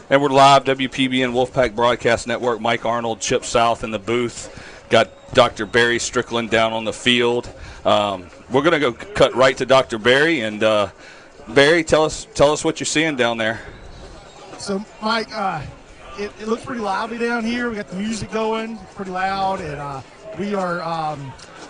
And we're live, WPBN Wolfpack Broadcast Network. Mike Arnold, Chip South in the booth. Got Dr. Barry Strickland down on the field. We're going to go cut right to Dr. Barry. And, Barry, tell us what you're seeing down there. So, Mike, it looks pretty lively down here. We got the music going, pretty loud, and we are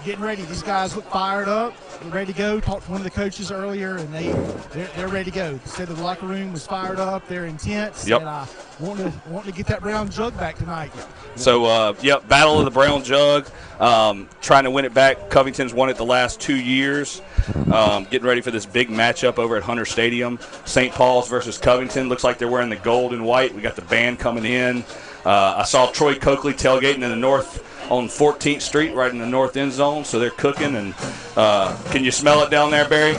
getting ready. These guys look fired up. They're ready to go. Talked to one of the coaches earlier, and they're ready to go. Said the locker room was fired up. They're intense. Yep. And wanting to get that brown jug back tonight. So, Battle of the Brown Jug. Trying to win it back. Covington's won it the last 2 years. Getting ready for this big matchup over at Hunter Stadium. St. Paul's versus Covington. Looks like they're wearing the gold and white. We got the band coming in. I saw Troy Coakley tailgating in the north on 14th Street, right in the north end zone. So they're cooking. And can you smell it down there, Barry?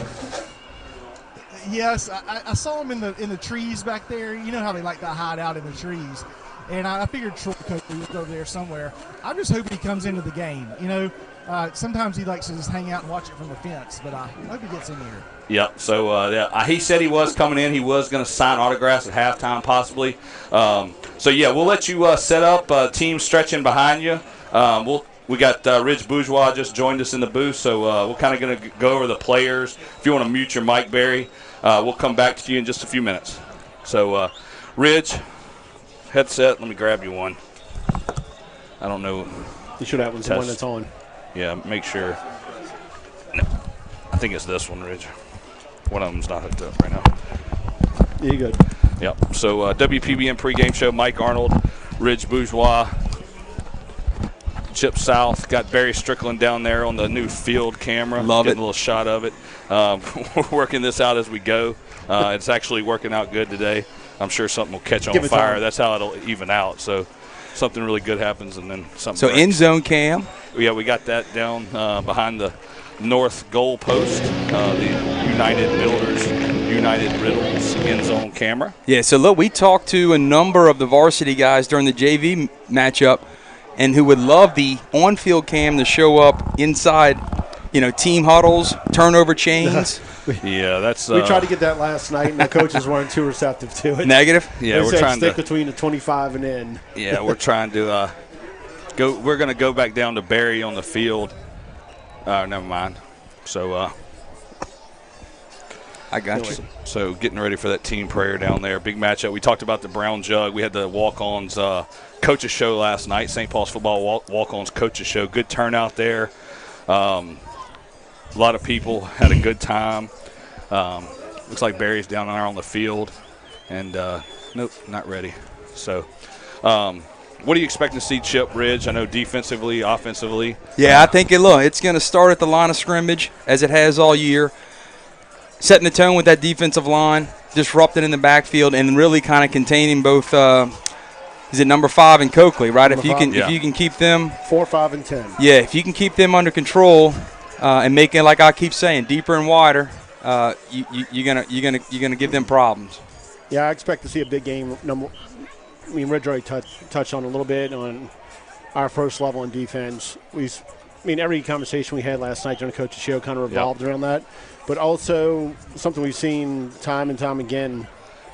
Yes, I saw them in the trees back there. You know how they like to hide out in the trees. And I figured Troy Coakley was over there somewhere. I'm just hoping he comes into the game. You know, sometimes he likes to just hang out and watch it from the fence, but I hope he gets in here. Yeah, so he said he was coming in. He was going to sign autographs at halftime possibly. We'll let you set up. Team stretching behind you. We got Ridge Bourgeois just joined us in the booth, so we're kind of going to go over the players. If you want to mute your mic, Barry, we'll come back to you in just a few minutes. So, Ridge, headset, let me grab you one. I don't know. You should have one that's on. Yeah, make sure. No, I think it's this one, Ridge. One of them's not hooked up right now. Yeah, you're good. Yep. So, WPBN pregame show, Mike Arnold, Ridge Bourgeois, Chip South, got Barry Strickland down there on the new field camera. Love Getting it. a little shot of it. We're working this out as we go. It's actually working out good today. I'm sure something will catch on fire. That's how it'll even out. So something really good happens and then something So breaks. end zone cam. Yeah, we got that down behind the north goal post, the United Builders, United Riddles end zone camera. Yeah, so look, we talked to a number of the varsity guys during the JV matchup and who would love the on-field cam to show up inside, team huddles, turnover chains. Yeah, that's. We tried to get that last night, and the coaches weren't too receptive to it. Negative? Yeah, they we're said trying stick to between the 25 and in. Yeah, we're trying to go. We're going to go back down to Barry on the field. Never mind. So. I got you. So getting ready for that team prayer down there. Big matchup. We talked about the Brown Jug. We had the walk-ons coaches show last night. St. Paul's football walk-ons coaches show. Good turnout there. A lot of people had a good time. Looks like Barry's down there on the field. And, nope, not ready. So what are you expecting to see, Chip, Ridge? I know defensively, offensively. Yeah, I think it's going to start at the line of scrimmage as it has all year. Setting the tone with that defensive line, disrupting in the backfield, and really kind of containing both. Is it number 5 and Coakley, right? If you can keep them 4, 5, and 10. Yeah, if you can keep them under control and make it, like I keep saying, deeper and wider, you're gonna give them problems. Yeah, I expect to see a big game. Ridge already touched on a little bit on our first level in defense. Every conversation we had last night during the coach's show kind of revolved around that. But also something we've seen time and time again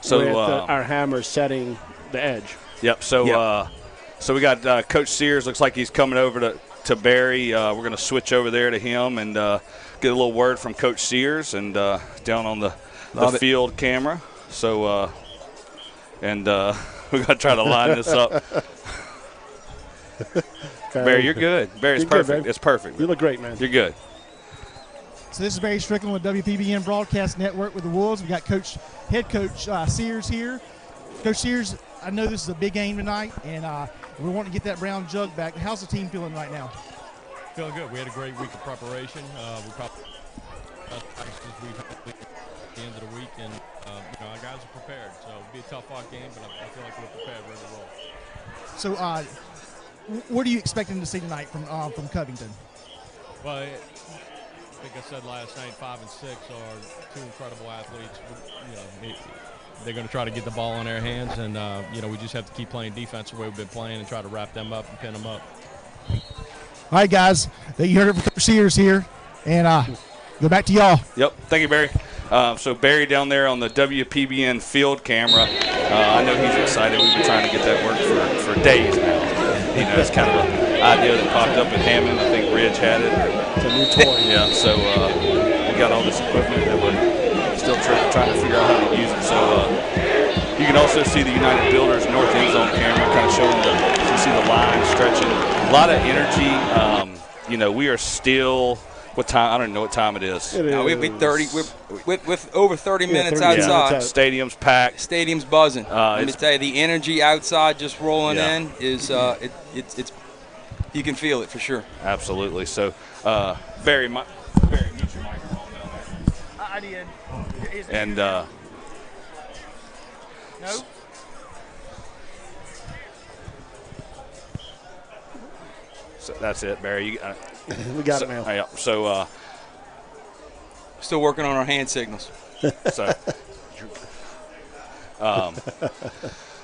with our hammer setting the edge. Yep. So we got Coach Sears. Looks like he's coming over to Barry. We're going to switch over there to him and get a little word from Coach Sears and down on the field camera. So we're going to try to line this up. Barry, you're good. Barry's perfect. It's perfect. You look great, man. You're good. So this is Barry Strickland with WPBN Broadcast Network with the Wolves. We got head coach Sears here. Coach Sears, I know this is a big game tonight, and we want to get that brown jug back. How's the team feeling right now? Feeling good. We had a great week of preparation. We probably practices we've had at the end of the week, and our guys are prepared. So it'll be a tough game, but I feel like we're prepared, ready to roll. So, what are you expecting to see tonight from Covington? Well, I think I said last night, 5 and 6 are 2 incredible athletes. They're going to try to get the ball in their hands, and we just have to keep playing defense the way we've been playing and try to wrap them up and pin them up. All right, guys. You heard it from Coach Sears here, and go back to y'all. Yep. Thank you, Barry. So Barry down there on the WPBN field camera, I know he's excited. We've been trying to get that work for days now. You know, it's kind of an idea that popped up at Hammond. I think Ridge had it. It's a new toy. Yeah, so we got all this equipment that we're still trying to figure out how to use it. So you can also see the United Builders North End Zone camera kind of showing you see the line stretching. A lot of energy. You know, we are still – what time? I don't know what time it is. No, we're over 30 minutes 30 outside. minutes. Stadium's packed. Stadium's buzzing. Let me tell you, the energy outside just rolling in is it's you can feel it for sure. Absolutely. So, Barry, mute your microphone down there. I did. And No. so that's it, Barry. We got it now. Yeah. So, Still working on our hand signals.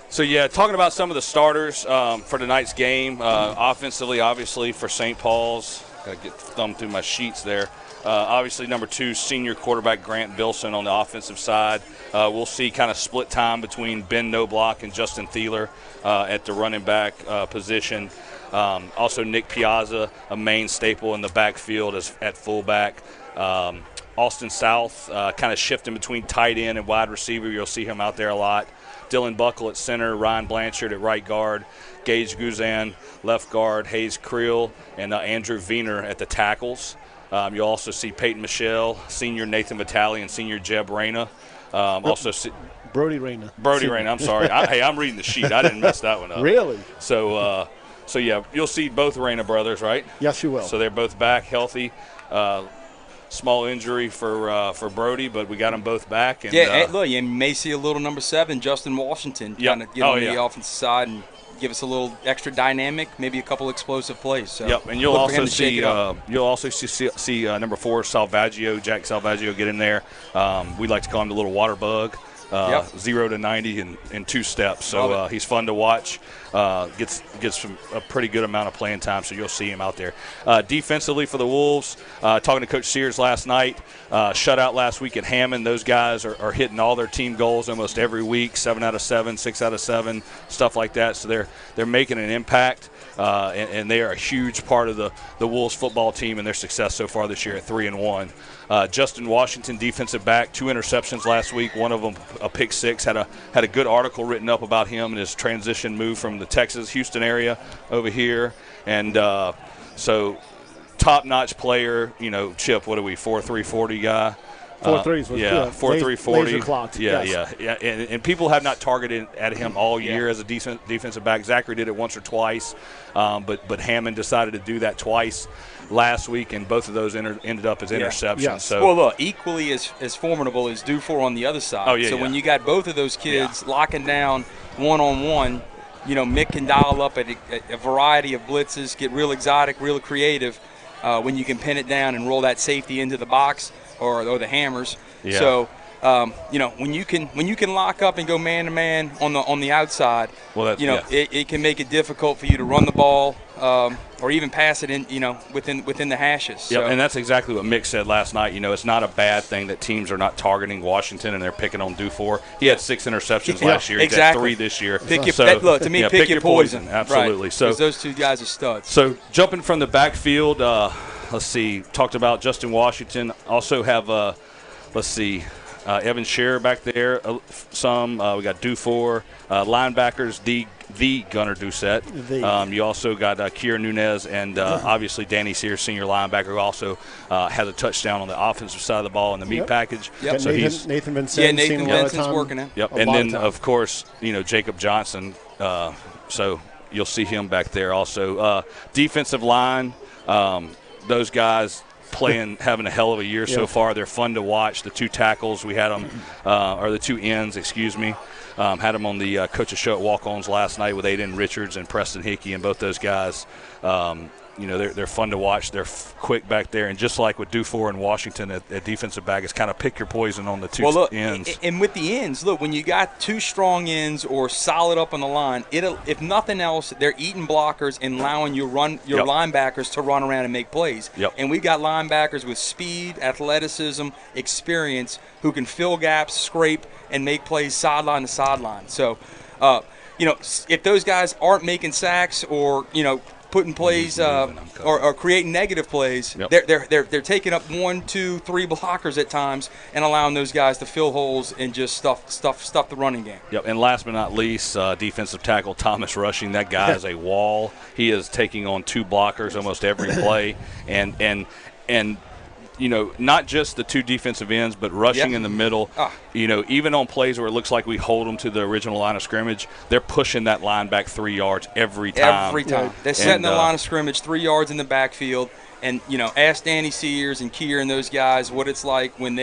So yeah, talking about some of the starters for tonight's game. Offensively, obviously, for St. Paul's. Got to get thumbed through my sheets there. Obviously, number 2, senior quarterback Grant Bilson on the offensive side. We'll see kind of split time between Ben Knobloch and Justin Thieler at the running back position. Also, Nick Piazza, a main staple in the backfield at fullback. Austin South kind of shifting between tight end and wide receiver. You'll see him out there a lot. Dylan Buckle at center, Ryan Blanchard at right guard, Gage Guzan left guard, Hayes Creel, and Andrew Wiener at the tackles. You'll also see Peyton Michelle, senior Nathan Vitale, and senior Jeb Reyna. Brody Reyna. Brody Reyna, I'm sorry. I'm reading the sheet. I didn't mess that one up. Really? So yeah, you'll see both Reyna brothers, right? Yes, you will. So they're both back healthy. Small injury for Brody, but we got them both back. And, look, you may see a little number 7, Justin Washington, kind of get on the offensive side and give us a little extra dynamic, maybe a couple explosive plays. So yep, and you'll also see number 4 Salvaggio, Jack Salvaggio, get in there. We like to call him the little water bug. 0 to 90 in 2 steps. So he's fun to watch. Gets a pretty good amount of playing time, so you'll see him out there. Defensively for the Wolves, talking to Coach Sears last night, shutout last week at Hammond. Those guys are hitting all their team goals almost every week, 7 out of 7, 6 out of 7, stuff like that. So they're making an impact. And they are a huge part of the Wolves football team and their success so far this year at 3-1. Justin Washington, defensive back, 2 interceptions last week. One of them a pick 6. Had a good article written up about him and his transition move from the Texas Houston area over here. And so top-notch player. You know, Chip, what are we, 4.3 40 guy? 4.3s was 4.3 40. Laser clocked. Yeah. And people have not targeted at him all year as a defensive back. Zachary did it once or twice, but Hammond decided to do that twice last week, and both of those ended up as interceptions. Yeah. So, well, look, equally as formidable as Dufour on the other side. So when you got both of those kids locking down one-on-one, you know, Mick can dial up at a variety of blitzes, get real exotic, real creative when you can pin it down and roll that safety into the box or the hammers. Yeah. So, you know, when you can lock up and go man-to-man on the outside, it can make it difficult for you to run the ball or even pass it in, you know, within the hashes. Yeah, so. And that's exactly what Mick said last night. You know, it's not a bad thing that teams are not targeting Washington and they're picking on Dufour. He had 6 interceptions last year. He's had 3 this year. Pick your poison. Absolutely. Right. So those 2 guys are studs. So jumping from the backfield, let's see. Talked about Justin Washington. Also have Evan Scherer back there. We got Dufour, linebackers. The Gunnar Doucette. You also got Kier Nunez and obviously Danny Sears, senior linebacker, who also has a touchdown on the offensive side of the ball in the meat package. Yep. So Nathan Vincent. Nathan Vincent's working it. Yep. And then of course, you know, Jacob Johnson. So you'll see him back there also. Defensive line. Those guys having a hell of a year so far. They're fun to watch. The 2 tackles we had them, or the 2 ends, excuse me. Had them on the Coach's Show at Walk-Ons last night with Aiden Richards and Preston Hickey, and both those guys they're fun to watch. They're quick back there, and just like with Dufour and Washington at defensive back, it's kind of pick your poison on the two ends. And with the ends, look, when you got two strong ends or solid up on the line, if nothing else, they're eating blockers and allowing your linebackers to run around and make plays. Yep. And we got linebackers with speed, athleticism, experience who can fill gaps, scrape, and make plays sideline to sideline. So, if those guys aren't making sacks or putting plays or creating negative plays, yep. they're taking up 1, 2, 3 blockers at times and allowing those guys to fill holes and just stuff the running game. Yep. And last but not least, defensive tackle Thomas Rushing. That guy is a wall. He is taking on 2 blockers almost every play, and not just the 2 defensive ends, but rushing in the middle. Even on plays where it looks like we hold them to the original line of scrimmage, they're pushing that line back 3 yards every time. Every time. They're setting the line of scrimmage 3 yards in the backfield. And, ask Danny Sears and Kier and those guys what it's like when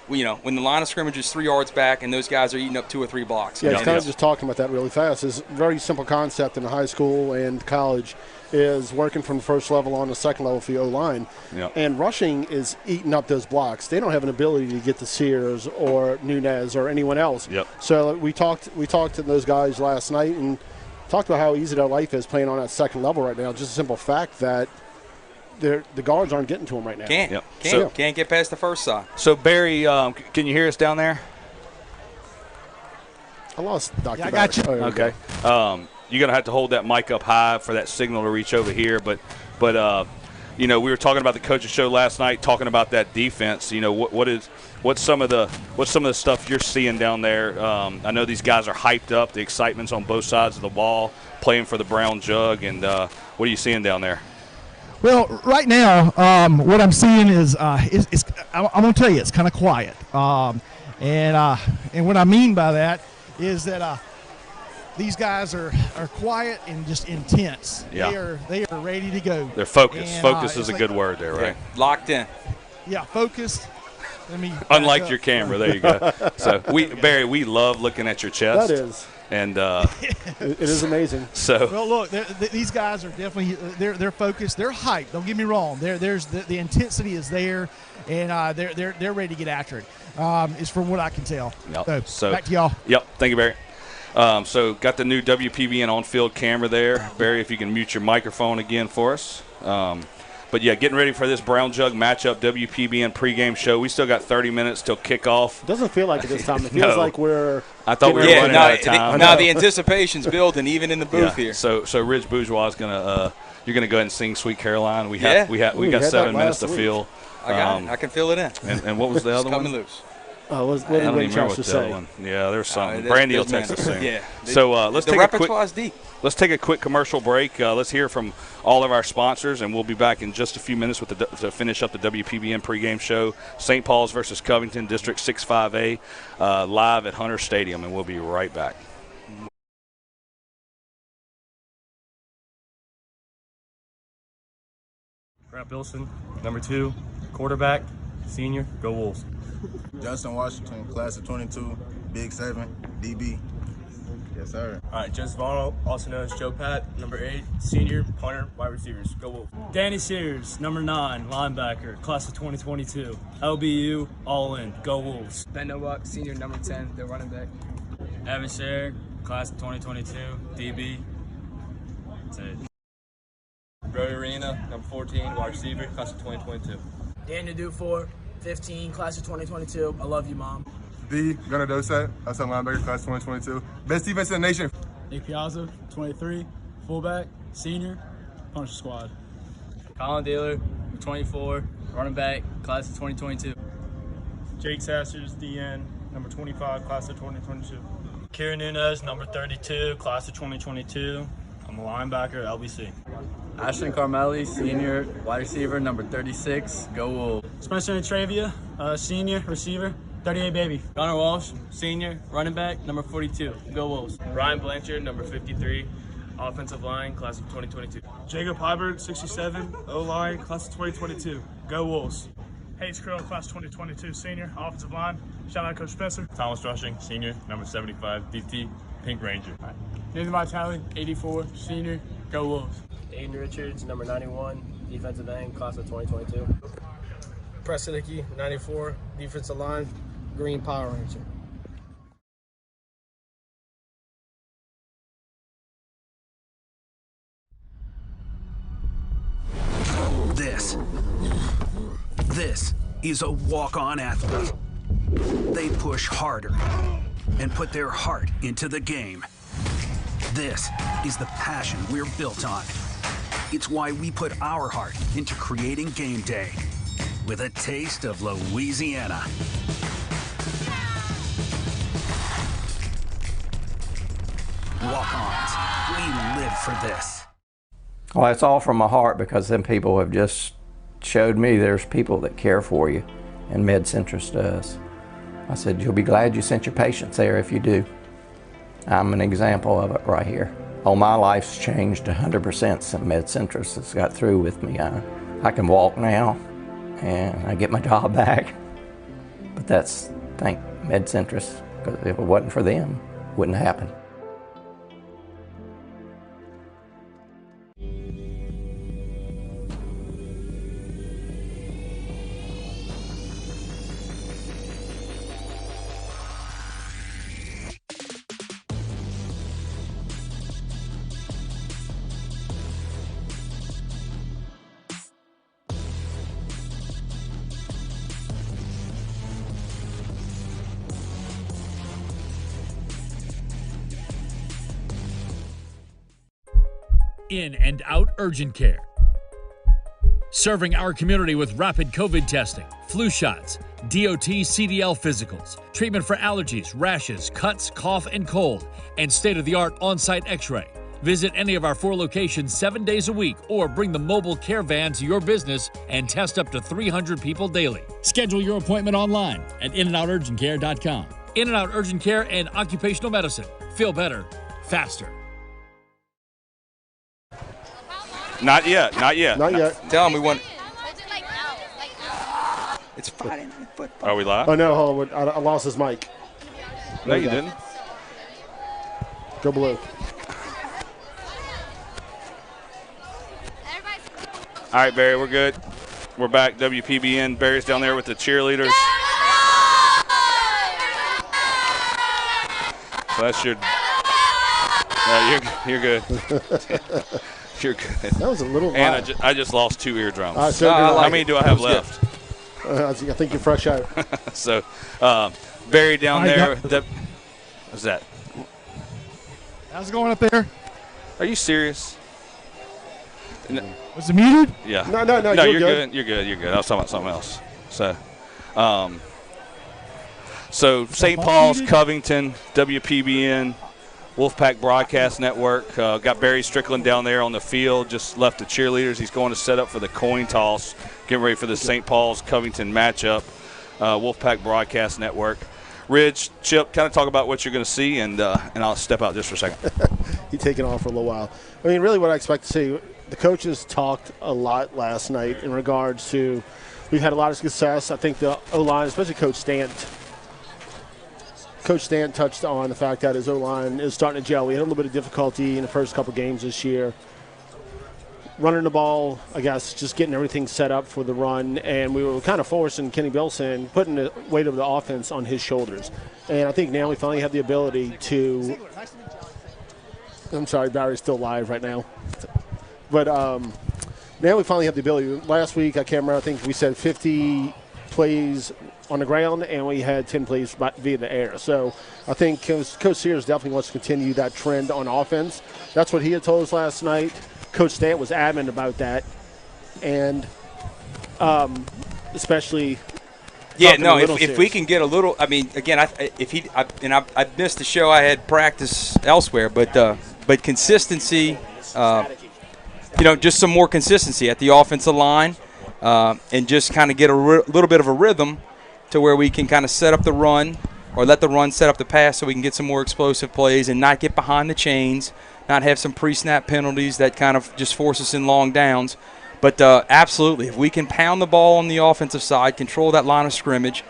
when the line of scrimmage is 3 yards back and those guys are eating up 2 or 3 blocks. Yeah, it's kind of just talking about that really fast. It's a very simple concept in high school and college is working from the first level on the second level for the O-line. Yep. And rushing is eating up those blocks. They don't have an ability to get to Sears or Nunez or anyone else. Yep. So we talked to those guys last night and talked about how easy their life is playing on that second level right now. Just a simple fact that the guards aren't getting to them right now. Can't get past the first side. So, Barry, can you hear us down there? I lost Dr. Yeah, I got you. Oh, okay. You're going to have to hold that mic up high for that signal to reach over here. But we were talking about the coach's show last night, talking about that defense. What's some of the stuff you're seeing down there? I know these guys are hyped up. The excitement's on both sides of the ball, playing for the Brown Jug. And what are you seeing down there? Well, right now, what I'm seeing is I'm going to tell you, it's kind of quiet. And what I mean by that is that these guys are quiet and just intense. Yeah. They are ready to go. They're focused. And, focus is a good word there, right? Locked in. Yeah, focused. Unlike your camera, there you go. So Barry, we love looking at your chest. That is. And it is amazing. So well, look, these guys are definitely they're focused. They're hyped. Don't get me wrong. There's the intensity is there, and they're ready to get after it. Is from what I can tell. Yep. So back to y'all. Yep. Thank you, Barry. So got the new WPBN on-field camera there. Barry, if you can mute your microphone again for us. But, yeah, getting ready for this Brown Jug matchup, WPBN pregame show. We still got 30 minutes till kickoff. It doesn't feel like it this time. It feels like I thought we were running out of time. Now the anticipation's building even in the booth here. So Ridge Bourgeois is gonna you're gonna go ahead and sing Sweet Caroline. We got 7 minutes to fill. I got it. I can fill it in. And what was the other one? Coming loose. I don't even remember what the other one. Yeah, there's something. Brandy will text us soon. Yeah. So let's take a quick. Deep. Let's take a quick commercial break. Let's hear from all of our sponsors, and we'll be back in just a few minutes to finish up the WPBN pregame show. St. Paul's versus Covington, District 6-5A, live at Hunter Stadium, and we'll be right back. Grant Bilson, number 2, quarterback, senior, go Wolves. Justin Washington, class of 22, Big 7, DB. Yes, sir. All right, Joseph Arnold, also known as Joe Pat, number 8, senior, punter, wide receivers, go Wolves. Danny Sears, number 9, linebacker, class of 2022, LBU, all in, go Wolves. Ben Nowak, senior, number 10, the running back. Evan Sher, class of 2022, DB. That's it. Brody Arena, number 14, wide receiver, class of 2022. Daniel Dufour, 15, class of 2022. I love you, Mom. B. Gunnar Dosat, outside linebacker, class of 2022. Best defense in the nation. Nick Piazza, 23, fullback, senior, puncher squad. Colin Dealer, 24, running back, class of 2022. Jake Sassers, DN, number 25, class of 2022. Kieran Nunez, number 32, class of 2022. I'm a linebacker, LBC. Ashton Carmelli, senior, wide receiver, number 36, go Wolves. Spencer Travia, senior, receiver, 38 baby. Connor Walsh, senior, running back, number 42, go Wolves. Ryan Blanchard, number 53, offensive line, class of 2022. Jacob Hybert, 67, O-line, class of 2022, go Wolves. Hayes Krill, class 2022, senior, offensive line. Shout out Coach Spencer. Thomas Rushing, senior, number 75, DT, Pink Ranger. Nathan Vitale, 84, senior, go Wolves. Aiden Richards, number 91, defensive end, class of 2022. Preston Hickey, 94, defensive line, Green Power Ranger. This is a walk-on athlete. They push harder and put their heart into the game. This is the passion we're built on. It's why we put our heart into creating game day with a taste of Louisiana. Walk-ons, we live for this. Well, it's all from my heart because them people have just showed me there's people that care for you, and MedCentrus does. I said, you'll be glad you sent your patients there if you do. I'm an example of it right here. Oh, my life's changed 100% since MedCentrus has got through with me. I can walk now, and I get my job back. But that's, thank MedCentrus, because if it wasn't for them, it wouldn't happen. In and out urgent care. Serving our community with rapid COVID testing, flu shots, DOT CDL physicals, treatment for allergies, rashes, cuts, cough, and cold, and state-of-the-art on-site x-ray. Visit any of our 4 locations 7 days a week or bring the mobile care van to your business and test up to 300 people daily. Schedule your appointment online at inandouturgentcare.com. In-N-Out Urgent Care and Occupational Medicine. Feel better, faster. Not yet. Not yet. Tell them we want. It's Friday Night Football. Are we live? Oh, no, hold on. I lost his mic. No, you didn't. Go blue. All right, Barry, we're good. We're back. WPBN. Barry's down there with the cheerleaders. So that's your. You're good. You're good. That was a little loud. And I just lost 2 eardrums. How many do I have left? I think you're fresh out. So, Barry down there. What's that? How's it going up there? Are you serious? Was it muted? Yeah. No, you're good. You're good. I was talking about something else. So St. Paul's, Covington, WPBN, Wolfpack Broadcast Network. Got Barry Strickland down there on the field, just left the cheerleaders. He's going to set up for the coin toss, getting ready for the St. Paul's Covington matchup. Wolfpack Broadcast Network. Ridge, Chip, kind of talk about what you're going to see, and I'll step out just for a second. He's taking off for a little while. I mean, really what I expect to see, the coaches talked a lot last night in regards to we've had a lot of success. I think the O-line, especially Coach Stant touched on the fact that his O-line is starting to gel. We had a little bit of difficulty in the first couple games this year. Running the ball, I guess, just getting everything set up for the run, and we were kind of forcing Kenny Bilson, putting the weight of the offense on his shoulders. And I think now we finally have the ability to – I'm sorry, Barry's still live right now. But now we finally have the ability. Last week, I can't remember, I think we said 50 plays on the ground, and we had 10 plays via the air. So I think Coach Sears definitely wants to continue that trend on offense. That's what he had told us last night. Coach Stant was adamant about that, and especially if we can get a little. I mean, again, I missed the show. I had practice elsewhere, but consistency. Just some more consistency at the offensive line, and just kind of get a little bit of a rhythm to where we can kind of set up the run or let the run set up the pass so we can get some more explosive plays and not get behind the chains, not have some pre-snap penalties that kind of just force us in long downs. But absolutely, if we can pound the ball on the offensive side, control that line of scrimmage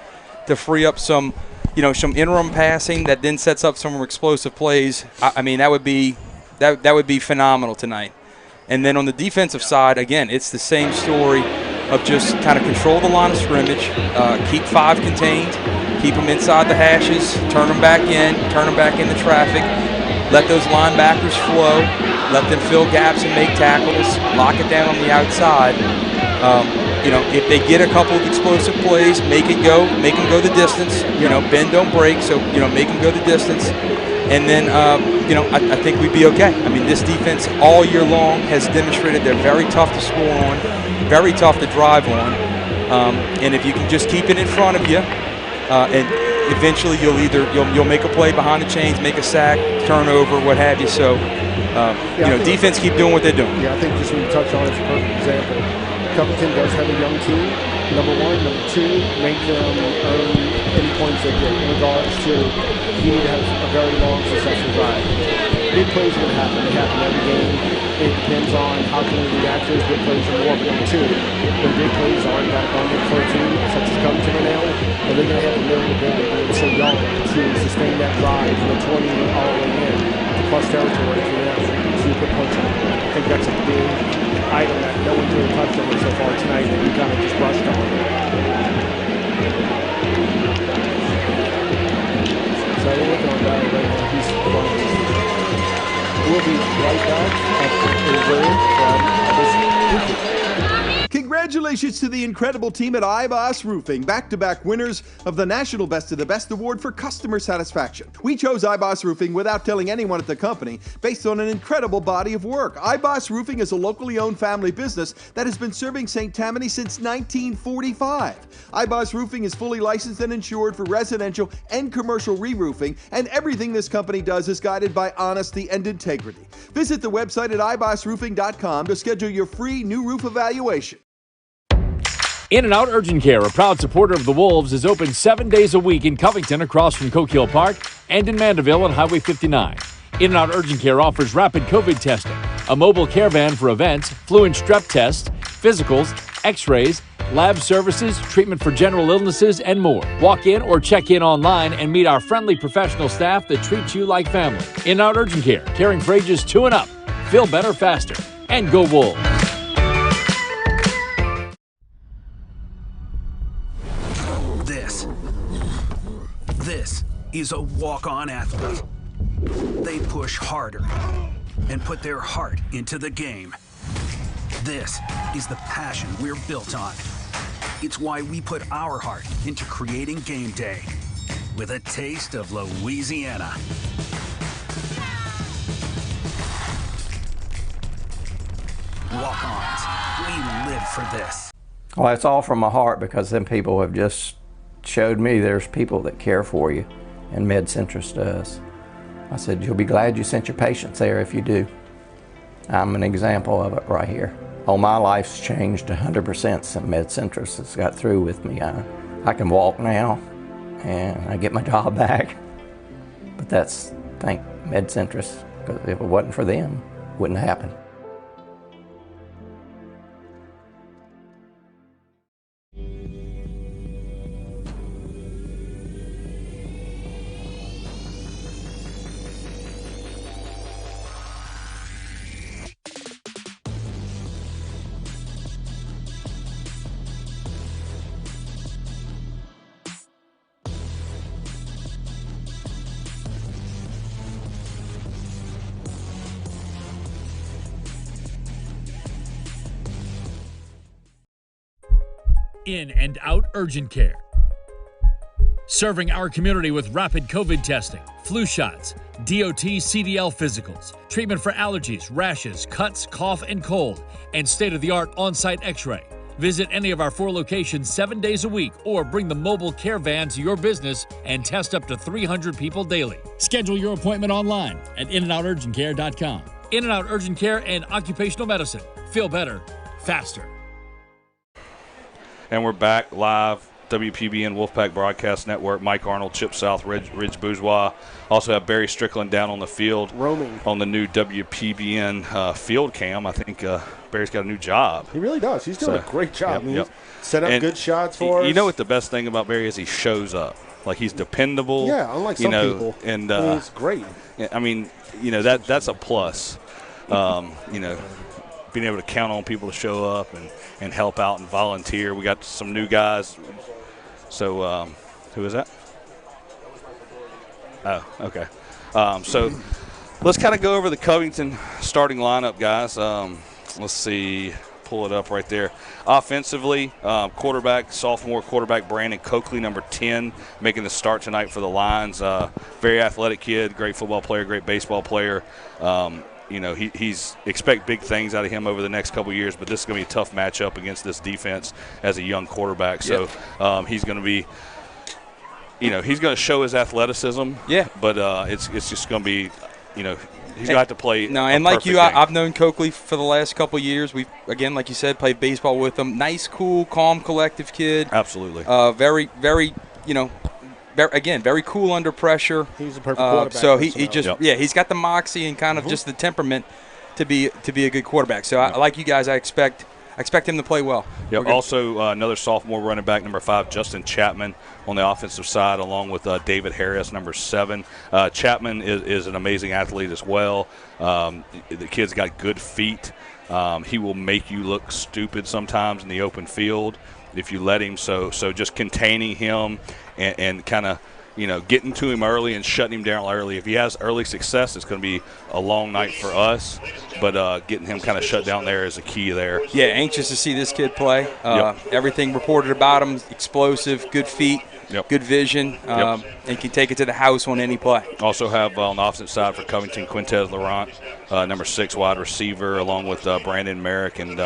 to free up some interim passing that then sets up some more explosive plays, I mean, that would be phenomenal tonight. And then on the defensive side, again, it's the same story of just kind of control the line of scrimmage, keep 5 contained, keep them inside the hashes, turn them back into traffic, let those linebackers flow, let them fill gaps and make tackles, lock it down on the outside. If they get a couple of explosive plays, make them go the distance. Bend, don't break, so, make them go the distance. And then, I think we'd be okay. I mean, this defense all year long has demonstrated they're very tough to score on, very tough to drive on. And if you can just keep it in front of you, and eventually you'll make a play behind the chains, make a sack, turnover, what have you. So, defense keep doing what they're doing. Yeah, I think just when you touch on it, it's a perfect example. Covington does have a young team. Number one, number two, make them earn any points they get in regards to you need to have a very long, successful drive. Big plays are going to happen. They happen every game. It depends on how can we react to those big plays and more. But number two, when big plays are in that abundant for a team such as Covington right now, and they're going to have to know the ability being so young to sustain that drive from the 20 all the way in to plus territory for them to put points on. I think that's a big item that no one's really touched on so far tonight that we kind of just brushed on. So we're looking on that right now. He's fun. We'll be right back at the Congratulations to the incredible team at iBoss Roofing, back-to-back winners of the National Best of the Best Award for Customer Satisfaction. We chose iBoss Roofing without telling anyone at the company, based on an incredible body of work. iBoss Roofing is a locally owned family business that has been serving St. Tammany since 1945. iBoss Roofing is fully licensed and insured for residential and commercial re-roofing, and everything this company does is guided by honesty and integrity. Visit the website at ibossroofing.com to schedule your free new roof evaluation. In-N-Out Urgent Care, a proud supporter of the Wolves, is open 7 days a week in Covington across from Coquille Park and in Mandeville on Highway 59. In-N-Out Urgent Care offers rapid COVID testing, a mobile caravan for events, flu and strep tests, physicals, x-rays, lab services, treatment for general illnesses, and more. Walk in or check in online and meet our friendly professional staff that treats you like family. In-N-Out Urgent Care, caring for ages 2 and up. Feel better faster. And go Wolves. This is a walk-on athlete. They push harder and put their heart into the game. This is the passion we're built on. It's why we put our heart into creating game day with a taste of Louisiana. Walk-ons, we live for this. Well, it's all from my heart because them people have just showed me there's people that care for you, and MedCentrus does. I said, you'll be glad you sent your patients there if you do. I'm an example of it right here. Oh, my life's changed 100% since MedCentrus has got through with me. I can walk now, and I get my job back. But that's, thank MedCentrus, because if it wasn't for them, it wouldn't happen. In and Out Urgent Care. Serving our community with rapid COVID testing, flu shots, DOT CDL physicals, treatment for allergies, rashes, cuts, cough, and cold, and state-of-the-art on-site x-ray. Visit any of our 4 locations 7 days a week or bring the mobile caravan to your business and test up to 300 people daily. Schedule your appointment online at inandouturgentcare.com. In-N-Out Urgent Care and Occupational Medicine. Feel better, faster. And we're back live, WPBN Wolfpack Broadcast Network. Mike Arnold, Chip South, Ridge Bourgeois. Also have Barry Strickland down on the field. Roaming. On the new WPBN field cam. I think Barry's got a new job. He really does. He's doing a great job. Yep. Set up good shots for us. You know what the best thing about Barry is? He shows up. Like, he's dependable. Yeah, unlike some people. And it's great. I mean, that's a plus. being able to count on people to show up and help out and volunteer. We got some new guys. So who is that? Oh, okay. So let's kind of go over the Covington starting lineup, guys. Let's see. Pull it up right there. Offensively, sophomore quarterback Brandon Coakley, number 10, making the start tonight for the Lions. Very athletic kid, great football player, great baseball player. He's expect big things out of him over the next couple of years, but this is going to be a tough matchup against this defense as a young quarterback. So he's going to be, he's going to show his athleticism. Yeah. But it's just going to be, he's going to have to play. No, and like you, I've known Coakley for the last couple of years. We've, again, like you said, played baseball with him. Nice, cool, calm, collective kid. Absolutely. Very, very, very cool under pressure. He's a perfect quarterback. So he just, he's got the moxie and kind of just the temperament to be a good quarterback. So I like you guys. I expect him to play well. Yep. Also, another sophomore running back, number 5, Justin Chapman, on the offensive side, along with David Harris, number 7. Chapman is an amazing athlete as well. The kid's got good feet. He will make you look stupid sometimes in the open field if you let him. So just containing him and kind of, getting to him early and shutting him down early. If he has early success, it's going to be a long night for us. But getting him kind of shut down there is a key there. Yeah, anxious to see this kid play. Everything reported about him, explosive, good feet, good vision, and can take it to the house on any play. Also have on the opposite side for Covington, Quintez Laurent, number 6 wide receiver, along with Brandon Merrick and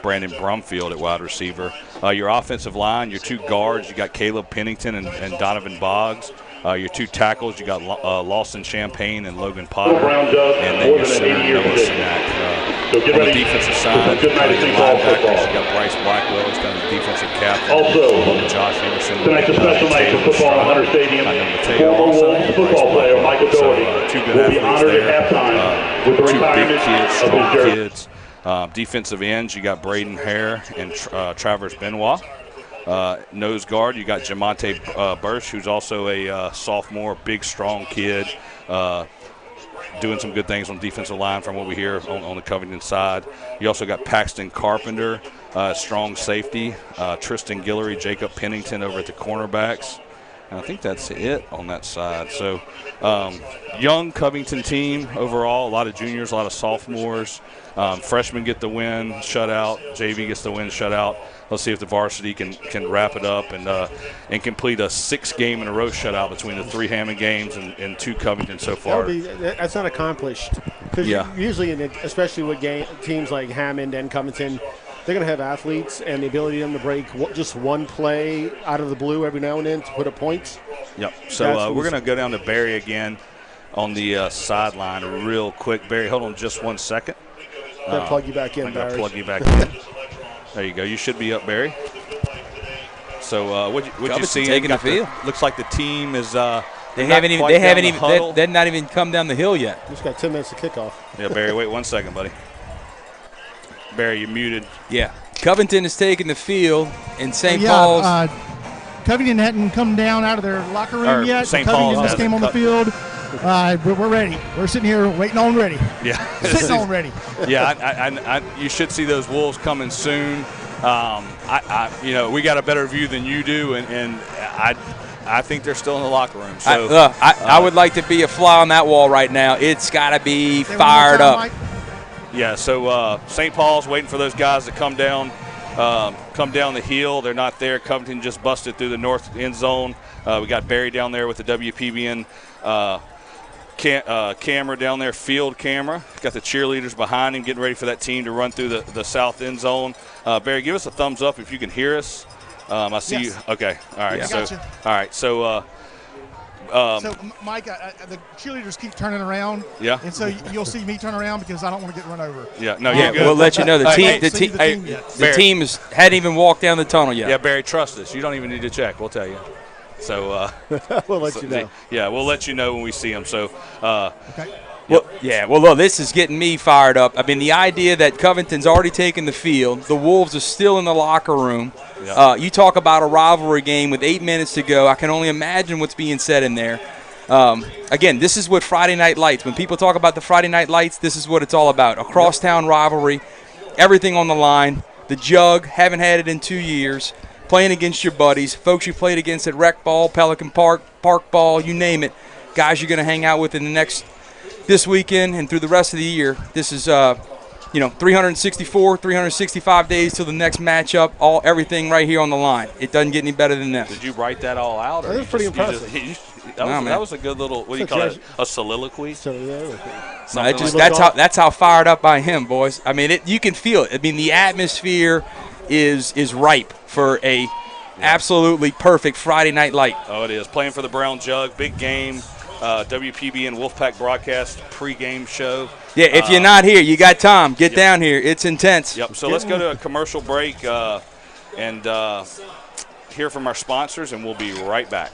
Brandon Brumfield at wide receiver. Your offensive line, your 2 guards, you got Caleb Pennington and Donovan Boggs. Your 2 tackles, you got Lawson Champagne and Logan Potter. And then your center, Noah Sinak. On the defensive side, your linebackers, you got Bryce Blackwell, he's kind of the defensive captain. Also, Josh Anderson. Tonight's a special night for football at Hunter Stadium. Former Wolves football player Michael Doherty will be honored at halftime with the retirement of his jersey. Defensive ends, you got Braden Hare and Travers Benoit. Nose guard, you got Jamonte Bursch, who's also a sophomore, big, strong kid, doing some good things on defensive line from what we hear on the Covington side. You also got Paxton Carpenter, strong safety, Tristan Guillory, Jacob Pennington over at the cornerbacks. And I think that's it on that side. So young Covington team overall, a lot of juniors, a lot of sophomores. Freshmen get the win, shutout. JV gets the win, shutout. Let's see if the varsity can wrap it up and complete a 6-game-in-a-row shutout between the 3 Hammond games and 2 Covington so far. That's not accomplished. Because usually, especially with teams like Hammond and Covington, they're going to have athletes and the ability of them to break just one play out of the blue every now and then to put up points. Yep. So we're going to go down to Barry again on the sideline real quick. Barry, hold on just 1 second. I'm going to plug you back in, Barry. Plug you back in. There you go. You should be up, Barry. So what'd you see? Taking the field. Looks like the team is. They're not even come down the hill yet. Just got 10 minutes to kickoff. Yeah, Barry. Wait 1 second, buddy. Barry, you're muted. Yeah. Covington is taking the field in St. Paul's. Covington hadn't come down out of their locker room yet. St. Covington Paul's just came on the field. We're ready. We're sitting here waiting on ready. Yeah. Sitting on ready. Yeah, you should see those Wolves coming soon. We got a better view than you do, and I think they're still in the locker room. So I would like to be a fly on that wall right now. It's got to be fired up. Mike? Yeah, so St. Paul's waiting for those guys to come down the hill. They're not there. Covington just busted through the north end zone. We got Barry down there with the WPBN camera down there, field camera. Got the cheerleaders behind him getting ready for that team to run through the south end zone. Barry, give us a thumbs up if you can hear us. I see you. Okay. All right. Yeah. All right. So Mike, the cheerleaders keep turning around. Yeah. And so you'll see me turn around because I don't want to get run over. Yeah. No, you're good. We'll let you know the team hadn't even walked down the tunnel yet. Yeah, Barry, trust us. You don't even need to check. We'll tell you. So we'll let you know. Yeah, we'll let you know when we see them. So okay. Well, look, this is getting me fired up. I mean, the idea that Covington's already taken the field, the Wolves are still in the locker room. Yeah. You talk about a rivalry game with 8 minutes to go. I can only imagine what's being said in there. Again, this is what Friday Night Lights. When people talk about the Friday Night Lights, this is what it's all about. A crosstown rivalry. everything on the line. The jug, haven't had it in 2 years. Playing against your buddies, folks you played against at Rec Ball, Pelican Park, Park Ball, you name it. Guys you're going to hang out with this weekend and through the rest of the year. This is 365 days till the next matchup. Everything right here on the line. It doesn't get any better than this. Did you write that all out? Or That was pretty impressive. That was a good little. What do you call it? A soliloquy. That's how fired up I am, boys. I mean, you can feel it. I mean, the atmosphere is ripe for a absolutely perfect Friday night light. Oh, it is. Playing for the Brown Jug, big game. WPB and Wolfpack broadcast pregame show. Yeah, if you're not here, you got time. Get down here. It's intense. Yep. So let's go to a commercial break and hear from our sponsors, and we'll be right back.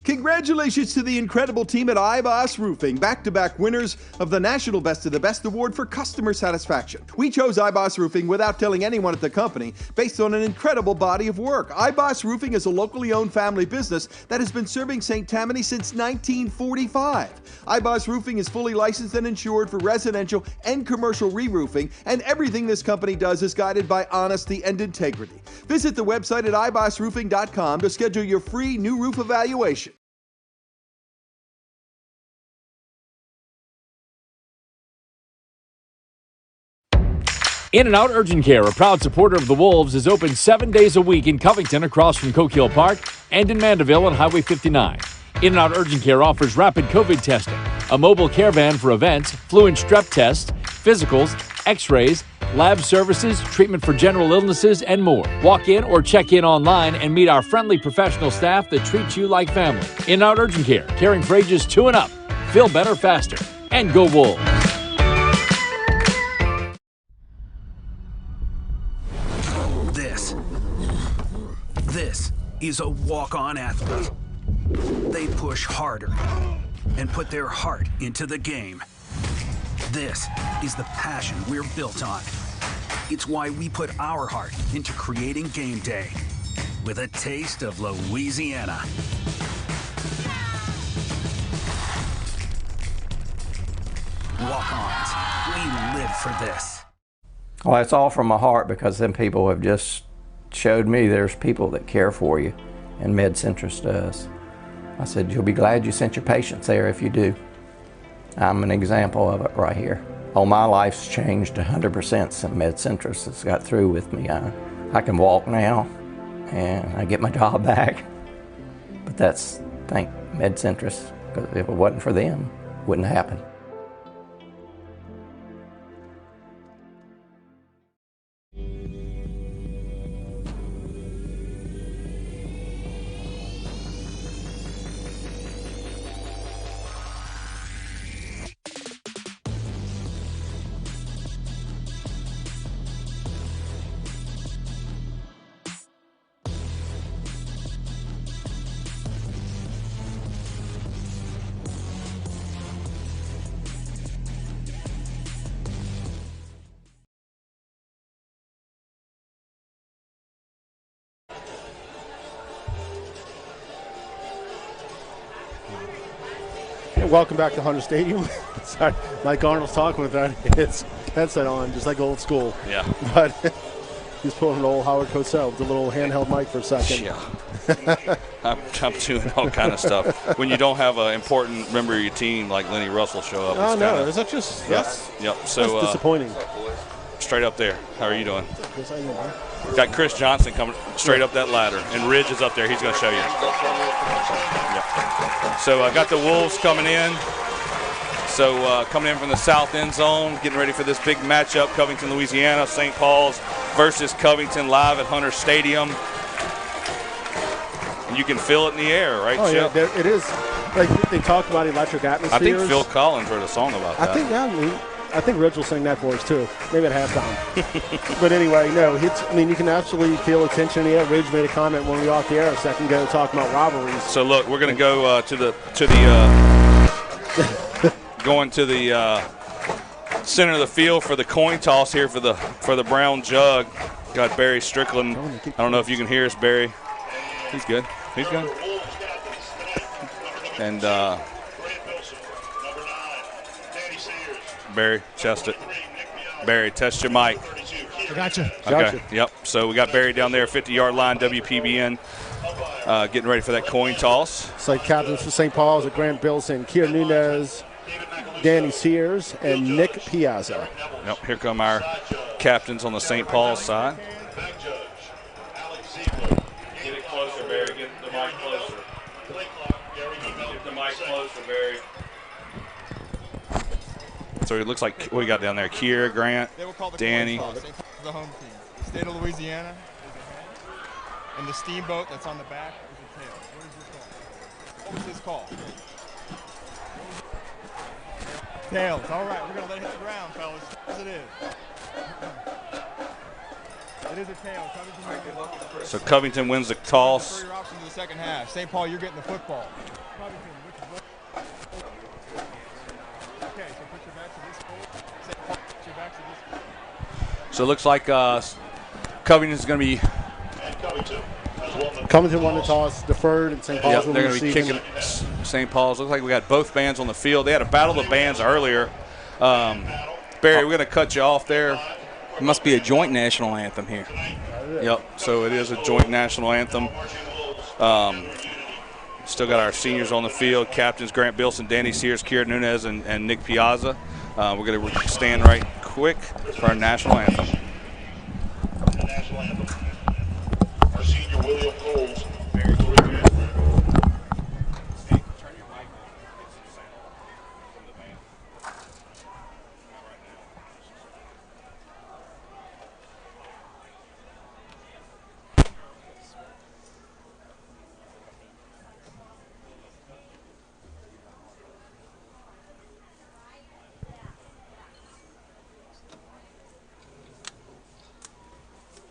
Congratulations to the incredible team at iBoss Roofing, back-to-back winners of the National Best of the Best Award for customer satisfaction. We chose iBoss Roofing without telling anyone at the company based on an incredible body of work. iBoss Roofing is a locally owned family business that has been serving St. Tammany since 1945. iBoss Roofing is fully licensed and insured for residential and commercial re-roofing, and everything this company does is guided by honesty and integrity. Visit the website at ibossroofing.com to schedule your free new roof evaluation. In-N-Out Urgent Care, a proud supporter of the Wolves, is open 7 days a week in Covington across from Coquille Park and in Mandeville on Highway 59. In-N-Out Urgent Care offers rapid COVID testing, a mobile care van for events, flu and strep tests, physicals, x-rays, lab services, treatment for general illnesses, and more. Walk in or check in online and meet our friendly professional staff that treats you like family. In-N-Out Urgent Care, caring for ages 2 and up. Feel better faster. And go Wolves. This is a walk-on athlete. They push harder and put their heart into the game. This is the passion we're built on. It's why we put our heart into creating game day with a taste of Louisiana. Walk-ons, we live for this. Well, it's all from my heart because them people have just showed me there's people that care for you, and MedCentrus does. I said, you'll be glad you sent your patients there if you do. I'm an example of it right here. Oh, my life's changed 100% since MedCentrus has got through with me. I can walk now, and I get my job back. But that's, thank MedCentrus, because if it wasn't for them, it wouldn't happen. Welcome back to Hunter Stadium. Sorry, Mike Arnold's talking without his headset on, just like old school. Yeah. But he's pulling an old Howard Cosell with a little handheld mic for a second. Yeah. I'm doing all kind of stuff. When you don't have an important member of your team like Lenny Russell show up. Oh, no. Is that just... Yep. So, that's disappointing. Straight up there. How are you doing? Got Chris Johnson coming straight up that ladder. And Ridge is up there. He's going to show you. Yep. So I got the Wolves coming in. So coming in from the south end zone, getting ready for this big matchup, Covington, Louisiana, St. Paul's versus Covington live at Hunter Stadium. And you can feel it in the air, right, Chip? Yeah, it is. Like they talked about electric atmospheres. I think Phil Collins wrote a song about that. I think Ridge will sing that for us too, maybe at halftime. But anyway, no, you can absolutely feel the tension in the air. Ridge made a comment when we were off the air a second ago talking about rivalries. So look, we're going to go going to the center of the field for the coin toss here for the Brown Jug. Got Barry Strickland. I don't know if you can hear us, Barry. He's good. He's good. And Barry Chested. Barry, test your mic. I gotcha. Okay. Yep. So we got Barry down there, 50-yard line, WPBN, getting ready for that coin toss. So captains for St. Paul's are Grant Bilson, Kier Nunez, Danny Sears, and Nick Piazza. Yep. Here come our captains on the St. Paul's side. Get it closer, Barry. Get the mic closer. Get the mic closer, Barry. So it looks like what we got down there: Kier, Grant, Danny. The home team. The state of Louisiana is a head, and the steamboat that's on the back is a tail. What is your call? What was his call? Tails. All right, we're going to let it hit the ground, fellas, as it is. It is a tail. Covington So Covington wins the toss. Your options in the second half. St. Paul, you're getting the football. Covington, okay, so put your back to this pole. St. Paul, put your back to this pole. So it looks like Covington's going to be. Covington won the toss, deferred, and St. Paul's will they're going to be kicking St. Paul's. Looks like we got both bands on the field. They had a battle of bands earlier. Barry, we're going to cut you off there. It must be a joint national anthem here. Yep, so it is a joint national anthem. Still got our seniors on the field, captains Grant Bilson, Danny Sears, Kier Nunez, and Nick Piazza. We're going to stand right quick for our national anthem. Our senior William Coles.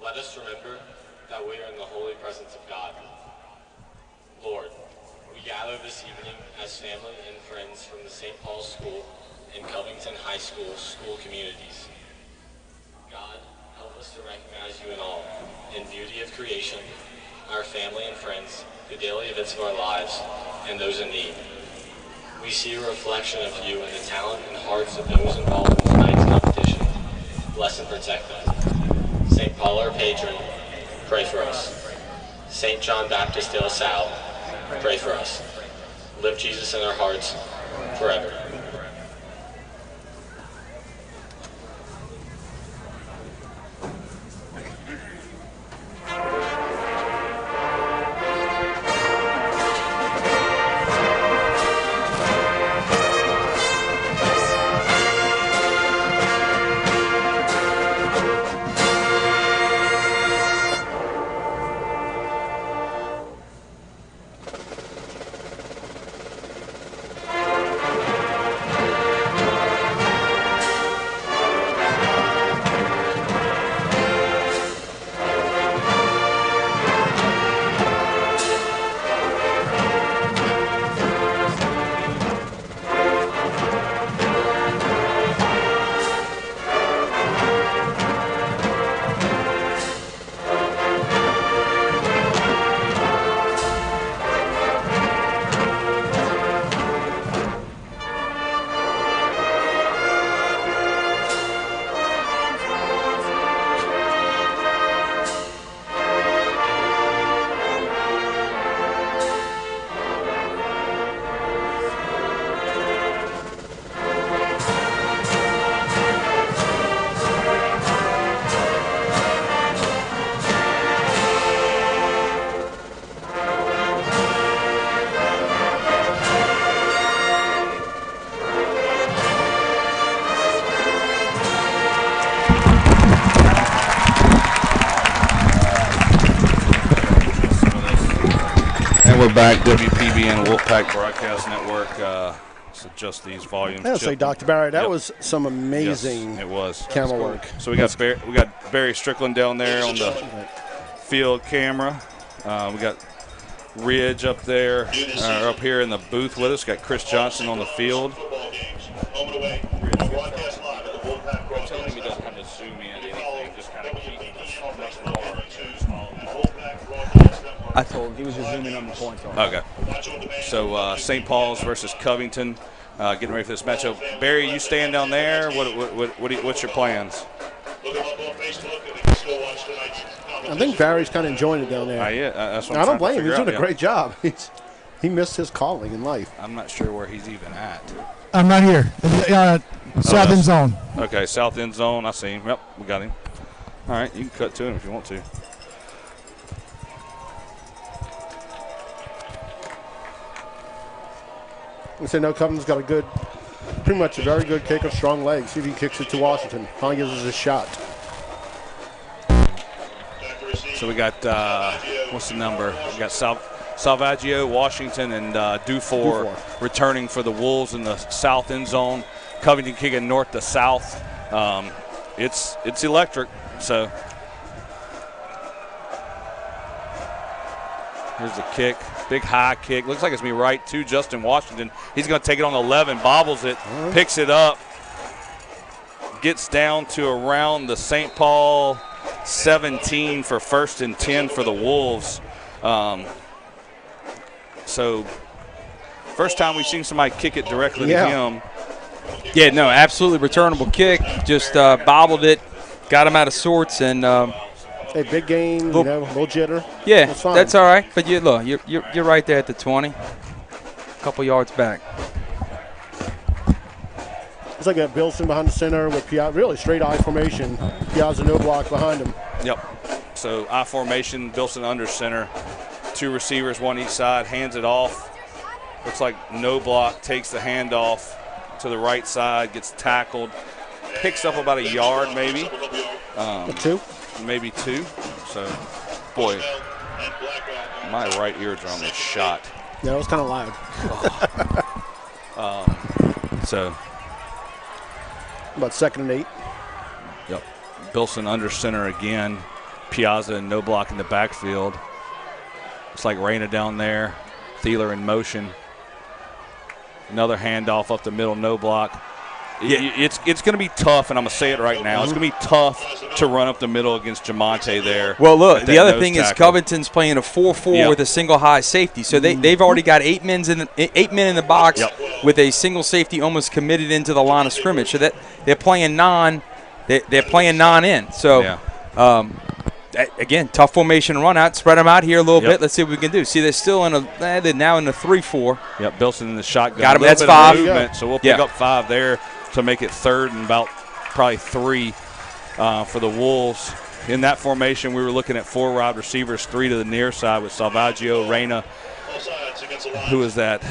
Let us remember that we are in the holy presence of God. Lord, we gather this evening as family and friends from the St. Paul's School and Covington High School school communities. God, help us to recognize you in all, in beauty of creation, our family and friends, the daily events of our lives, and those in need. We see a reflection of you in the talent and hearts of those involved in tonight's competition. Bless and protect them. St. Paul, our patron, pray for us. St. John Baptist de La Salle, pray for us. Live Jesus in our hearts forever. We're back, WPBN Wolfpack Broadcast Network. Let's adjust these volumes. I would say, Dr. Barry, that was some amazing camera work. So we got Barry Strickland down there on the field camera. We got Ridge up there, up here in the booth with us. Got Chris Johnson on the field. Tell him he doesn't have to zoom in anything, just kind of keep I told him he was just zooming on the points. Okay. So St. Paul's versus Covington. getting ready for this matchup. Barry, you staying down there? What's your plans? I think Barry's kind of enjoying it down there. Yeah, that's what I don't blame him. He's doing out, a great job. He missed his calling in life. I'm not sure where he's even at. I'm right here. South end zone. Okay, south end zone. I see him. Yep, we got him. All right, you can cut to him if you want to. We say no, Covington's got pretty much a very good kicker, strong legs. See if he kicks it to Washington. Finally gives us a shot. So we got, what's the number? We got Salvaggio, Washington, and Dufour returning for the Wolves in the south end zone. Covington kicking north to south. It's electric. So here's the kick. Big high kick. Looks like it's going to be right to Justin Washington. He's going to take it on the 11, bobbles it, picks it up, gets down to around the St. Paul 17 for 1st and 10 for the Wolves. So first time we've seen somebody kick it directly to him. Yeah, no, absolutely returnable kick. Just bobbled it, got him out of sorts, and a big game, little jitter. Yeah, that's all right. But you're right there at the 20, a couple yards back. It's like a Bilson behind the center with Piazza, really straight I formation. Piazza no block behind him. Yep. So I formation, Bilson under center, 2 receivers, 1 each side, hands it off. Looks like no block, takes the handoff to the right side, gets tackled, picks up about a yard maybe. 2? Maybe 2. So, boy, my right eardrum is shot. Yeah, it was kind of loud. So. About 2nd and 8. Yep. Bilson under center again. Piazza and no block in the backfield. It's like Reyna down there. Thieler in motion. Another handoff up the middle, no block. Yeah, it's going to be tough, and I'm going to say it right now. It's going to be tough to run up the middle against Jamonte there. Well, look, the other thing is Covington's playing a 4-4 with a single high safety. So they've already got 8 men in the box with a single safety almost committed into the line of scrimmage. So that they're playing they're playing non in. So again, tough formation run out. Spread them out here a little bit. Let's see what we can do. See, they're still they're now in the 3-4. Yep, Bilson in the shotgun. Got him. That's 5. Movement, so we'll pick up 5 there to make it 3rd and about probably 3 for the Wolves. In that formation, we were looking at 4 wide receivers, 3 to the near side with Salvaggio, Reyna. Who is that?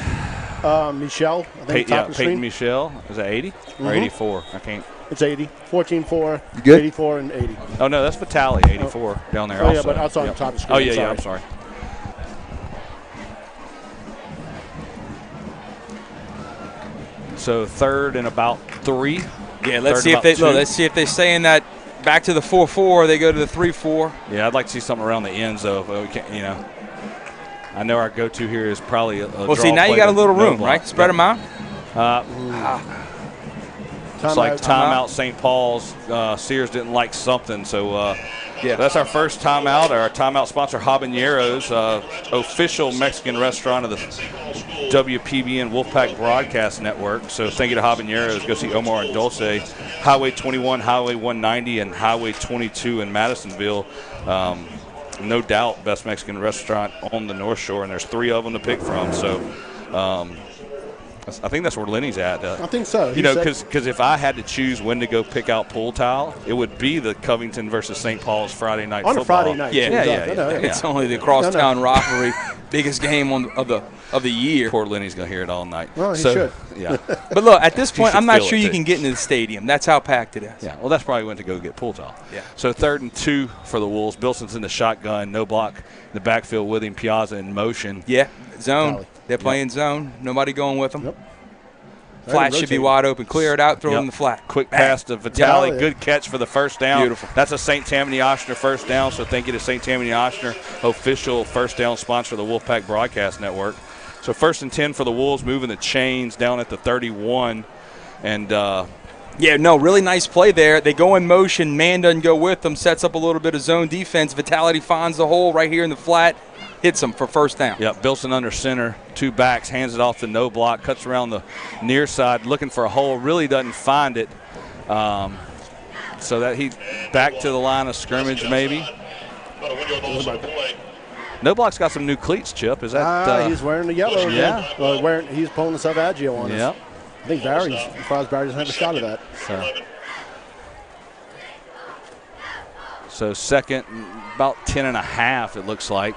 Michelle. I think Peyton Michelle. Is that 80 or 84? I can't. It's 80. 14-4, 84, and 80. Oh, no, that's Vitale, 84 down there also. Yeah, but outside the top of the screen. Oh, yeah, I'm sorry. So 3rd and about 3. Yeah, let's see if they stay in that back to the 4-4 or they go to the 3-4. Yeah, I'd like to see something around the ends though. But we can't, I know our go-to here is probably a well, see, now you got a little room, right? Spread them out. It's like timeout St. Paul's. Sears didn't like something, so that's our first timeout. Our timeout sponsor, Habaneros, official Mexican restaurant of the WPBN Wolfpack Broadcast Network. So thank you to Habaneros. Go see Omar and Dulce. Highway 21, Highway 190, and Highway 22 in Madisonville. No doubt, best Mexican restaurant on the North Shore, and there's 3 of them to pick from. So I think that's where Lenny's at. I think so. Because if I had to choose when to go pick out pool tile, it would be the Covington versus St. Paul's Friday night football. On a Friday night. Yeah. It's only the crosstown rivalry, biggest game of the year. Poor Lenny's going to hear it all night. Well, he should. Yeah. But look, at this point, I'm not sure you can get into the stadium. That's how packed it is. Yeah, well, that's probably when to go get pool tile. Yeah. So 3rd and 2 for the Wolves. Bilson's in the shotgun, no block in the backfield with him. Piazza in motion. Yeah, zone. They're playing zone. Nobody going with them. Yep. Flat should be wide open. Clear it out, throw it in the flat. Quick pass to Vitale. Yeah. Good catch for the first down. Beautiful. That's a St. Tammany Ochsner first down, so thank you to St. Tammany Ochsner, official first down sponsor of the Wolfpack Broadcast Network. So 1st and 10 for the Wolves, moving the chains down at the 31. And really nice play there. They go in motion. Man doesn't go with them. Sets up a little bit of zone defense. Vitality finds the hole right here in the flat. hits him for first down. Yep, Bilson under center, 2 backs, hands it off to no block, cuts around the near side, looking for a hole, really doesn't find it. So that he back to the line of scrimmage maybe. No block's got some new cleats, Chip. Is that? He's wearing the yellow. Yeah. He's pulling the sub-agio on us. Yep. I think Barry's doesn't have a shot of that. So second, about 10.5, it looks like.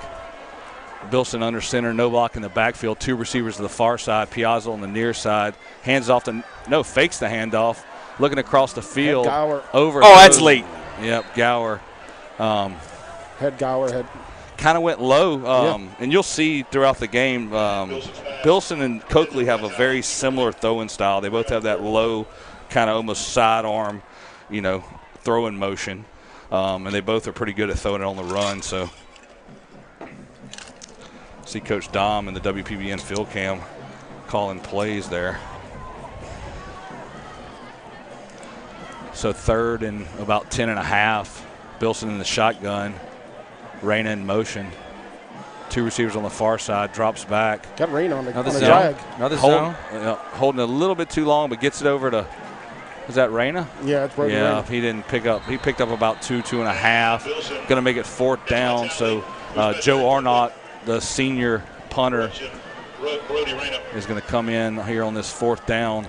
Bilson under center, no block in the backfield. 2 receivers to the far side, Piazza on the near side. Hands off to, fakes the handoff. Looking across the field. Gower. Over. Oh, that's late. Yep, Gower. Gower. Kind of went low, and you'll see throughout the game, Bilson and Coakley have a very similar throwing style. They both have that low, kind of almost sidearm, throwing motion, and they both are pretty good at throwing it on the run. So, see Coach Dom in the WPBN field cam calling plays there. So third and about 10.5, Bilson in the shotgun. Reyna in motion. 2 receivers on the far side, drops back. Got Reyna on the drag. Another zone. Holding a little bit too long, but gets it over to, is that Reyna? Yeah, it's Reyna. Yeah, he didn't pick up. He picked up about 2.5. Going to make it 4th down. So Joe Arnott, the senior punter, is going to come in here on this 4th down.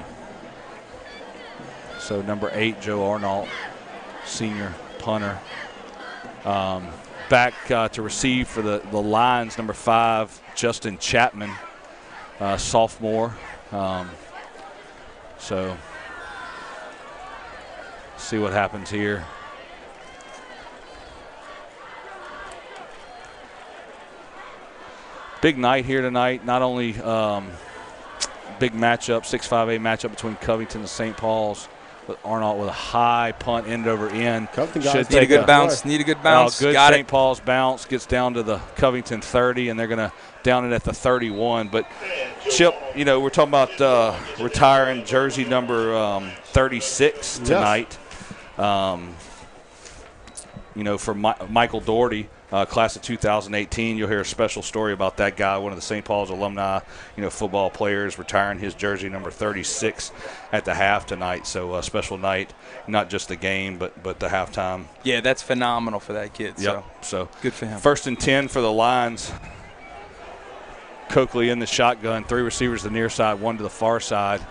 So number 8, Joe Arnott, senior punter. Back to receive for the Lions, number 5, Justin Chapman, sophomore. So see what happens here. Big night here tonight. Not only big matchup, 6-5A matchup between Covington and St. Paul's. Arnott with a high punt end over end. Need a good bounce. Good St. Paul's bounce gets down to the Covington 30, and they're going to down it at the 31. But Chip, we're talking about retiring jersey number 36 tonight. For Michael Doherty. Class of 2018, you'll hear a special story about that guy, one of the St. Paul's alumni, football players, retiring his jersey number 36 at the half tonight. So a special night, not just the game, but the halftime. Yeah, that's phenomenal for that kid. Yep. So good for him. 1st and 10 for the Lions. Coakley in the shotgun, 3 receivers to the near side, 1 to the far side.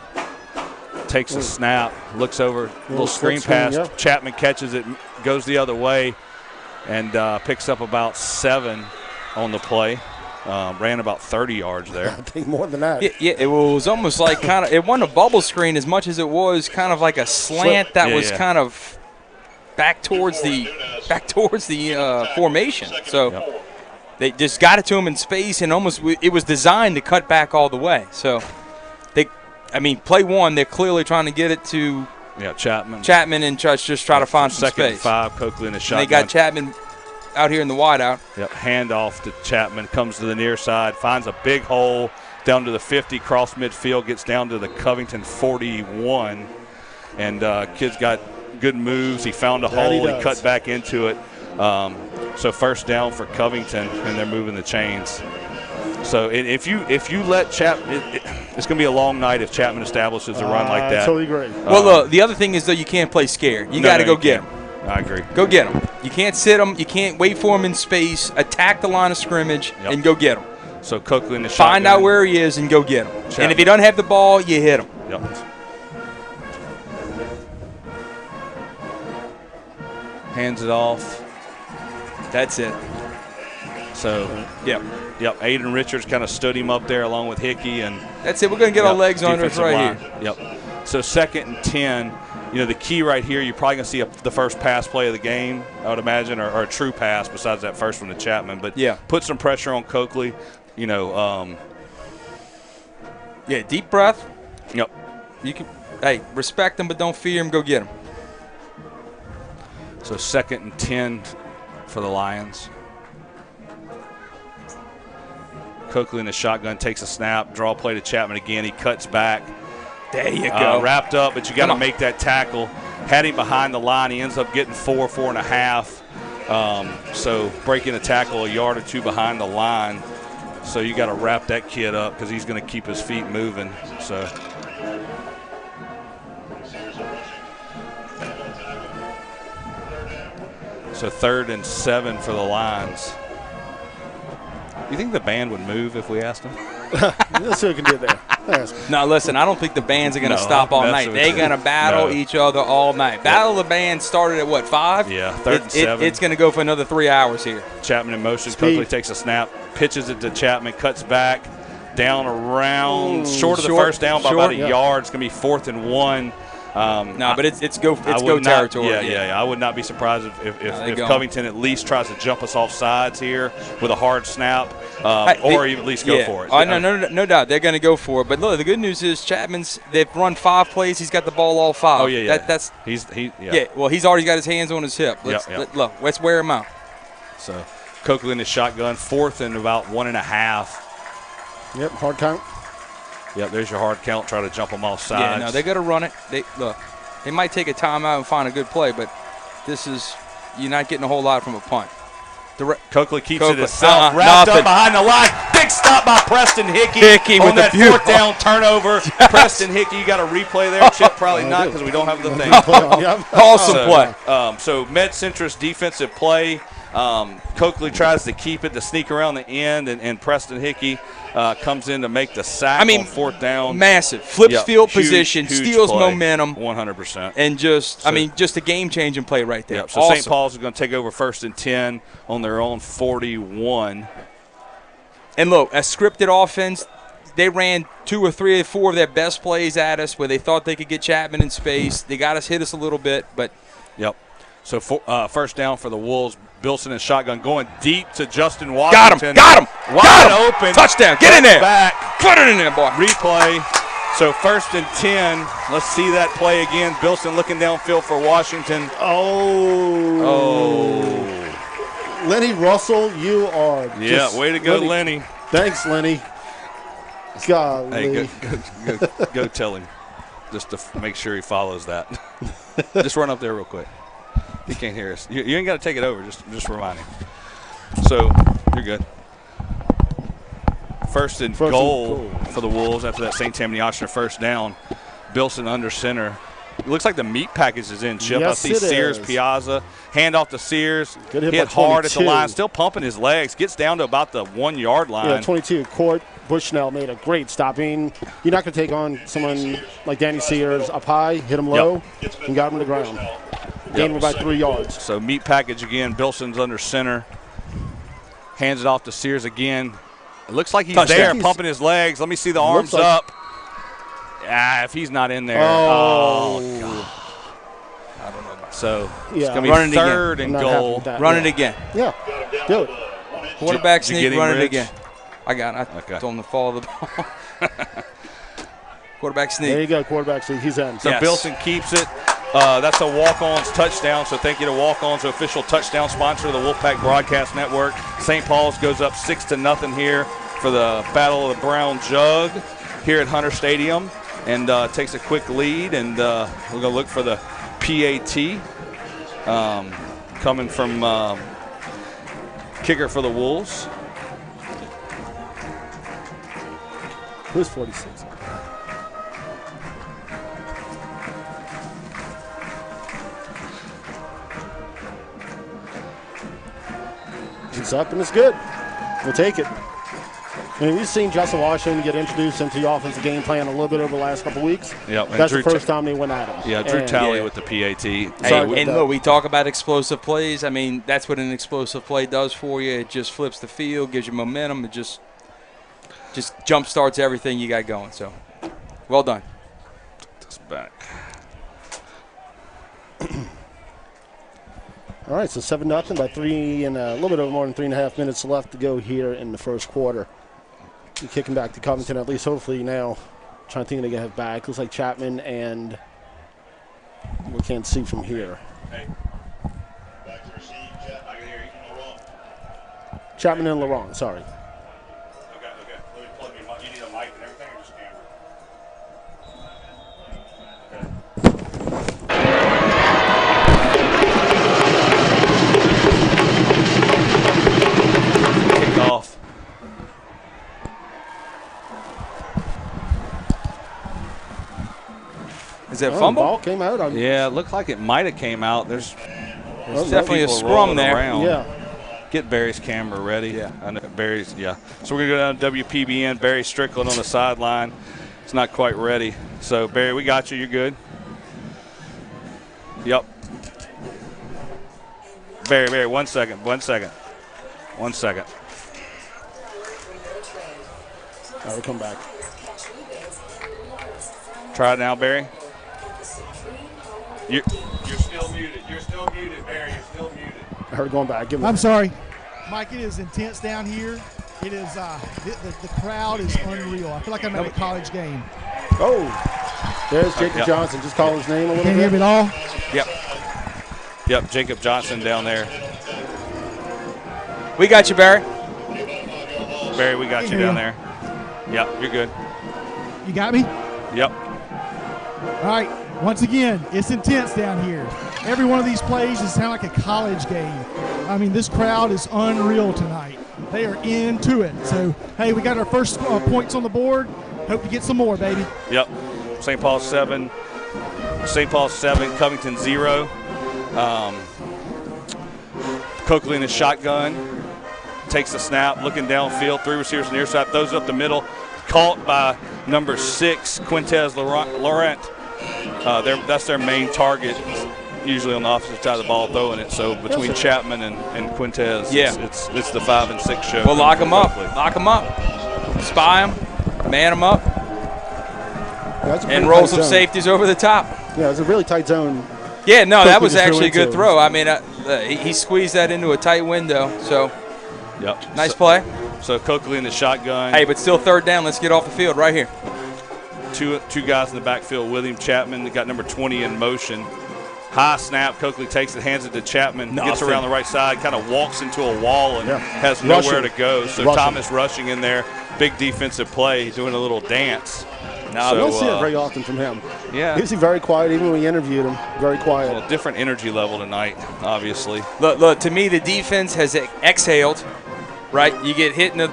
Takes a snap, looks over, little screen pass. Chapman catches it, goes the other way. And picks up about 7 on the play. Ran about 30 yards there. I think more than that. Yeah, it was almost like it wasn't a bubble screen as much as it was kind of like a slant that was kind of back towards the formation. So they just got it to him in space, and almost it was designed to cut back all the way. So play 1, they're clearly trying to get it to. Yeah, Chapman and just try to find some space. 2nd and 5, Coakley in the shotgun. And they got Chapman out here in the wideout. Yep, handoff to Chapman, comes to the near side, finds a big hole down to the 50, cross midfield, gets down to the Covington 41. And kid's got good moves. He found a hole. He cut back into it. So 1st down for Covington, and they're moving the chains. So if you let Chapman, it's going to be a long night if Chapman establishes a run like that. Totally agree. Well, the other thing is, though, you can't play scared. You got to go get him. I agree. Go get him. You can't sit him. You can't wait for him in space. Attack the line of scrimmage and go get him. So Coakley in the shotgun. Find out where he is and go get him. Chapman. And if he doesn't have the ball, you hit him. Yep. Hands it off. That's it. So, Yep. Aiden Richards kind of stood him up there along with Hickey. And that's it. We're going to get our legs under us right here. Yep. So 2nd and 10. The key right here, you're probably going to see the first pass play of the game, I would imagine, or a true pass besides that first one to Chapman. But put some pressure on Coakley. Deep breath. Yep. You can, respect him, but don't fear him. Go get him. So 2nd and 10 for the Lions. Coakley in the shotgun takes a snap, draw play to Chapman again. He cuts back. There you go. Wrapped up, but you got to make that tackle. Had him behind the line. He ends up getting 4.5. So breaking a tackle a yard or two behind the line. So you got to wrap that kid up because he's going to keep his feet moving. So So 3rd and 7 for the Lions. You think the band would move if we asked them? Let's see what we can do there. No, listen, I don't think the bands are going to stop all night. They're going to battle each other all night. Battle of the Bands started at, what, 5? Yeah, 3rd and 7. It's going to go for another 3 hours here. Chapman in motion, quickly takes a snap, pitches it to Chapman, cuts back, down around, short of the first down by about a yard. It's going to be 4th and 1. No, but it's go territory. Yeah. I would not be surprised if Covington at least tries to jump us off sides here with a hard snap, or even at least go for it. No doubt they're going to go for it. But look, the good news is they've run 5 plays. He's got the ball all 5. Oh yeah. Well, he's already got his hands on his hip. Let's wear him out. So Coakley in his shotgun, 4th and about 1.5. Yep, hard count. Yep, there's your hard count. Try to jump them off sides. Yeah, no, they got to run it. They might take a timeout and find a good play, but you're not getting a whole lot from a punt. Coakley keeps it himself, wrapped up behind the line. Big stop by Preston Hickey on that 4th down turnover. Preston Hickey, you got a replay there, Chip? Probably not because we don't have the thing. Awesome play. So Med-Centrist defensive play. Coakley tries to keep it, to sneak around the end, and Preston Hickey comes in to make the sack on 4th down. Massive. Flips field position, steals momentum. 100%. And just a game-changing play right there. Yep. So St. Paul's is going to take over 1st and 10 on their own 41. And look, a scripted offense, they ran 2 or 3 or 4 of their best plays at us where they thought they could get Chapman in space. They got us hit us a little bit, but. Yep. So 1st down for the Wolves. Bilson in shotgun going deep to Justin Washington. Got him. Wide open. Touchdown. Get in there. Back. Put it in there, boy. Replay. So 1st and 10. Let's see that play again. Bilson looking downfield for Washington. Oh. Lenny Russell, you are way to go, Lenny. Thanks, Lenny. Golly. Hey, go tell him just to make sure he follows that. Just run up there real quick. He can't hear us. You ain't got to take it over. Just remind him. So you're good. First and goal for the Wolves after that St. Tammany Ochsner 1st down. Bilson under center. It looks like the meat package is in, Chip. Yes, I see Sears, Piazza. Hand off to Sears. Hit hard at the line. Still pumping his legs. Gets down to about the 1-yard line. Yeah, 22. Court Bushnell made a great stop. I mean, you're not going to take on someone like Danny Sears up high, hit him low, and got him to the ground. Gained him about 3 yards. So meat package again. Bilson's under center. Hands it off to Sears again. It looks like he's there, pumping his legs. Let me see the arms up. If he's not in there. Oh, God. I don't know. So it's going to be 3rd and goal. Run it again. Yeah, do it. Quarterback sneak, run it again. I got it. I told him to follow the ball. Quarterback sneak. There you go, quarterback sneak. He's in. So Bilson keeps it. That's a walk-ons touchdown, so thank you to Walk-Ons, the official touchdown sponsor of the Wolfpack Broadcast Network. St. Paul's goes up 6-0 here for the Battle of the Brown Jug here at Hunter Stadium, and takes a quick lead, and we're going to look for the PAT coming from kicker for the Wolves. Who's 46? It's up and it's good. We'll take it. I mean, we've seen Justin Washington get introduced into the offensive game plan a little bit over the last couple of weeks. Yep. That's the first time they went at him. Yeah, Drew Talley with the PAT. And look, we talk about explosive plays. I mean, that's what an explosive play does for you. It just flips the field, gives you momentum. It just jump starts everything you got going. So, well done. This back. All right, so 7-0 by 3 and a little bit over more than 3.5 minutes left to go here in the first quarter. You're kicking back to Covington, at least hopefully now. Trying to think they get it back. Looks like Chapman and we can't see from here. Back to receive, Chapman. I can hear you. Laurent. Chapman and Laurent, sorry. Okay. Let me plug your mic. You need a mic and everything, or just camera? Is that a fumble? The ball came out. Yeah, it looked like it might have came out. There's definitely a scrum there. Around. Yeah. Get Barry's camera ready. Yeah. I know Barry's, yeah. So we're going to go down to WPBN. Barry Strickland on the sideline. It's not quite ready. So, Barry, we got you. You're good. Yep. Barry, 1 second. 1 second. 1 second. We'll come back. Try it now, Barry. You're still muted. You're still muted, Barry. You're still muted. I heard going back. I'm sorry. Mike, it is intense down here. It is, the crowd is unreal. I feel like I'm at a college game. Oh, there's Jacob Johnson. Just call his name a little Can't bit. hear me at all? Yep, Jacob Johnson down there. We got you, Barry. Barry, we got you down there. Yep, you're good. You got me? Yep. All right. Once again, it's intense down here. Every one of these plays is sound like a college game. I mean, this crowd is unreal tonight. They are into it. So, hey, we got our first points on the board. Hope to get some more, baby. Yep. St. Paul 7. St. Paul 7, Covington 0. Coakley in his shotgun. Takes the snap, looking downfield. 3 receivers on the near side. Throws it up the middle. Caught by number 6, Quintez Laurent. That's their main target, usually on the opposite side of the ball throwing it. So between Chapman and Quintez, it's the 5 and 6 show. Well, lock them up. Lock them up. Spy them. Man them up. And roll some safeties over the top. Yeah, it's a really tight zone. Yeah, no, that was actually a good throw. I mean, he squeezed that into a tight window. So, nice play. So Coakley in the shotgun. Hey, but still 3rd down. Let's get off the field right here. Two guys in the backfield with him. Chapman got number 20 in motion. High snap. Coakley takes it, hands it to Chapman. Gets around the right side, kind of walks into a wall and has nowhere to go. So Thomas rushing in there. Big defensive play, doing a little dance. No, we don't see it very often from him. Yeah. He was very quiet, even when we interviewed him. Very quiet. Well, different energy level tonight, obviously. Look, to me, the defense has exhaled. Right, you get hit in a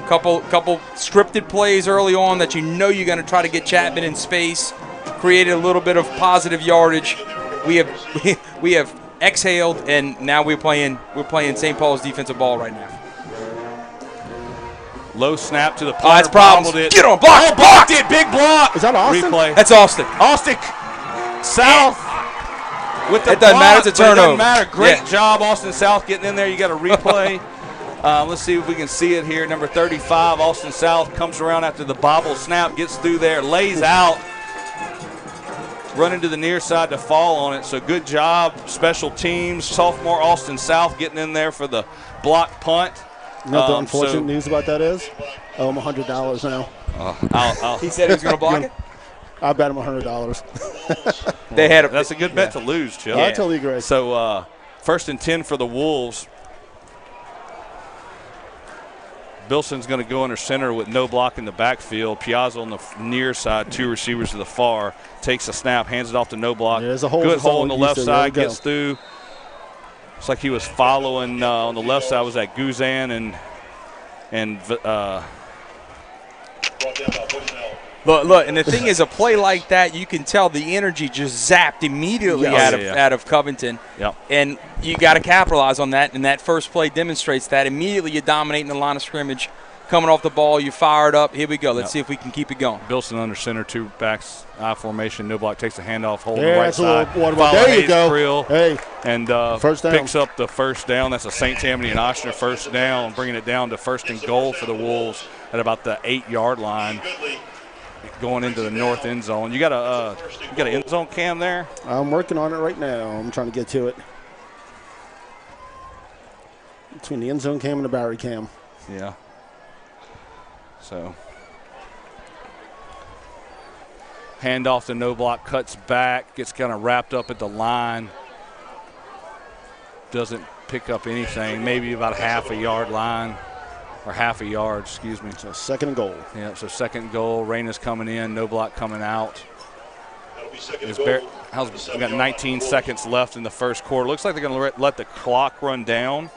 couple scripted plays early on that you're going to try to get Chapman in space, created a little bit of positive yardage. We have exhaled, and now we're playing St. Paul's defensive ball right now. Low snap to the punter. Oh, that's problems. Get on, block. Oh, blocked it. Big block. Is that Austin? Replay. That's Austin. Austin South with the It doesn't matter. It's a turnover. It doesn't matter. Great job, Austin South, getting in there. You got a replay. Let's see if we can see it here. Number 35, Austin South, comes around after the bobble snap, gets through there, lays out, running to the near side to fall on it. So good job, special teams. Sophomore Austin South getting in there for the block punt. You know what the unfortunate news about that is? I owe him $100 now. He said he was going to block it? I bet him $100. They had that's a good bet to lose, Chill. I totally agree. So 1st and 10 for the Wolves. Bilson's going to go under center with no block in the backfield. Piazza on the near side, 2 receivers to the far. Takes a snap, hands it off to no block. There's a hole. Good hole on the left side, gets through. Looks like he was following on the left side was that Guzan and Look, and the thing is, a play like that, you can tell the energy just zapped immediately out of Covington. Yep. And you got to capitalize on that, and that first play demonstrates that. Immediately you're dominating the line of scrimmage, coming off the ball, you fired up. Here we go. Let's see if we can keep it going. Bilson under center, 2 backs, I formation, no block, takes the handoff, hold the Yeah, right that's a side. little water. There you go. Creel, Hey. and First down. picks up the first down. That's a St. Tammany and Oshner first down, bringing it down to 1st and goal for the Wolves at about the 8-yard line. Going into the north end zone. You got an end zone cam there? I'm working on it right now. I'm trying to get to it. Between the end zone cam and the Barry cam. Yeah. So handoff to no block, cuts back, gets kind of wrapped up at the line. Doesn't pick up anything. Maybe about half a yard line. Or half a yard, excuse me. So 2nd and goal. Yeah, so 2nd goal. Reyna's coming in, no block coming out. We got 19 seconds left in the first quarter. Looks like they're going to let the clock run down.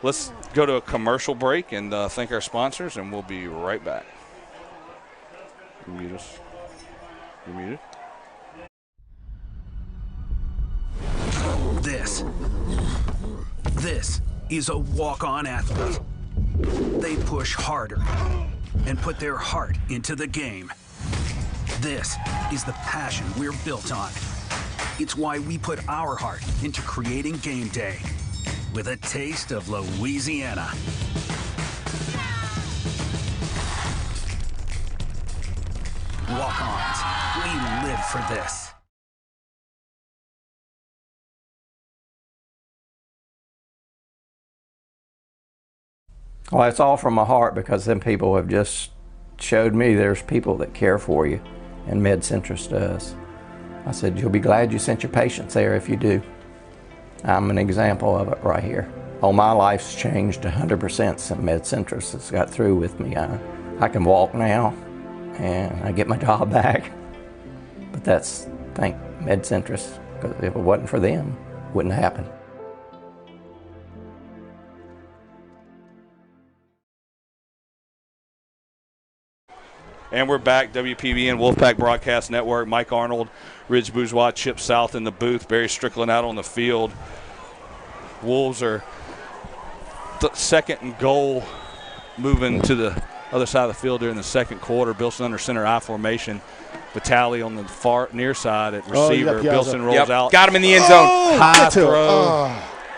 Let's go to a commercial break and thank our sponsors, and we'll be right back. You mute us. You muted? This is a walk-on athlete. They push harder and put their heart into the game. This is the passion we're built on. It's why we put our heart into creating game day with a taste of Louisiana. Walk-ons, we live for this. Well, it's all from my heart because them people have just showed me there's people that care for you, and MedCentrus does. I said, you'll be glad you sent your patients there if you do. I'm an example of it right here. Oh, my life's changed 100% since MedCentrus has got through with me. I can walk now, and I get my job back. But that's, thank MedCentrus, because if it wasn't for them, it wouldn't have happened. And we're back, WPBN Wolfpack Broadcast Network. Mike Arnold, Ridge Bourgeois, Chip South in the booth. Barry Strickland out on the field. Wolves are second and goal, moving to the other side of the field during the second quarter. Bilson under center I formation. Vitale on the far near side at receiver. Bilson rolls out. Got him in the end zone. High throw.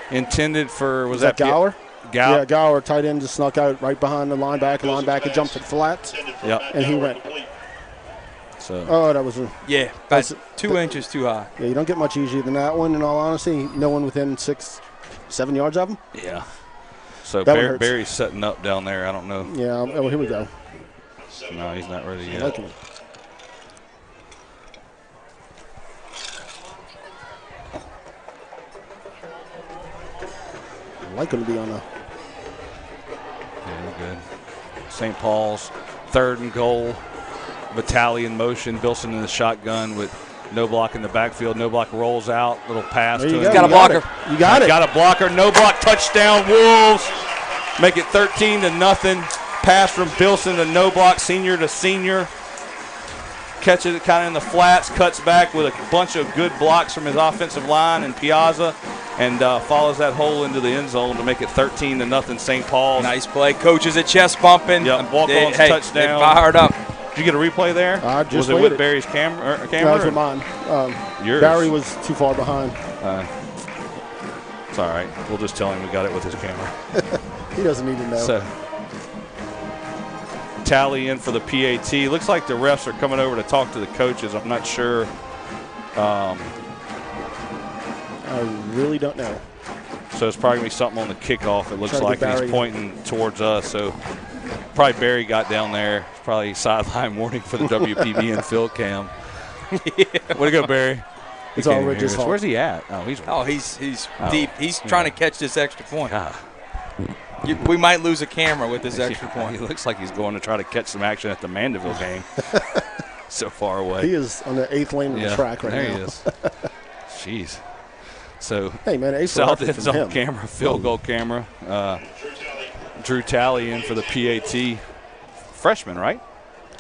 Intended for, was that Gower? Yeah, Gower, tight end, just snuck out right behind the linebacker. Linebacker jumped to the flat. Yep. And he went. So. That was a. Yeah, that's 2 inches too high. Yeah, you don't get much easier than that one, in all honesty. No one within 6-7 yards of him. Yeah. So Barry's setting up down there. I don't know. Yeah, well, here we go. No, he's not ready yet. I like him. I like him to be on a. Yeah, good. St. Paul's, third and goal. Vitale in motion. Bilson in the shotgun with no block in the backfield. No block rolls out. Little pass to him. He's got a blocker. You got it. Got a blocker. No block. Touchdown, Wolves. Make it 13-0. Pass from Bilson to no block, senior to senior. Catches it kind of in the flats. Cuts back with a bunch of good blocks from his offensive line and Piazza. And follows that hole into the end zone to make it 13-0 St. Paul's. Nice play. Coaches at chest bumping. Yep. Walk-on's touchdown. They fired up. Did you get a replay there? Was it with Barry's camera? No, it was with mine. Yours. Barry was too far behind. It's all right. We'll just tell him we got it with his camera. He doesn't need to know. So, Tally in for the PAT. Looks like the refs are coming over to talk to the coaches. I'm not sure. I really don't know. So it's probably going to be something on the kickoff, it looks like, and he's pointing towards us. So probably Barry got down there. It's probably sideline warning for the WPBN field cam. Way to go, Barry. It's all Ridge's fault. Where's he at? He's deep. He's trying to catch this extra point. We might lose a camera with this extra point. He looks like he's going to try to catch some action at the Mandeville game. So far away. He is on the 8th lane of the track right now. There he is. Jeez. So, hey man, South end zone camera, field goal camera. Drew Talley in for the PAT. Freshman, right?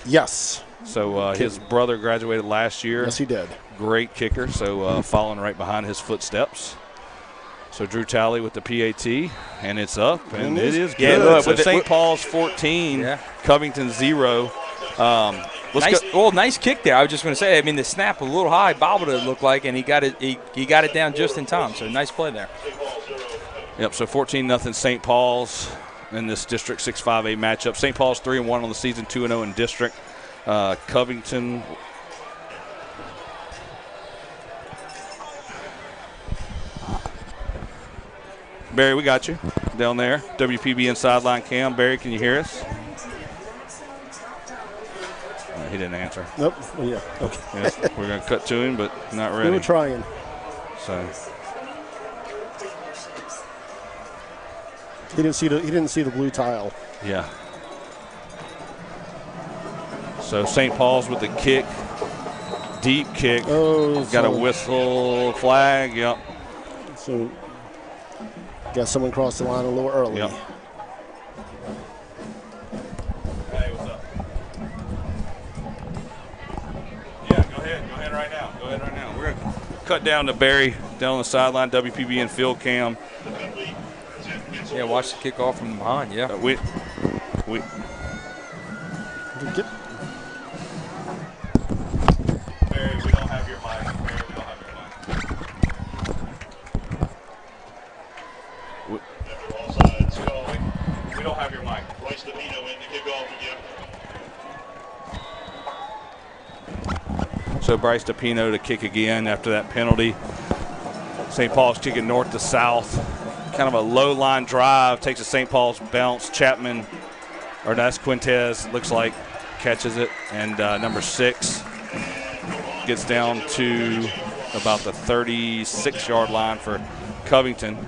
Yes. So his brother graduated last year. Yes, he did. Great kicker. So following right behind his footsteps. So Drew Talley with the PAT, and it's up, and it is good. Yeah, look, so St. Paul's 14, Covington 0. Nice kick there. I was just going to say, I mean, the snap a little high, bobbled it looked like, and he got it down just in time. So nice play there. Yep. So 14-0 St. Paul's in this District 6-5A matchup. St. Paul's 3-1 on the season, 2-0 in district. Covington. Barry, we got you down there. WPBN sideline cam. Barry, can you hear us? He didn't answer. Nope. Well, yeah. Okay. Yes, we're going to cut to him, but not ready. We were trying. So he didn't see the blue tile. Yeah. So St. Paul's with the kick, deep kick. Oh, got a whistle, flag. Yep. So got someone crossed the line a little early. Yep. Hey, what's up? Yeah, go ahead right now. We're going to cut down to Barry down on the sideline, WPBN field cam. Yeah, watch the kickoff from behind, yeah. We Barry, we don't have your mic. Barry, we don't have your mic. We don't have your mic. Bryce DePino in to kick off again. So Bryce DePino to kick again after that penalty. St. Paul's kicking north to south. Kind of a low line drive. Takes a St. Paul's bounce. Chapman, or that's Quintez, looks like, catches it. And number 6 gets down to about the 36-yard line for Covington.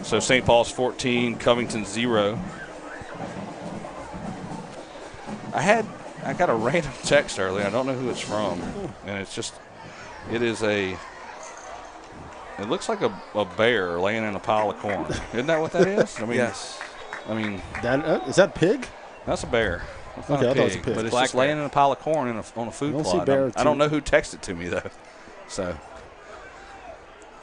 So St. Paul's 14, Covington 0. I got a random text earlier. I don't know who it's from. And it's just, it looks like a bear laying in a pile of corn. Isn't that what that is? I mean, yes. I mean, is that pig? That's a bear. That's not Okay, a I thought it was a pig. But it's Black just laying in a pile of corn on a food don't plot. see bear I don't know who texted to me, though. So,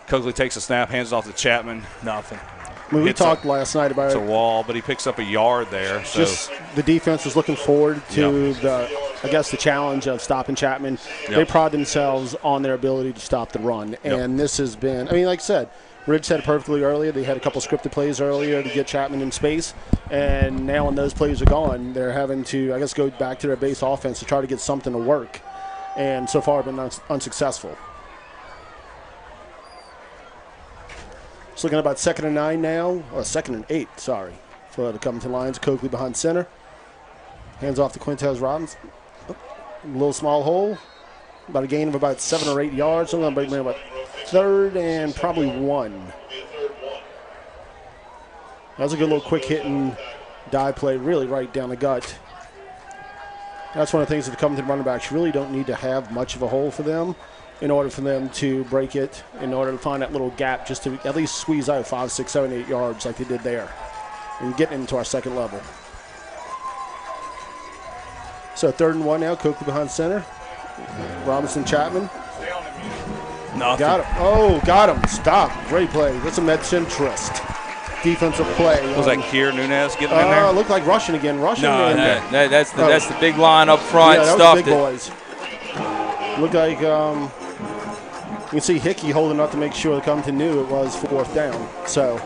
Coakley takes a snap, hands it off to Chapman. Nothing. I mean, we talked last night about it's it. a wall, but he picks up a yard there. So Just the defense is looking forward to the challenge of stopping Chapman. Yep. They pride themselves on their ability to stop the run. And this has been, I mean, like I said, Ridge said it perfectly earlier. They had a couple scripted plays earlier to get Chapman in space. And now when those plays are gone, they're having to, I guess, go back to their base offense to try to get something to work. And so far been unsuccessful. It's looking about 2nd and 9 now, or 2nd and 8, sorry, for the Covington Lions. Coakley behind center. Hands off to Quintez Robbins. A little small hole. About a gain of about 7 or 8 yards. So I'm going to bring about 3rd and probably 1. That was a good little quick hitting dive play, really right down the gut. That's one of the things that the Covington running backs really don't need to have much of a hole for them in order for them to break it, in order to find that little gap just to at least squeeze out 5, 6, 7, 8 yards like they did there and getting into our second level. So 3rd and 1 now, Coakley behind center. Robinson Chapman. Nothing. Got him. Oh, got him. Stop. Great play. That's a med-centrist defensive play. Was that Kier Nunez getting in there? Looked like rushing again. Rushing. No, that's the big line up front. Yeah, that Stuffed was big it. boys. Looked like you can see Hickey holding up to make sure the Covington knew it was 4th down. So.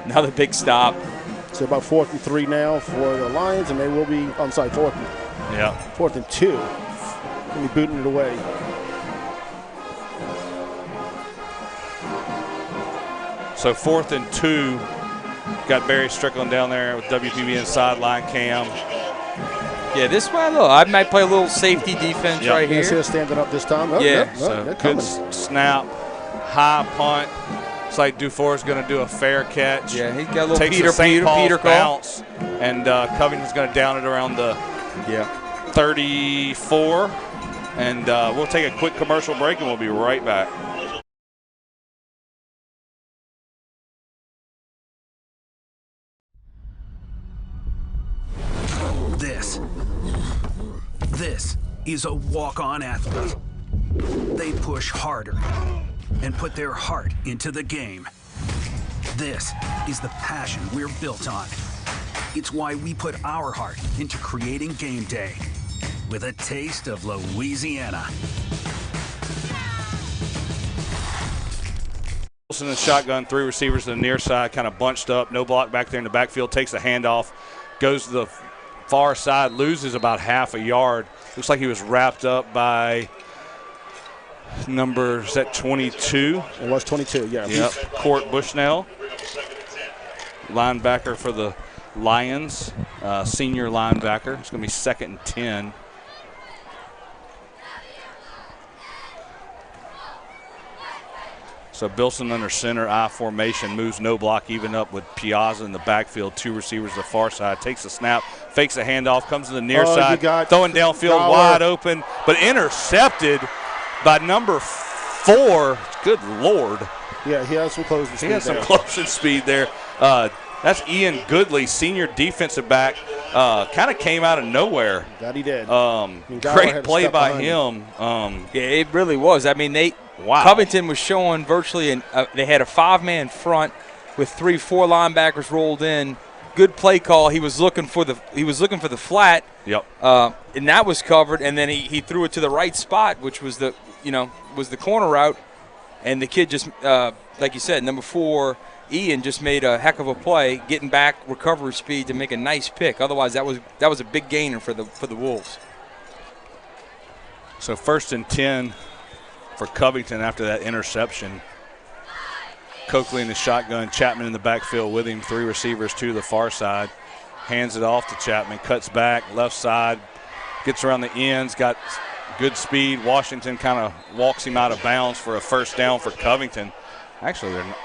Another big stop. So about 4th and 3 now for the Lions, and they will be, 4th and 2. They'll be booting it away. So 4th and 2. Got Barry Strickland down there with WPBN sideline cam. Yeah, this one, look, I might play a little safety defense right here. They're standing up this time. So good snap, high punt. Looks like Dufour's going to do a fair catch. Yeah, he's got a little Takes Peter Peter call. bounce, and Covington's going to down it around the 34. And we'll take a quick commercial break, and we'll be right back. This is a walk-on athlete. They push harder and put their heart into the game. This is the passion we're built on. It's why we put our heart into creating game day with a taste of Louisiana. Wilson in shotgun, 3 receivers to the near side, kind of bunched up, no block back there in the backfield, takes the handoff, goes to the far side, loses about half a yard. Looks like he was wrapped up by number, is that 22? It was 22, yeah. Yep, Court Bushnell, linebacker for the Lions, senior linebacker. It's going to be 2nd and 10. So Bilson under center, I formation, moves no block, even up with Piazza in the backfield, 2 receivers to the far side, takes a snap, fakes a handoff, comes to the near side, throwing downfield wide open, but intercepted by number 4. Good Lord. Yeah, he has some closing speed. He has some closing speed there. That's Ian Goodley, senior defensive back kind of came out of nowhere. That he did. Great play by him. Yeah, it really was. I mean, Covington was showing virtually, they had a 5-man front with 3-4 linebackers rolled in. Good play call. He was looking for the flat. Yep. And that was covered, and then he threw it to the right spot, which was the corner route, and the kid just like you said, number 4. Ian just made a heck of a play, getting back recovery speed to make a nice pick. Otherwise, that was a big gainer for the Wolves. So 1st and 10 for Covington after that interception. Coakley in the shotgun, Chapman in the backfield with him. 3 receivers to the far side. Hands it off to Chapman, cuts back, left side, gets around the ends, got good speed. Washington kind of walks him out of bounds for a first down for Covington. Actually, they're not.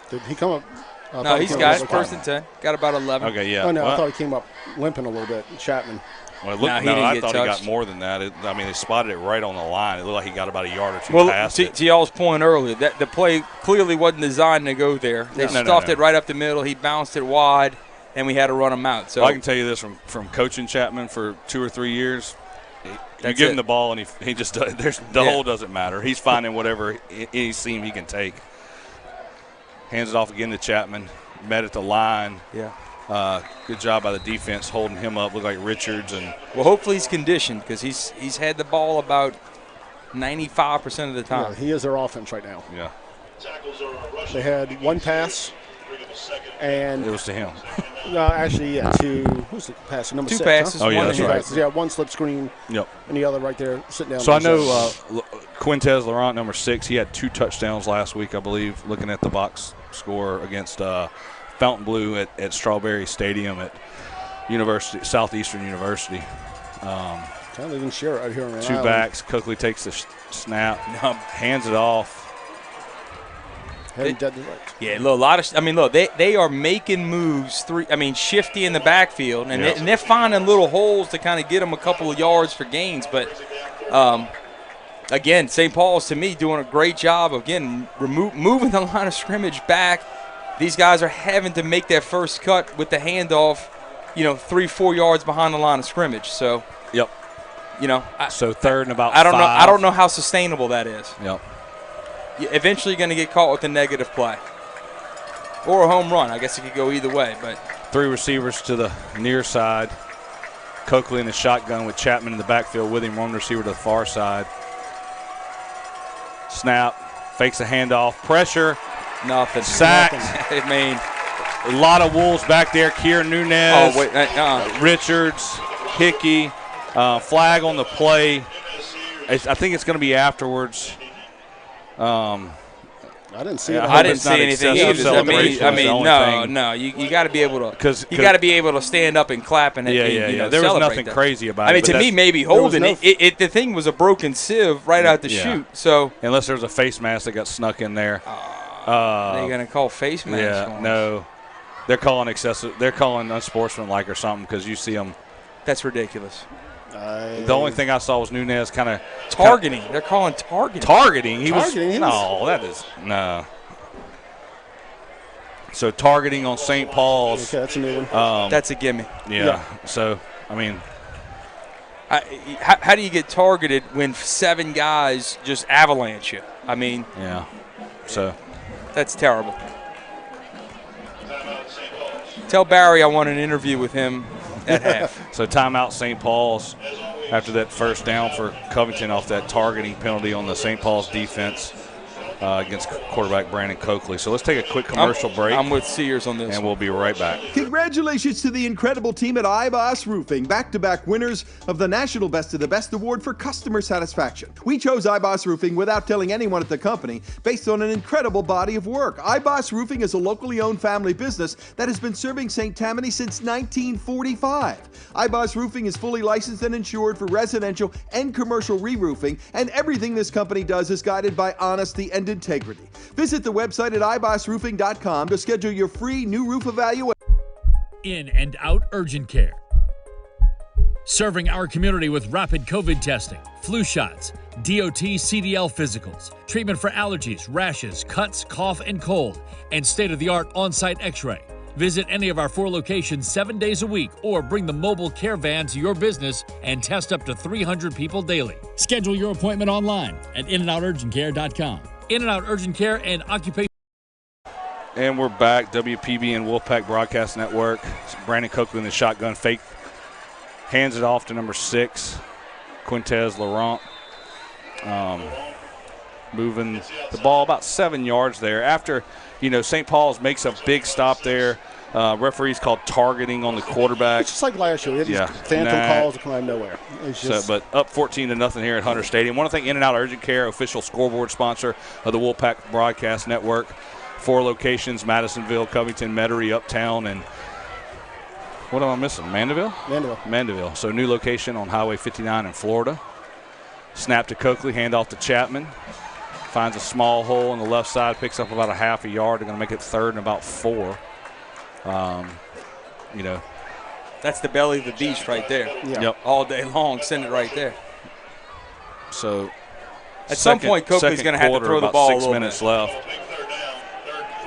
Did he come up? No, he's got it. 1st and 10. Got about 11. Okay, yeah. Oh, no, I thought he came up limping a little bit, Chapman. Well, I thought he got more than that. They spotted it right on the line. It looked like he got about a yard or two past it. To y'all's point earlier, that the play clearly wasn't designed to go there. They stuffed it right up the middle. He bounced it wide, and we had to run him out. So I can tell you this from coaching Chapman for 2 or 3 years. You give him the ball, and he just does. The hole doesn't matter. He's finding whatever any seam he can take. Hands it off again to Chapman. Met at the line. Yeah. Good job by the defense holding him up. Looked like Richards and. Well, hopefully he's conditioned because he's had the ball about 95% of the time. Yeah, he is their offense right now. Yeah. They had 1 pass, and it was to him. No, actually, yeah, 2. Who's the pass? Number 2 6. passes. Huh? Oh yeah, that's right. Passes. Yeah, 1 slip screen. Yep. And the other right there sitting down. So I know Quintez Laurent, number 6. He had 2 touchdowns last week, I believe. Looking at the box score against Fountain Blue at Strawberry Stadium at Southeastern University. Kind of even share it out here on Rhode 2 Island. backs. Coakley takes the snap, hands it off. Yeah, look, they are making moves. Shifty in the backfield, and they're finding little holes to kind of get them a couple of yards for gains. But again, St. Paul's to me doing a great job of moving the line of scrimmage back. These guys are having to make that first cut with the handoff, 3-4 yards behind the line of scrimmage. So, yep. So 3rd and about 5. I don't know how sustainable that is. Yep. You're eventually going to get caught with a negative play or a home run. I guess it could go either way. But 3 receivers to the near side. Coakley in the shotgun with Chapman in the backfield with him. 1 receiver to the far side. Snap. Fakes a handoff. Pressure. Nothing. Sacked. Nothing. A lot of Wolves back there. Kier Nunez. Richards. Hickey. Flag on the play. I think it's going to be afterwards. I didn't see it. I didn't see anything either. No. You got to be able to. You got to be able to stand up and clap and There was nothing crazy about it. To me, maybe holding it. The thing was a broken sieve right out the chute. So unless there was a face mask that got snuck in there, they're gonna call face mask. Yeah, no, they're calling excessive. They're calling unsportsmanlike or something because you see them. That's ridiculous. The only thing I saw was Nunez kind of targeting. They're calling targeting. Targeting. That is no. So targeting on St. Paul's. Okay, that's a new one. That's a gimme. Yeah. So how do you get targeted when 7 guys just avalanche you? Yeah. So that's terrible. Tell Barry I want an interview with him at half. So timeout St. Paul's after that first down for Covington off that targeting penalty on the St. Paul's defense against quarterback Brandon Coakley. So let's take a quick commercial break. I'm with Sears on this. And we'll be right back. Congratulations to the incredible team at iBoss Roofing, back-to-back winners of the National Best of the Best Award for customer satisfaction. We chose iBoss Roofing without telling anyone at the company based on an incredible body of work. iBoss Roofing is a locally owned family business that has been serving St. Tammany since 1945. iBoss Roofing is fully licensed and insured for residential and commercial re-roofing, and everything this company does is guided by honesty and integrity. Visit the website at ibossroofing.com to schedule your free new roof evaluation. In and out urgent care. Serving our community with rapid COVID testing, flu shots, DOT CDL physicals, treatment for allergies, rashes, cuts, cough, and cold, and state-of-the-art on-site x-ray. Visit any of our 4 locations 7 days a week or bring the mobile care van to your business and test up to 300 people daily. Schedule your appointment online at inandouturgentcare.com. In-N-Out Urgent Care and Occupation. And we're back. WPB and Wolfpack Broadcast Network. Brandon Coakley in the shotgun fake. Hands it off to number 6, Quintez Laurent. Moving the ball about 7 yards there. After, St. Paul's makes a big stop there. Referees called targeting on the quarterback. It's just like last year. We had these phantom calls that come out of nowhere. It's just but up 14-0 here at Hunter Stadium. Want to thank In-N-Out Urgent Care, official scoreboard sponsor of the Wolfpack Broadcast Network. 4 locations: Madisonville, Covington, Metairie, Uptown, and what am I missing? Mandeville? Mandeville. So new location on Highway 59 in Florida. Snap to Coakley, handoff to Chapman. Finds a small hole on the left side, picks up about a half a yard. They're going to make it 3rd and about 4. That's the belly of the beast right there. Yeah. Yep. All day long, send it right there. So at some point, Coakley's going to have to throw the ball. 6 minutes left.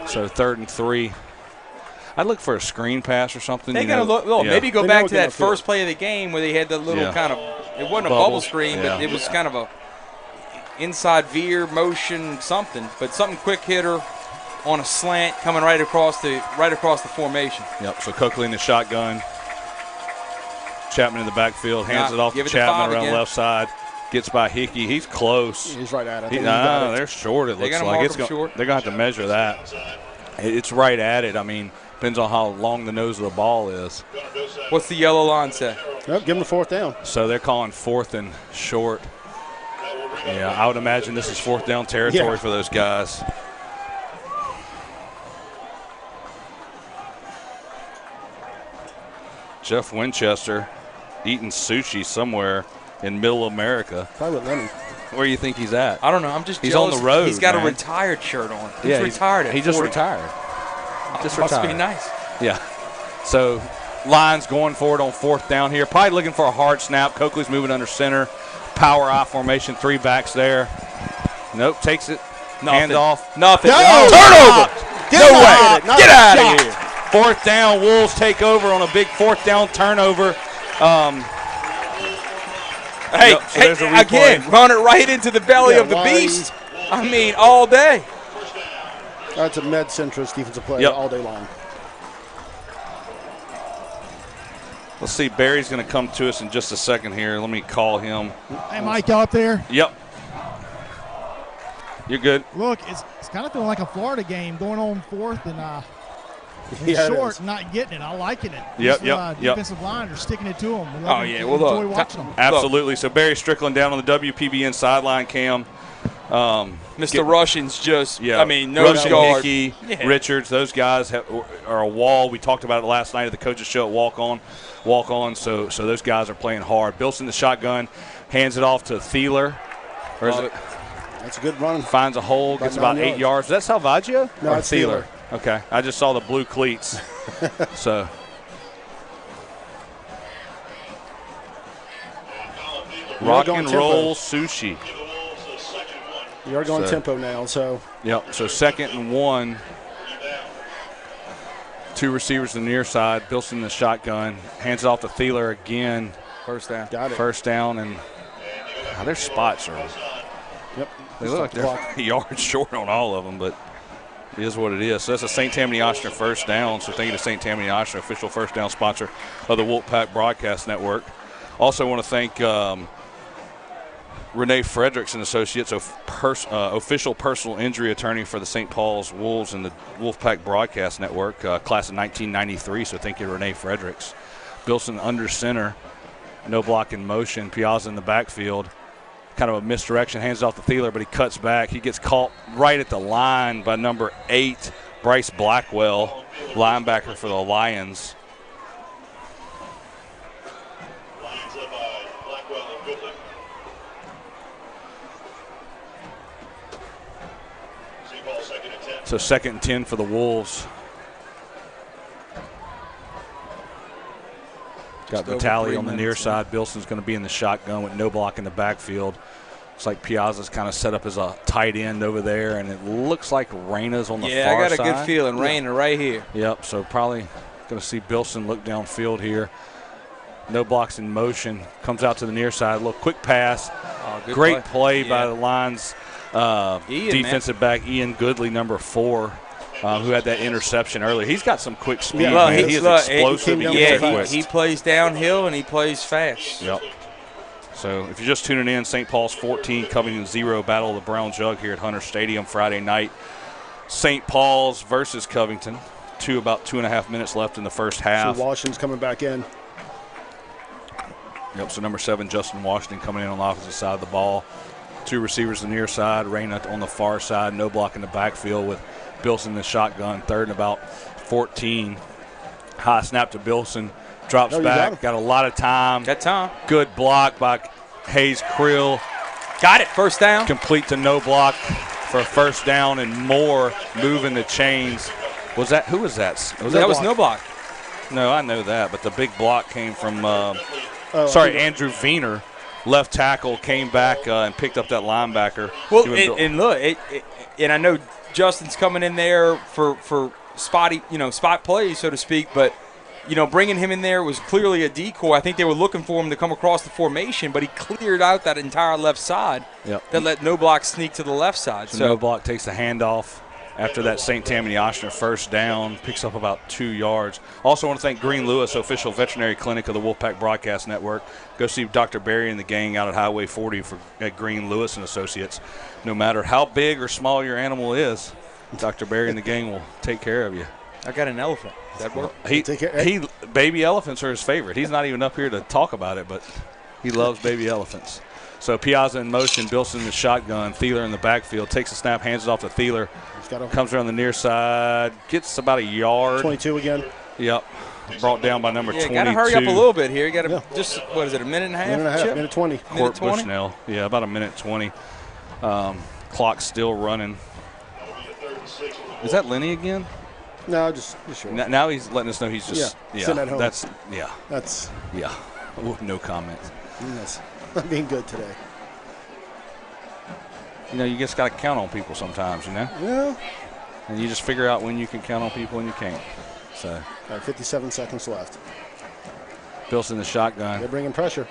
So 3rd and 3. I'd look for a screen pass or something. They're going to look. Maybe go back to that first play of the game where they had the little kind of. It wasn't a bubble screen, but it was kind of a inside veer motion something. But something quick hitter on a slant coming right across the formation. Yep. So Coakley in the shotgun. Chapman in the backfield, hands it off to Chapman around the left side. Gets by Hickey. He's close. He's right at it. They're short, it looks like. They're going to have to measure that. It's right at it. I mean, depends on how long the nose of the ball is. What's the yellow line say? Give them the 4th down. So they're calling 4th and short. Yeah, I would imagine this is 4th down territory for those guys. Jeff Winchester eating sushi somewhere in middle America. Probably with Lenny. Where do you think he's at? I don't know. I'm just He's jealous. on the road. He's got man. a retired shirt on. He's retired. He just retired. Must be nice. Yeah. So Lions going forward on 4th down here. Probably looking for a hard snap. Coakley's moving under center. Power I formation. 3 backs there. Nope. Takes it. Handoff. Nothing. No. Turnover. No way. Get out of here. 4th down. Wolves take over on a big 4th down turnover. Hey, again, run it right into the belly of the beast. I mean, all day. That's a med-centrist defensive player all day long. Let's see. Barry's going to come to us in just a second here. Let me call him. Hey, Mike, y'all up there? Yep. You're good. Look, it's kind of feeling like a Florida game going on 4th and short, not getting it. I liking it. Defensive line are sticking it to them. Enjoy watching them. Absolutely. So Barry Strickland down on the WPBN sideline cam. Mr. Russian's just, no Russian, guard. Hickey, Richards, those guys are a wall. We talked about it last night at the coaches show at Walk On. So those guys are playing hard. Bilson the shotgun, hands it off to Thieler. Or is it? That's a good run. Finds a hole, gets about 8 yards. Is that Salvaggio? No, or it's Thieler. Okay, I just saw the blue cleats. So. Rock and roll sushi. You are going tempo now, so. Yep, so 2nd and 1. 2 receivers to the near side. Bilson the shotgun. Hands it off to Thieler again. First down. Got it. First down, and their spots are. Yep. They look like they're yards short on all of them, but it is what it is. So that's a St. Tammany Oshner first down. So thank you to St. Tammany Oshner, official first down sponsor of the Wolfpack Broadcast Network. Also want to thank Renee Fredericks and Associates, official personal injury attorney for the St. Paul's Wolves and the Wolfpack Broadcast Network, class of 1993. So thank you to Renee Fredericks. Bilson under center, no block in motion. Piazza in the backfield. Kind of a misdirection, hands off to Thieler, but he cuts back. He gets caught right at the line by number 8, Bryce Blackwell, linebacker for the Lions. So 2nd and 10 for the Wolves. Got Vitale on the near side. Bilson's going to be in the shotgun with no block in the backfield. Looks like Piazza's kind of set up as a tight end over there, and it looks like Reyna's on the far side. Yeah, I got a good feeling. Reyna right here. Yep, so probably going to see Bilson look downfield here. No blocks in motion. Comes out to the near side. A little quick pass. Great play by the Lions defensive back Ian Goodley, number 4, who had that interception earlier. He's got some quick speed. Man. He is explosive. He plays downhill and he plays fast. Yep. So if you're just tuning in, St. Paul's 14, Covington 0, Battle of the Brown Jug here at Hunter Stadium Friday night. St. Paul's versus Covington. About 2.5 minutes left in the first half. So Washington's coming back in. Yep, so number 7, Justin Washington, coming in on the opposite side of the ball. 2 receivers on the near side, Reyna on the far side, no block in the backfield with Bilson in the shotgun, 3rd and about 14. High snap to Bilson, drops back, got a lot of time. Got time. Good block by Hayes Krill. Got it, first down. Complete to no block for a first down and more, moving the chains. Who was that? That was no block. No, I know that, but the big block came from Andrew Veener, left tackle, came back and picked up that linebacker. Well, and look, and I know Justin's coming in there for spot plays, so to speak, but bringing him in there was clearly a decoy. I think they were looking for him to come across the formation, but he cleared out that entire left side. Yep. That let no block sneak to the left side. So no block takes the handoff. After that, St. Tammany Oshner first down, picks up about 2 yards. Also want to thank Green Lewis, official veterinary clinic of the Wolfpack Broadcast Network. Go see Dr. Barry and the gang out at Highway 40 at Green Lewis and Associates. No matter how big or small your animal is, Dr. Barry and the gang will take care of you. I got an elephant. That work? Baby elephants are his favorite. He's not even up here to talk about it, but he loves baby elephants. So Piazza in motion, Bilson in the shotgun, Thieler in the backfield, takes a snap, hands it off to Thieler, comes around the near side, gets about a yard. 22 again. Yep. Brought down by number 22. Got to hurry up a little bit here. You got to just, what is it, a minute and a half? Minute 20. Court Bushnell. Yeah, about a minute 20. Clock's still running. Is that Lenny again? No, just sure. Now he's letting us know he's just sitting at home. That's no comment. Yes. I'm being good today. You just got to count on people sometimes, Yeah. And you just figure out when you can count on people and you can't. So. 57 seconds left. Bilson the shotgun. They're bringing pressure.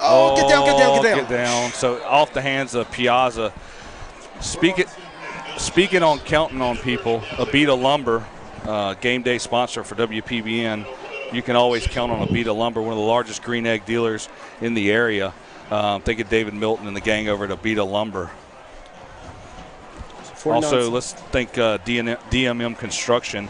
Oh, get down. So off the hands of Piazza. Speaking on counting on people, Abita Lumber, game day sponsor for WPBN. You can always count on Abita Lumber, one of the largest green egg dealers in the area. Think of David Milton and the gang over at Abita Lumber. Also, let's thank DMM Construction.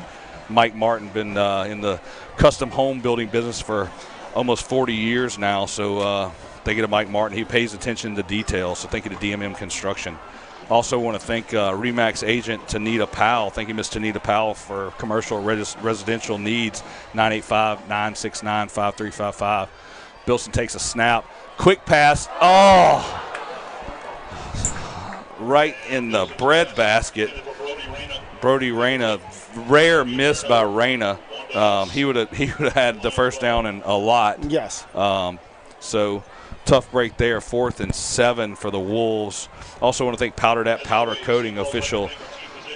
Mike Martin, been in the custom home building business for almost 40 years now. So thank you to Mike Martin. He pays attention to details. So thank you to DMM Construction. Also want to thank RE/MAX agent Tanita Powell. Thank you, Miss Tanita Powell, for commercial residential needs, 985-969-5355. Bilson takes a snap. Quick pass. Oh! Right in the bread basket. Brody Reyna. Rare miss by Reyna. He would have had the first down and a lot. Yes. So tough break there. 4th and 7 for the Wolves. Also want to thank Powder Dat Powder Coating, official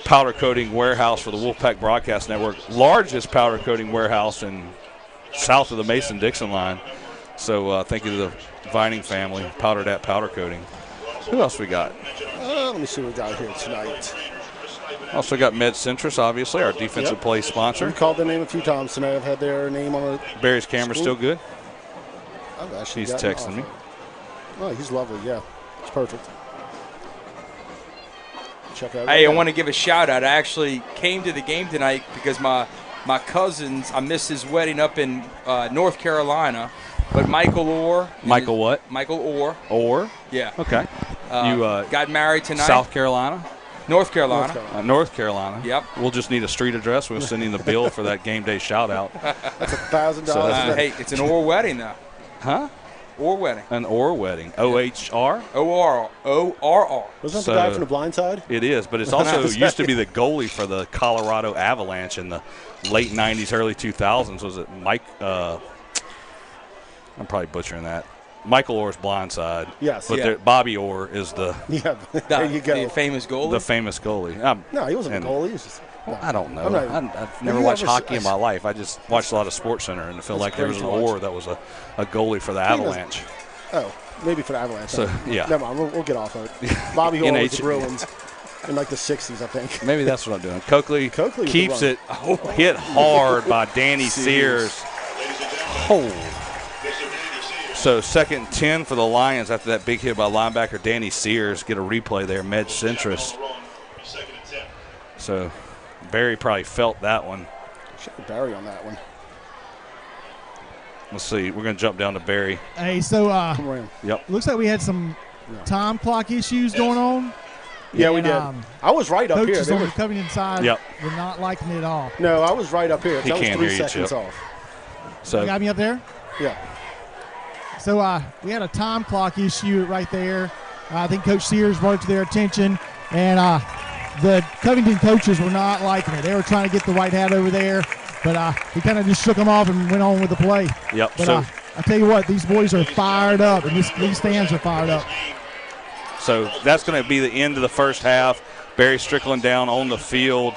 powder coating warehouse for the Wolfpack Broadcast Network. Largest powder coating warehouse in south of the Mason-Dixon line. So thank you to the Vining family, Powder Dat Powder Coating. Who else we got? Let me see what we got here tonight. Also got Med Centris, obviously, our defensive play sponsor. We called their name a few times tonight. I've had their name on the Barry's camera still good? He's texting me. Oh, he's lovely, yeah. It's perfect. Check out. Hey, I want to give a shout out. I actually came to the game tonight because my cousins, I missed his wedding up in North Carolina. But Michael Orr. Michael what? Michael Orr. Orr? Yeah. Okay. You got married tonight. South Carolina? North Carolina. North Carolina. Yep. We'll just need a street address. We'll send in the bill for that game day shout out. That's $1,000. Hey, it's an Orr wedding though. Huh? Orr wedding. An Orr wedding. O-H-R? O-R-R. Wasn't that the guy from the Blind Side? It is, but it's also used to be the goalie for the Colorado Avalanche in the late 90s, early 2000s. Was it Mike? I'm probably butchering that. Michael Orr's blindside. Yes. But Yeah. Bobby Orr is the there you go. The famous goalie. The famous goalie. No, he wasn't a goalie. He was just. Well, I don't know. Not, I've never watched hockey in my life. I just watched a lot of SportsCenter, and I feel like there was an Orr that was a goalie for the Avalanche. Oh, maybe for the Avalanche. So, yeah. Never mind. We'll get off of it. Bobby Orr was the Bruins in like the 60s, I think. Maybe that's what I'm doing. Coakley keeps it hit hard by Danny Sears. Oh. So 2nd and 10 for the Lions after that big hit by linebacker Danny Sears. Get a replay there, Med Centris. So Barry probably felt that one. Should have Barry on that one. Let's see. We're going to jump down to Barry. Hey, so Yep. looks like we had some time clock issues going on. Yeah, we did. I was right up here. Coaches on the Covington side Yep. were not liking it at all. No, I was right up here. He That was can't 3 hear you, seconds Chip. off. So You got me up there? Yeah. So we had a time clock issue right there. I think Coach Sears brought it to their attention, and the Covington coaches were not liking it. They were trying to get the white hat over there, but he kind of just shook them off and went on with the play. Yep. But So I tell you what, these boys are fired up, and these fans are fired up. So that's going to be the end of the first half. Barry Strickland down on the field.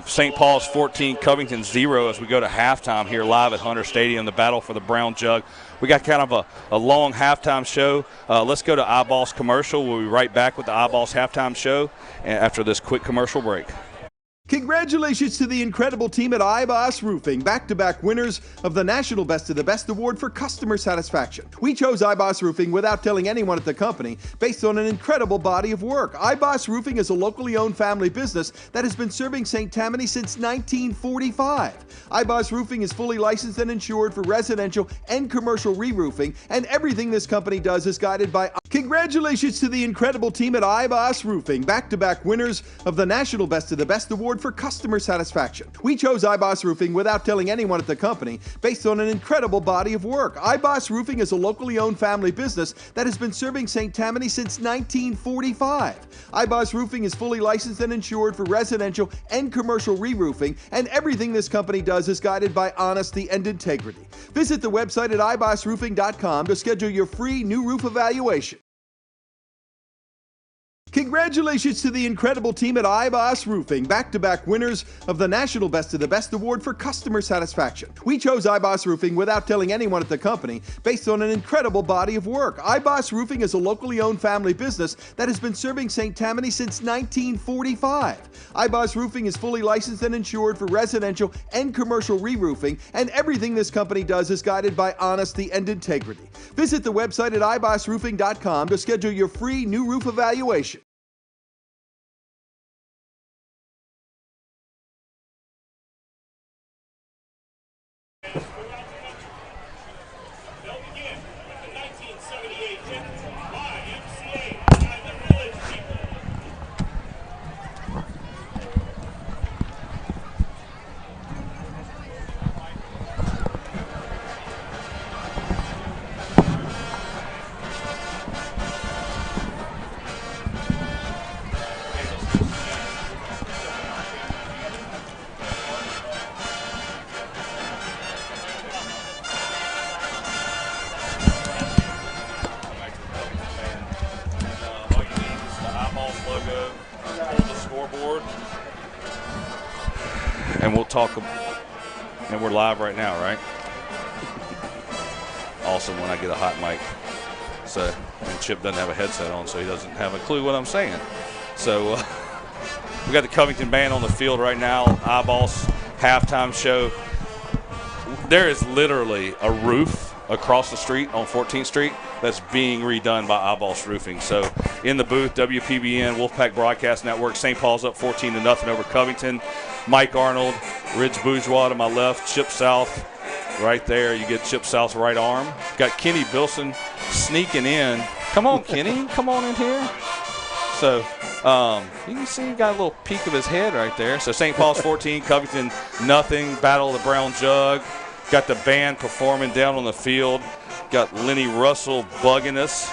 St. Paul's 14, Covington 0 as we go to halftime here live at Hunter Stadium, the battle for the Brown Jug. We got kind of a long halftime show. Let's go to Eyeballs commercial. We'll be right back with the Eyeballs halftime show after this quick commercial break. Congratulations to the incredible team at Eyeballs Roofing, back-to-back winners of the National Best of the Best Award for customer satisfaction. We chose Eyeballs Roofing without telling anyone at the company based on an incredible body of work. Eyeballs Roofing is a locally owned family business that has been serving St. Tammany since 1945. Eyeballs Roofing is fully licensed and insured for residential and commercial re-roofing, and everything this company does is guided by... Congratulations to the incredible team at Eyeballs Roofing, back-to-back winners of the National Best of the Best Award for customer satisfaction. We chose Eyeballs Roofing without telling anyone at the company based on an incredible body of work. Eyeballs Roofing is a locally owned family business that has been serving St. Tammany since 1945. Eyeballs Roofing is fully licensed and insured for residential and commercial re-roofing, and everything this company does is guided by honesty and integrity. Visit the website at eyebassroofing.com to schedule your free new roof evaluation. Congratulations to the incredible team at Eyeballs Roofing, back-to-back winners of the National Best of the Best Award for customer satisfaction. We chose Eyeballs Roofing without telling anyone at the company based on an incredible body of work. Eyeballs Roofing is a locally owned family business that has been serving St. Tammany since 1945. Eyeballs Roofing is fully licensed and insured for residential and commercial re-roofing, and everything this company does is guided by honesty and integrity. Visit the website at eyebassroofing.com to schedule your free new roof evaluation. And we'll talk, and we're live right now, right? Awesome when I get a hot mic. So, and Chip doesn't have a headset on, so he doesn't have a clue what I'm saying. So, we got the Covington band on the field right now, Eyeballs halftime show. There is literally a roof across the street on 14th Street that's being redone by Eyeballs Roofing. So in the booth, WPBN, Wolfpack Broadcast Network, St. Paul's up 14-0 over Covington. Mike Arnold, Ridge Bourgeois to my left, Chip South right there. You get Chip South's right arm. Got Kenny Bilson sneaking in. Come on, Kenny. Come on in here. So you can see he got a little peek of his head right there. So St. Paul's 14, Covington nothing. Battle of the Brown Jug. Got the band performing down on the field. Got Lenny Russell bugging us.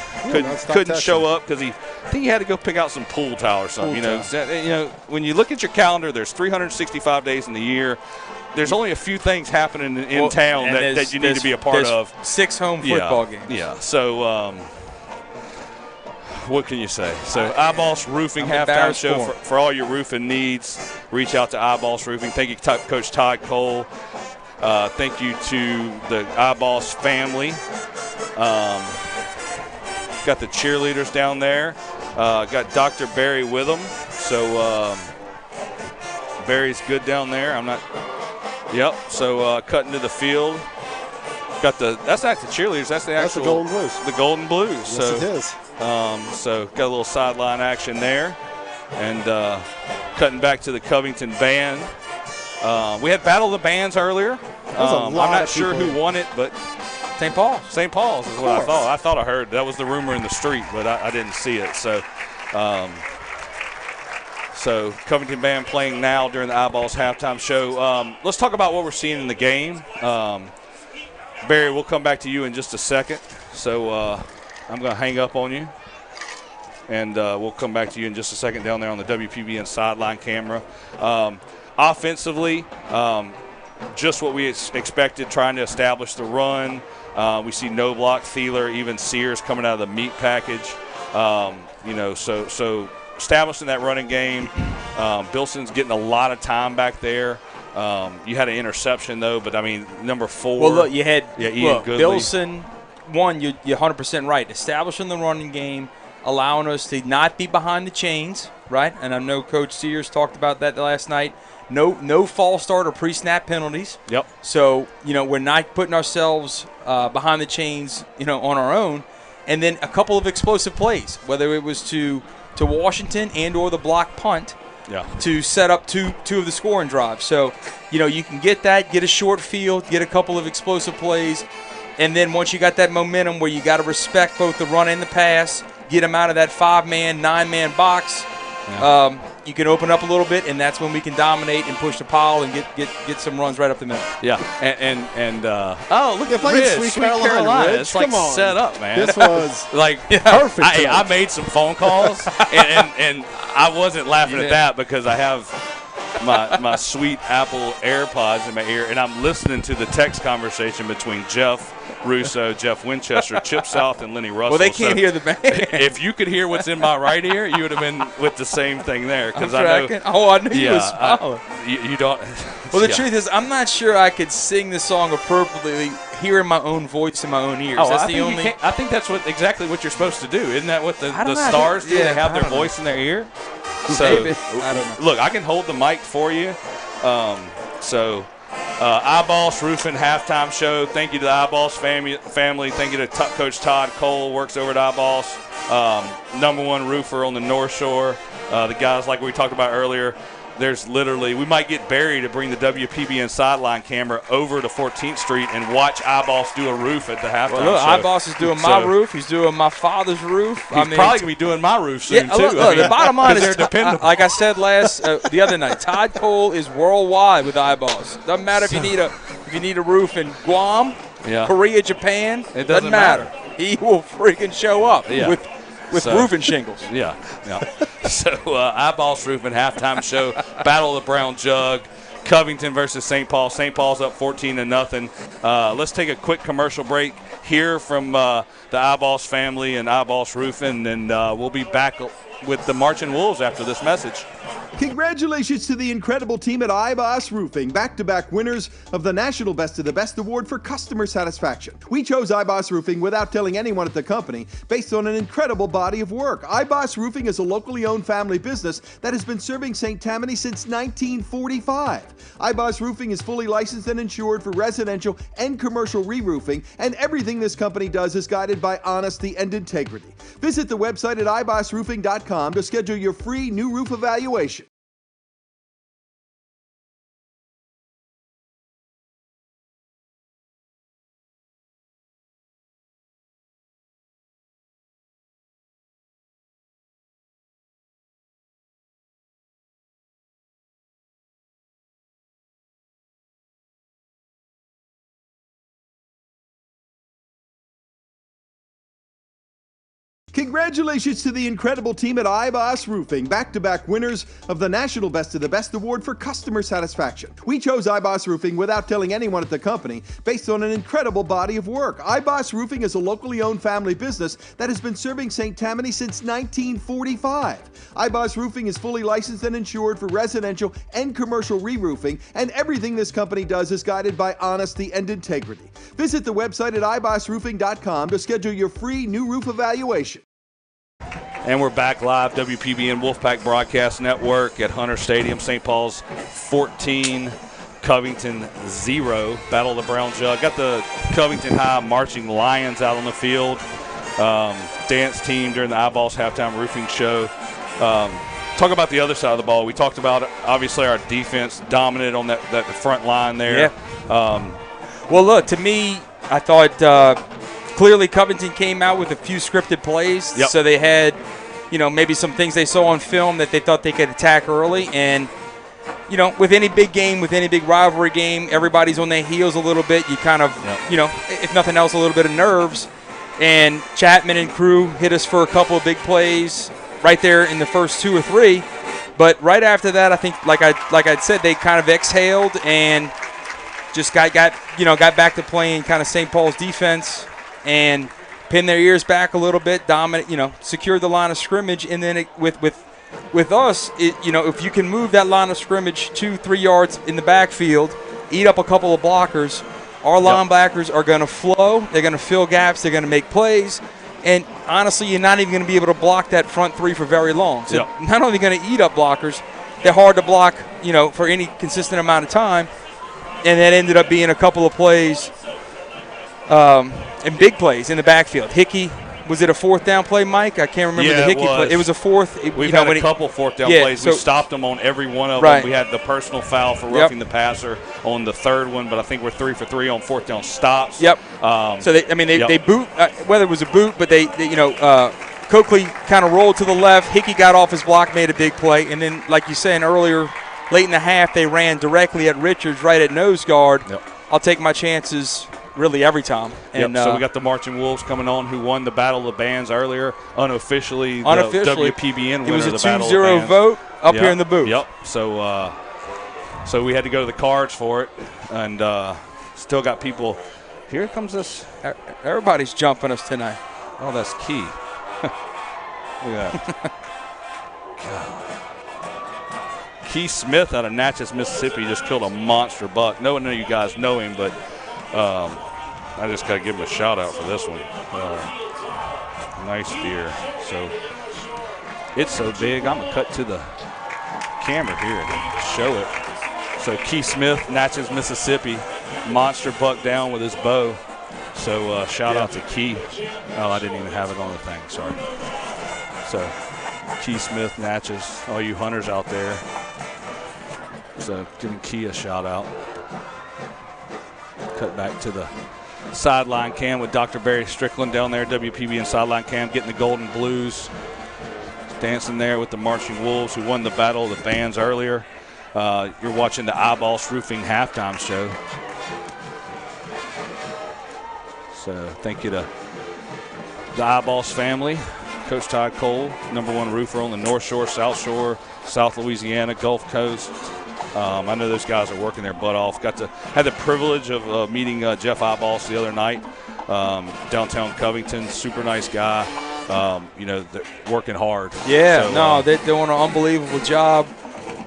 Couldn't show up because I think he had to go pick out some pool towel or something. You know, when you look at your calendar, there's 365 days in the year. there's only a few things happening in town that you need to be a part of. 6 home football games. Yeah. So what can you say? So Eyeballs Roofing halftime show for all your roofing needs. Reach out to Eyeballs Roofing. Thank you, Coach Todd Cole. Thank you to the Eyeballs family. Got the cheerleaders down there. Got Dr. Barry with them. So Barry's good down there. I'm not. Yep. So cutting to the field. Got that's not the cheerleaders. That's the actual. That's the Golden Blues. The Golden Blues. Yes, so, it is. So got a little sideline action there, and cutting back to the Covington band. We had Battle of the Bands earlier. I'm not sure who won it, but St. Paul's. St. Paul's is what I thought. I thought I heard that was the rumor in the street, but I didn't see it. So, so Covington band playing now during the Eyeballs halftime show. Let's talk about what we're seeing in the game. Barry, we'll come back to you in just a second. So I'm going to hang up on you, and we'll come back to you in just a second down there on the WPBN sideline camera. Offensively, just what we expected, trying to establish the run. We see No Block, Thieler, even Sears coming out of the meat package. So establishing that running game. Bilson's getting a lot of time back there. You had an interception, though, but, I mean, number 4. Well, look, you had Ian Goodley. Bilson, you're 100% right. Establishing the running game, allowing us to not be behind the chains, right? And I know Coach Sears talked about that last night. No false start or pre-snap penalties. Yep. So, we're not putting ourselves behind the chains, on our own. And then a couple of explosive plays, whether it was to Washington and or the block punt. Yeah. To set up two of the scoring drives. So, you can get that, get a short field, get a couple of explosive plays, and then once you got that momentum where you got to respect both the run and the pass, get them out of that 5-man, 9-man box, you can open up a little bit, and that's when we can dominate and push the pile and get some runs right up the middle. Yeah, and oh, look at Ridge, Sweet Carolina. It's like set up, man. This was perfect. I made some phone calls, and I wasn't laughing at that because I have my sweet Apple AirPods in my ear, and I'm listening to the text conversation between Jeff Russo, Jeff Winchester, Chip South, and Lenny Russell. Well, they can't hear the band. If you could hear what's in my right ear, you would have been with the same thing there. Because I knew you was smiling. You don't. Well, the truth is, I'm not sure I could sing this song appropriately, hearing my own voice in my own ears. That's the only. I think that's exactly what you're supposed to do. Isn't that what the stars do? They have their voice in their ear. So, maybe. I don't know. Look, I can hold the mic for you. Eyeballs Roofing halftime show. Thank you to the Eyeballs family. Thank you to Coach Todd Cole, works over at Eyeballs. #1 roofer on the North Shore. The guys like we talked about earlier. There's literally, we might get Barry to bring the WPBN sideline camera over to 14th Street and watch Eyeballs do a roof at the halftime show. Look, Eyeballs is doing my roof. He's doing my father's roof. He's probably going to be doing my roof soon, too. Look, the bottom line is, they're dependable. like I said the other night, Todd Cole is worldwide with Eyeballs. Doesn't matter if you need a roof in Guam, Korea, Japan. It doesn't matter. He will freaking show up with roofing shingles. Yeah. So Eyeballs Roofing halftime show, Battle of the Brown Jug, Covington versus St. Paul. St. Paul's up 14-0. Let's take a quick commercial break, hear from the Eyeballs family and Eyeballs Roofing, and we'll be back with the Marching Wolves after this message. Congratulations to the incredible team at Eyeballs Roofing, back-to-back winners of the National Best of the Best Award for Customer Satisfaction. We chose Eyeballs Roofing without telling anyone at the company, based on an incredible body of work. Eyeballs Roofing is a locally owned family business that has been serving St. Tammany since 1945. Eyeballs Roofing is fully licensed and insured for residential and commercial re-roofing, and everything this company does is guided by honesty and integrity. Visit the website at eyebassroofing.com to schedule your free new roof evaluation. Congratulations to the incredible team at iBoss Roofing, back-to-back winners of the National Best of the Best Award for customer satisfaction. We chose iBoss Roofing without telling anyone at the company based on an incredible body of work. iBoss Roofing is a locally owned family business that has been serving St. Tammany since 1945. iBoss Roofing is fully licensed and insured for residential and commercial re-roofing, and everything this company does is guided by honesty and integrity. Visit the website at ibossroofing.com to schedule your free new roof evaluation. And we're back live, WPBN Wolfpack Broadcast Network at Hunter Stadium, St. Paul's 14, Covington 0. Battle of the Brown Jug. Got the Covington High Marching Lions out on the field. Dance team during the Eyeballs halftime roofing show. Talk about the other side of the ball. We talked about, obviously, our defense dominant on that front line there. Yeah. Well, look, to me, I thought clearly Covington came out with a few scripted plays. Yep. So they had, maybe some things they saw on film that they thought they could attack early. And, with any big game, with any big rivalry game, everybody's on their heels a little bit. You kind of, if nothing else, a little bit of nerves. And Chapman and crew hit us for a couple of big plays right there in the first 2 or 3. But right after that, I think, like I said, they kind of exhaled and just got back to playing kind of St. Paul's defense and pinned their ears back a little bit, secured the line of scrimmage. And then with us, if you can move that line of scrimmage 2-3 yards in the backfield, eat up a couple of blockers, our linebackers are going to flow. They're going to fill gaps. They're going to make plays. And honestly, you're not even going to be able to block that front 3 for very long. So not only going to eat up blockers, they're hard to block, for any consistent amount of time. And that ended up being a couple of plays, and big plays in the backfield. Hickey, was it a 4th down play, Mike? I can't remember the Hickey play. It was a 4th. We've had a couple 4th down plays. We stopped them on every one of them. We had the personal foul for roughing the passer on the 3rd one, but I think we're 3 for 3 on 4th down stops. So they boot, whether it was a boot, but they Coakley kind of rolled to the left. Hickey got off his block, made a big play, and then, like you said earlier, late in the half, they ran directly at Richards right at nose guard. I'll take my chances really every time. And so we got the Marching Wolves coming on, who won the Battle of the Bands earlier, unofficially the WPBN winner. It was a of the Battle 2-0 vote up here in the booth. So we had to go to the cards for it, and still got people. Here comes this. Everybody's jumping us tonight. Oh, that's Key. Look at that. Keith Smith out of Natchez, Mississippi, just killed a monster buck. No one of you guys know him, but I just got to give him a shout out for this one. Nice deer. So it's so big, I'm going to cut to the camera here to show it. So Keith Smith, Natchez, Mississippi, monster buck down with his bow. So shout out to Key. Oh, I didn't even have it on the thing, sorry. So Keith Smith, Natchez, all you hunters out there. So giving Key a shout out. Cut back to the sideline cam with Dr. Barry Strickland down there, WPBN sideline cam, getting the Golden Blues. Dancing there with the Marching Wolves, who won the Battle of the Bands earlier. You're watching the Eyeballs Roofing halftime show. So thank you to the Eyeballs family. Coach Todd Cole, #1 roofer on the North Shore, South Shore, South Louisiana, Gulf Coast. I know those guys are working their butt off. Had the privilege of meeting Jeff Eyeballs the other night, downtown Covington. Super nice guy. They're working hard. Yeah, so, they're doing an unbelievable job.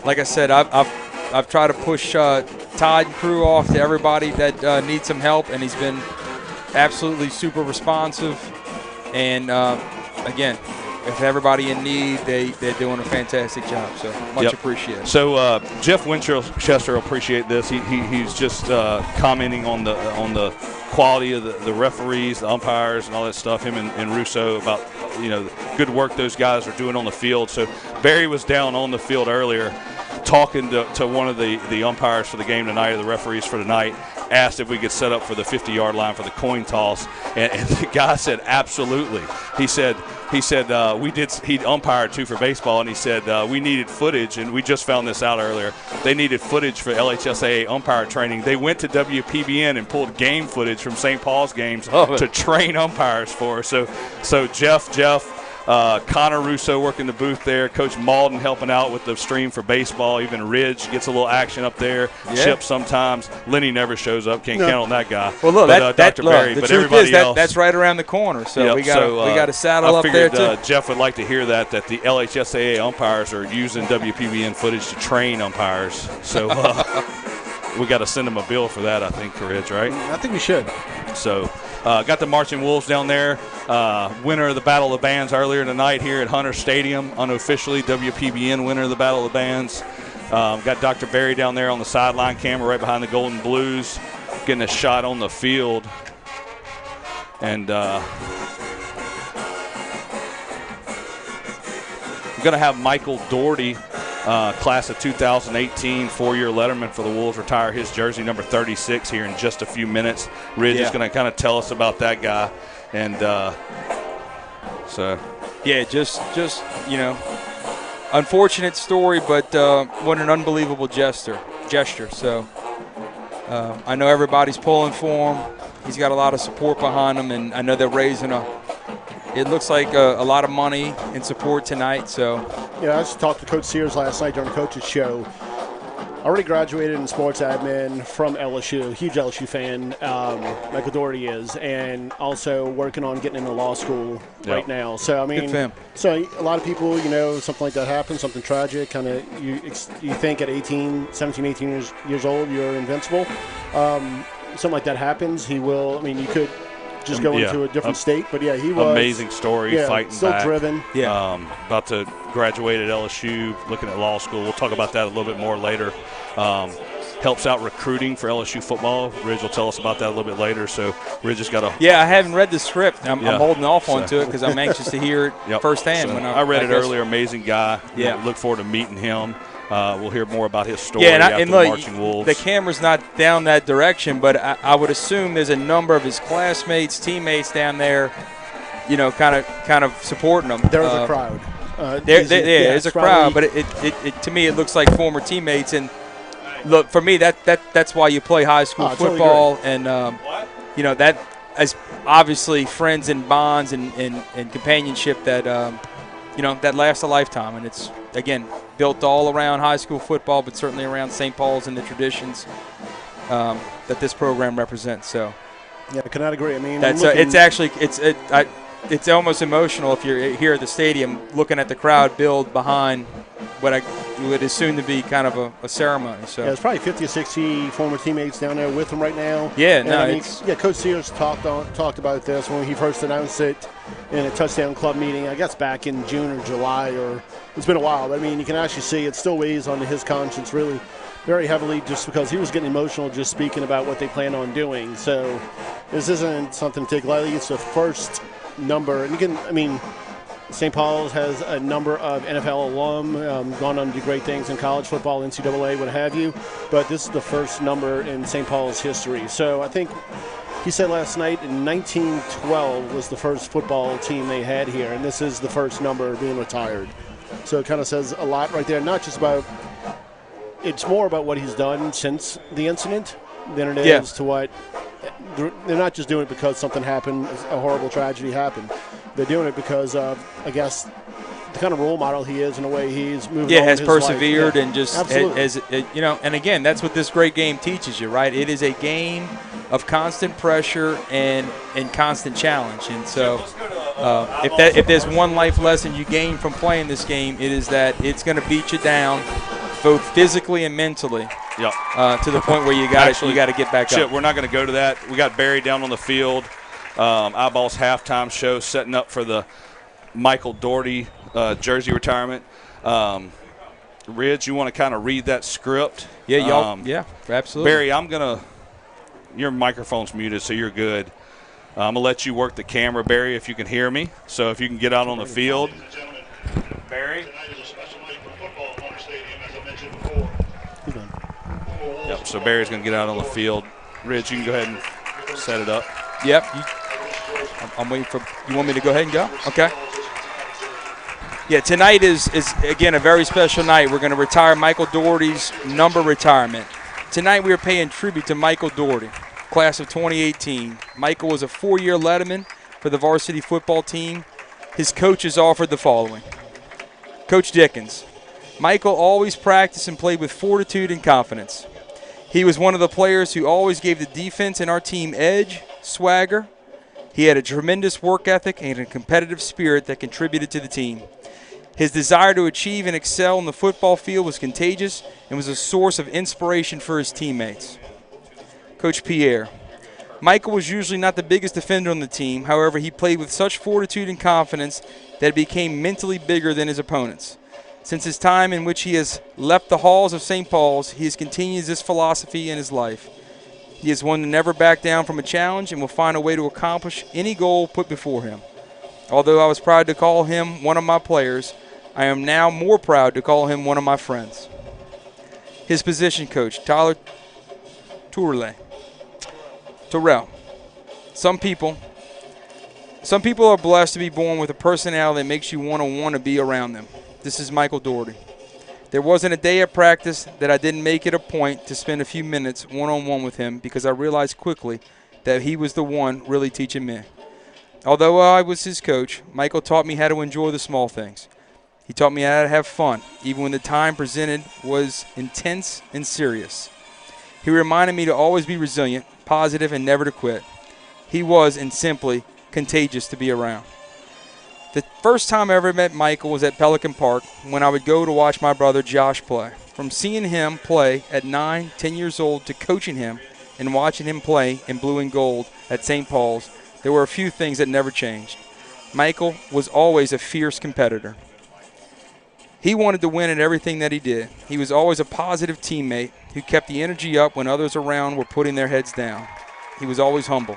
Like I said, I've tried to push Todd and crew off to everybody that needs some help, and he's been absolutely super responsive. And again, if everybody in need, they're doing a fantastic job. So much appreciated. So Jeff Winchester will appreciate this. He's just commenting on the quality of the referees, the umpires, and all that stuff. Him and Russo about the good work those guys are doing on the field. So Barry was down on the field earlier, talking to one of the umpires for the game tonight, or the referees for tonight. Asked if we could set up for the 50-yard line for the coin toss, and the guy said absolutely. He said we did. He umpired too for baseball, and he said we needed footage, and we just found this out earlier. They needed footage for LHSAA umpire training. They went to WPBN and pulled game footage from St. Paul's games to train umpires for. So Jeff, Connor Russo working the booth there. Coach Malden helping out with the stream for baseball. Even Ridge gets a little action up there. Yeah. Chip sometimes. Lenny never shows up. Can't count on that guy. Well, look, Dr. Berry, the but truth everybody is else. that's right around the corner. So Yep, we got a saddle I up there figured, too. Jeff would like to hear that the LHSAA umpires are using WPBN footage to train umpires. So we got to send them a bill for that, I think, Ridge, right? I think we should. So got the Marching Wolves down there. Winner of the Battle of the Bands earlier tonight here at Hunter Stadium. Unofficially, WPBN winner of the Battle of the Bands. Got Dr. Berry down there on the sideline camera right behind the Golden Blues, getting a shot on the field. And we're going to have Michael Doherty, class of 2018, four-year letterman for the Wolves, retire his jersey number 36 here in just a few minutes. Ridge is going to kind of tell us about that guy. And so. Yeah, just unfortunate story, but what an unbelievable gesture. So I know everybody's pulling for him. He's got a lot of support behind him, and I know they're raising it looks like a lot of money in support tonight. So yeah, I just talked to Coach Sears last night during the coach's show. Already graduated in sports admin from LSU, huge LSU fan. Michael Doherty is, and also working on getting into law school right now. So I mean, good for him. So a lot of people, something like that happens, something tragic. Kind of you think at 17, 18 years old, you're invincible. Something like that happens, he will. I mean, you could just go into a different state, but yeah, he was amazing story, fighting still back. Driven. Yeah, about to graduate at LSU, looking at law school. We'll talk about that a little bit more later. Helps out recruiting for LSU football. Ridge will tell us about that a little bit later. So Ridge has got a I haven't read the script. I'm holding off onto it because I'm anxious to hear it firsthand. So when I read it earlier. Amazing guy. Yeah, look forward to meeting him. We'll hear more about his story after the Marching Wolves. The camera's not down that direction, but I would assume there's a number of his classmates, teammates down there, kind of supporting him. There's a crowd. There's a crowd, but it to me it looks like former teammates. And look, for me that's why you play high school football, and that as obviously friends and bonds and companionship that that lasts a lifetime, and it's again built all around high school football, but certainly around St. Paul's and the traditions that this program represents. So, yeah, I cannot agree. I mean, it's almost emotional if you're here at the stadium looking at the crowd build behind what I would assume to be kind of a ceremony. So there's probably 50 or 60 former teammates down there with him right now. Yeah, Coach Sears talked about this when he first announced it in a touchdown club meeting, I guess back in June or July, or it's been a while. But I mean, you can actually see it still weighs on his conscience really very heavily, just because he was getting emotional just speaking about what they plan on doing. So this isn't something to take lightly. It's the first number, and St. Paul's has a number of NFL alum gone on to do great things in college football, NCAA, what have you. But this is the first number in St. Paul's history. So I think he said last night in 1912 was the first football team they had here, and this is the first number being retired. So it kind of says a lot right there. Not just about – it's more about what he's done since the incident than it is to what – they're not just doing it because something happened, a horrible tragedy happened. They're doing it because of, I guess, the kind of role model he is in a way he's moving on has his persevered life. and just has and again, that's what this great game teaches you, right? It is a game of constant pressure and constant challenge. And so if there's one life lesson you gain from playing this game, it is that it's going to beat you down both physically and mentally. To the point where you got to get back up. We're not going to go to that. We got Barry down on the field. Eyeball's halftime show setting up for the Michael Doherty jersey retirement. Ridge, you want to kind of read that script? Yeah, absolutely. Barry, your microphone's muted, so you're good. I'm going to let you work the camera, Barry, if you can hear me. So if you can get out on the field. Barry? Yep, so Barry's going to get out on the field. Ridge, you can go ahead and set it up. Yep. I'm waiting for – you want me to go ahead and go? Okay. Yeah, tonight is again, a very special night. We're going to retire Michael Doherty's number retirement. Tonight we are paying tribute to Michael Doherty, class of 2018. Michael was a four-year letterman for the varsity football team. his coaches offered the following. Coach Dickens. Michael always practiced and played with fortitude and confidence. He was one of the players who always gave the defense and our team edge, swagger. He had a tremendous work ethic and a competitive spirit that contributed to the team. His desire to achieve and excel in the football field was contagious and was a source of inspiration for his teammates. Coach Pierre. Michael was usually not the biggest defender on the team. However, he played with such fortitude and confidence that he became mentally bigger than his opponents. Since his time in which he has left the halls of St. Paul's, he has continued this philosophy in his life. He is one to never back down from a challenge and will find a way to accomplish any goal put before him. Although I was proud to call him one of my players, I am now more proud to call him one of my friends. His position coach, Tyler Terrell. Some people are blessed to be born with a personality that makes you want to be around them. This is Michael Doherty. There wasn't a day at practice that I didn't make it a point to spend a few minutes one-on-one with him because I realized quickly that he was the one really teaching me. Although I was his coach, Michael taught me how to enjoy the small things. He taught me how to have fun, even when the time presented was intense and serious. He reminded me to always be resilient, positive, and never to quit. He was, and simply, contagious to be around. The first time I ever met Michael was at Pelican Park when I would go to watch my brother Josh play. From seeing him play at 9, 10 years old to coaching him and watching him play in blue and gold at St. Paul's, there were a few things that never changed. Michael was always a fierce competitor. He wanted to win at everything that he did. He was always a positive teammate who kept the energy up when others around were putting their heads down. He was always humble.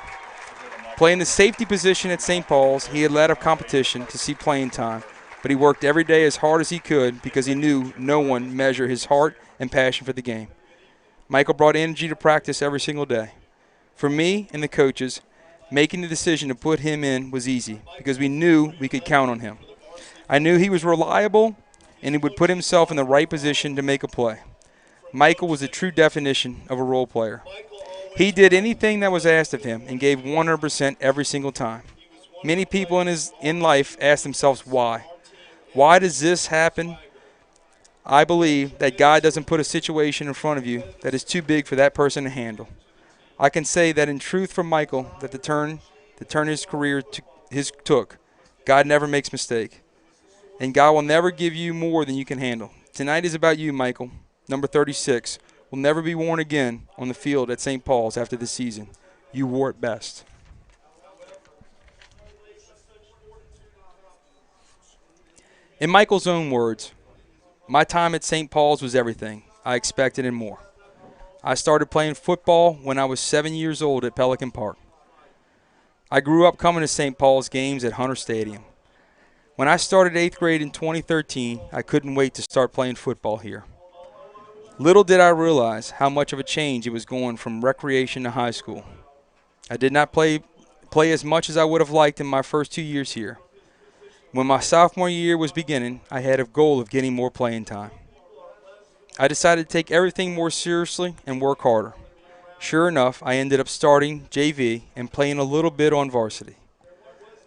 Playing the safety position at St. Paul's, he had led a competition to see playing time, but he worked every day as hard as he could because he knew no one measured his heart and passion for the game. Michael brought energy to practice every single day. For me and the coaches, making the decision to put him in was easy because we knew we could count on him. I knew he was reliable and he would put himself in the right position to make a play. Michael was the true definition of a role player. He did anything that was asked of him and gave 100% every single time. Many people in life ask themselves why. Why does this happen? I believe that God doesn't put a situation in front of you that is too big for that person to handle. I can say that in truth from Michael that the turn his career took, God never makes mistake. And God will never give you more than you can handle. Tonight is about you, Michael. Number 36 will never be worn again on the field at St. Paul's after the season. You wore it best. In Michael's own words, my time at St. Paul's was everything I expected and more. I started playing football when I was 7 years old at Pelican Park. I grew up coming to St. Paul's games at Hunter Stadium. When I started 8th grade in 2013, I couldn't wait to start playing football here. Little did I realize how much of a change it was going from recreation to high school. I did not play as much as I would have liked in my first 2 years here. When my sophomore year was beginning, I had a goal of getting more playing time. I decided to take everything more seriously and work harder. Sure enough, I ended up starting JV and playing a little bit on varsity.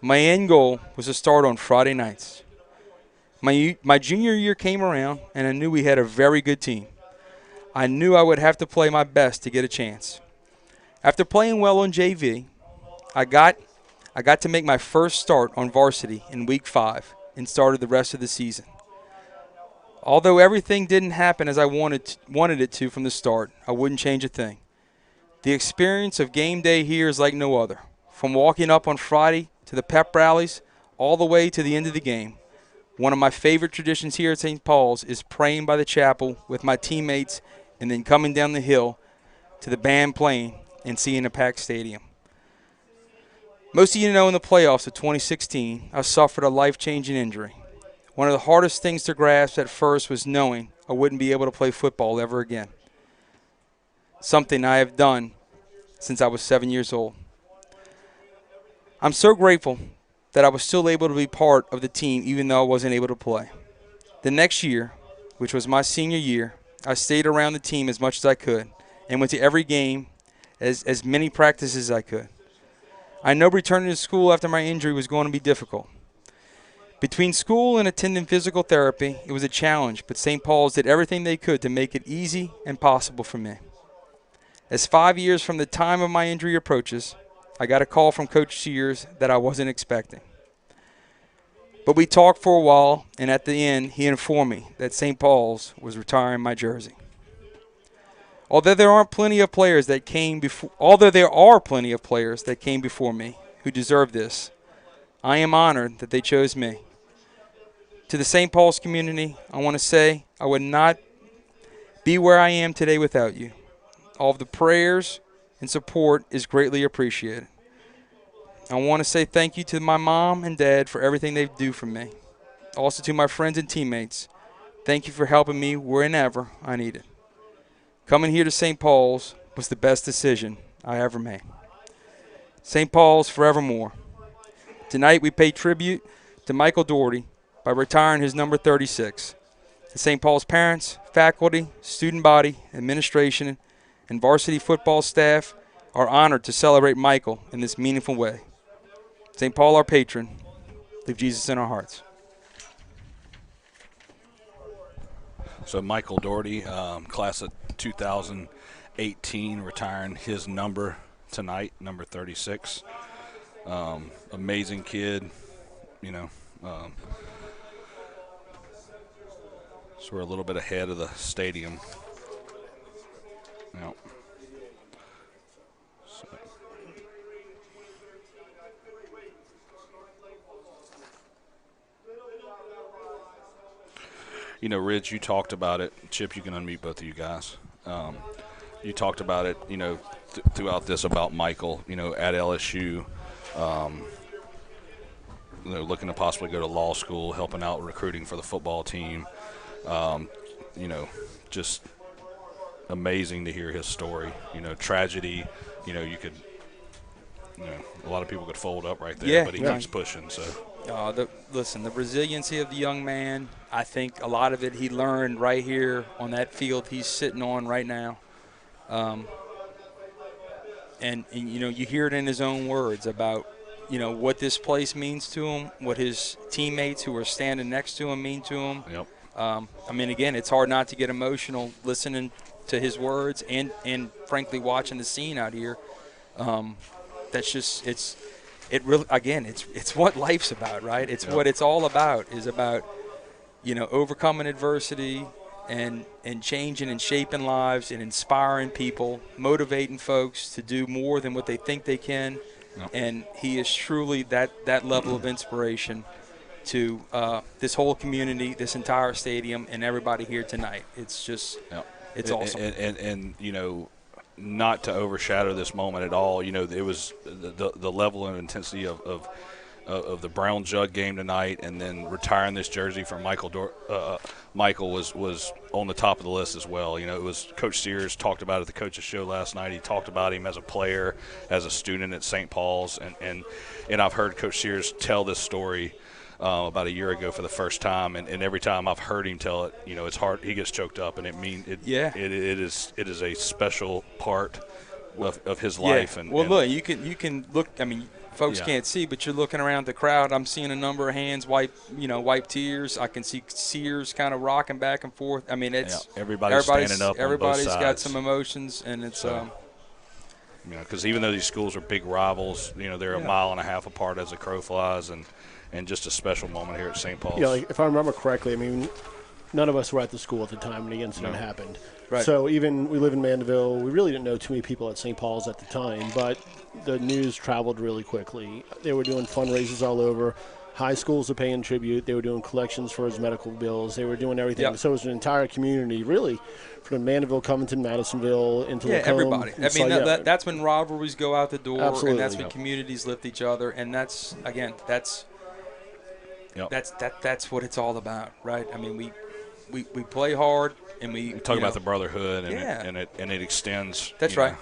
My end goal was to start on Friday nights. My junior year came around, and I knew we had a very good team. I knew I would have to play my best to get a chance. After playing well on JV, I got to make my first start on varsity in week 5 and started the rest of the season. Although everything didn't happen as I wanted it to from the start, I wouldn't change a thing. The experience of game day here is like no other. From walking up on Friday to the pep rallies, all the way to the end of the game. One of my favorite traditions here at St. Paul's is praying by the chapel with my teammates and then coming down the hill to the band playing and seeing a packed stadium. Most of you know in the playoffs of 2016, I suffered a life-changing injury. One of the hardest things to grasp at first was knowing I wouldn't be able to play football ever again. Something I have done since I was 7 years old. I'm so grateful that I was still able to be part of the team even though I wasn't able to play. The next year, which was my senior year, I stayed around the team as much as I could and went to every game, as many practices as I could. I know returning to school after my injury was going to be difficult. Between school and attending physical therapy, it was a challenge, but St. Paul's did everything they could to make it easy and possible for me. As 5 years from the time of my injury approaches, I got a call from Coach Sears that I wasn't expecting. But we talked for a while, and at the end, he informed me that St. Paul's was retiring my jersey. Although there are plenty of players that came before me who deserve this, I am honored that they chose me. To the St. Paul's community, I want to say I would not be where I am today without you. All of the prayers and support is greatly appreciated. I want to say thank you to my mom and dad for everything they do for me. Also to my friends and teammates, thank you for helping me whenever I needed. Coming here to St. Paul's was the best decision I ever made. St. Paul's forevermore. Tonight we pay tribute to Michael Doherty by retiring his number 36. The St. Paul's parents, faculty, student body, administration, and varsity football staff are honored to celebrate Michael in this meaningful way. St. Paul, our patron, leave Jesus in our hearts. So Michael Doherty, class of 2018, retiring his number tonight, number 36. Amazing kid, so we're a little bit ahead of the stadium. Yep. So. Ridge, you talked about it. Chip, you can unmute both of you guys. You talked about it, throughout this about Michael, at LSU, looking to possibly go to law school, helping out recruiting for the football team. Just amazing to hear his story. Tragedy, you could, a lot of people could fold up right there, but he keeps pushing. So. Listen, the resiliency of the young man, I think a lot of it he learned right here on that field he's sitting on right now. And you hear it in his own words about, what this place means to him, what his teammates who are standing next to him mean to him. Yep. Again, it's hard not to get emotional listening to his words and frankly watching the scene out here. That's just it's what life's about, right? It's what it's all about, is about, overcoming adversity and changing and shaping lives and inspiring people, motivating folks to do more than what they think they can. Yep. And he is truly that level of inspiration to this whole community, this entire stadium, and everybody here tonight. It's just it's awesome. And not to overshadow this moment at all, it was the level and intensity of the Brown Jug game tonight, and then retiring this jersey from Michael was on the top of the list as well. It was Coach Sears talked about it at the coach's show last night. He talked about him as a player, as a student at St. Paul's, and I've heard Coach Sears tell this story about a year ago for the first time, and every time I've heard him tell it, it's hard. He gets choked up, and it is a special part of his life. And look, you can look. Folks can't see, but you're looking around the crowd. I'm seeing a number of hands wipe tears. I can see Sears kind of rocking back and forth. Everybody's standing up. Everybody's on both got sides. Some emotions, and it's because even though these schools are big rivals, they're a mile and a half apart as the crow flies, and just a special moment here at St. Paul's. If I remember correctly, none of us were at the school at the time when the incident happened. Right. So even we live in Mandeville, we really didn't know too many people at St. Paul's at the time, but the news traveled really quickly. They were doing fundraisers all over. High schools were paying tribute. They were doing collections for his medical bills. They were doing everything. Yep. So it was an entire community, really, from Mandeville, Covington, Madisonville, into Lacombe. Everybody. That's when rivalries go out the door, Absolutely. And that's when communities lift each other, and that's what it's all about, right? We play hard, and we talk about the brotherhood, and it extends. That's right.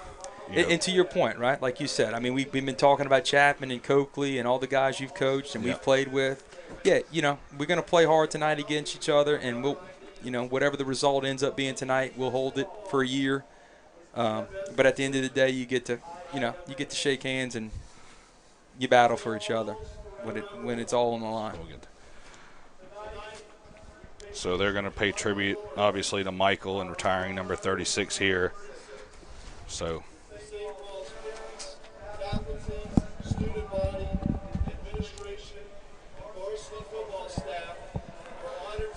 And to your point, right? Like you said, we've been talking about Chapman and Coakley and all the guys you've coached and we've played with. Yeah, we're going to play hard tonight against each other, and we'll, whatever the result ends up being tonight, we'll hold it for a year. But at the end of the day, you get to shake hands and you battle for each other when it's all on the line. So they're going to pay tribute, obviously, to Michael and retiring number 36 here. So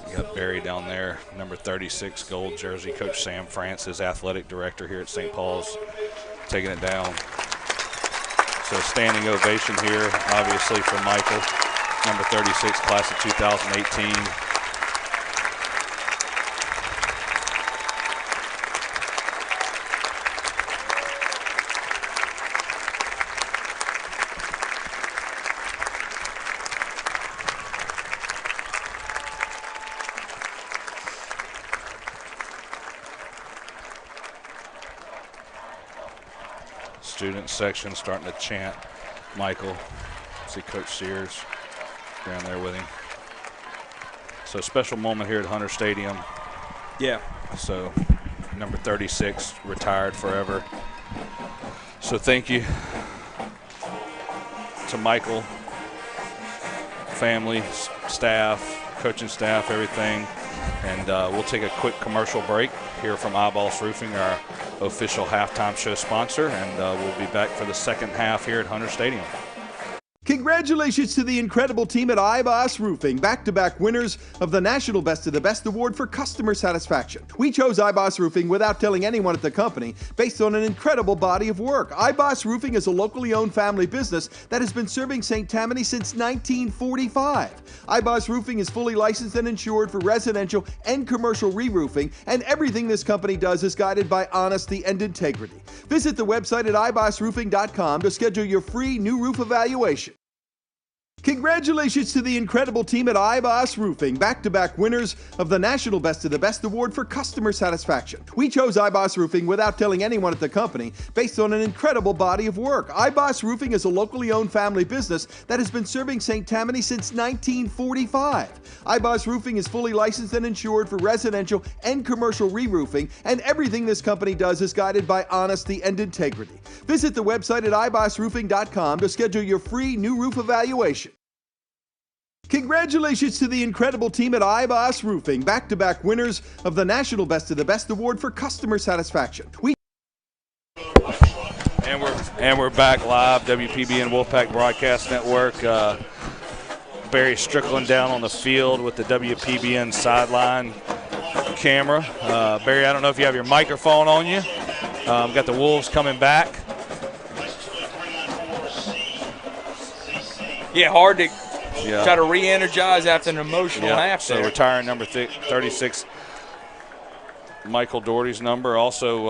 you got Barry down there, number 36 gold jersey. Coach Sam Francis, athletic director here at St. Paul's, taking it down. So standing ovation here, obviously, for Michael, number 36, class of 2018. Student section starting to chant Michael. See Coach Sears down there with him. So special moment here at Hunter Stadium. Yeah. So number 36 retired forever. So thank you to Michael, family, staff, coaching staff, everything. And we'll take a quick commercial break here from Eyeballs Roofing, our official halftime show sponsor, and we'll be back for the second half here at Hunter Stadium. Congratulations to the incredible team at Eyeballs Roofing, back-to-back winners of the National Best of the Best Award for customer satisfaction. We chose Eyeballs Roofing without telling anyone at the company, based on an incredible body of work. Eyeballs Roofing is a locally owned family business that has been serving St. Tammany since 1945. Eyeballs Roofing is fully licensed and insured for residential and commercial re-roofing, and everything this company does is guided by honesty and integrity. Visit the website at eyebassroofing.com to schedule your free new roof evaluation. Congratulations to the incredible team at Eyeballs Roofing, back-to-back winners of the National Best of the Best Award for customer satisfaction. We chose Eyeballs Roofing without telling anyone at the company, based on an incredible body of work. Eyeballs Roofing is a locally owned family business that has been serving St. Tammany since 1945. Eyeballs Roofing is fully licensed and insured for residential and commercial re-roofing, and everything this company does is guided by honesty and integrity. Visit the website at eyebassroofing.com to schedule your free new roof evaluation. Congratulations to the incredible team at Eyeballs Roofing, back-to-back winners of the National Best of the Best Award for customer satisfaction. And we're back live, WPBN Wolfpack Broadcast Network. Barry Strickland down on the field with the WPBN sideline camera. Barry, I don't know if you have your microphone on you. Got the Wolves coming back. Yeah, hard to try to re-energize after an emotional half so there. Retiring number 36, Michael Doherty's number. Also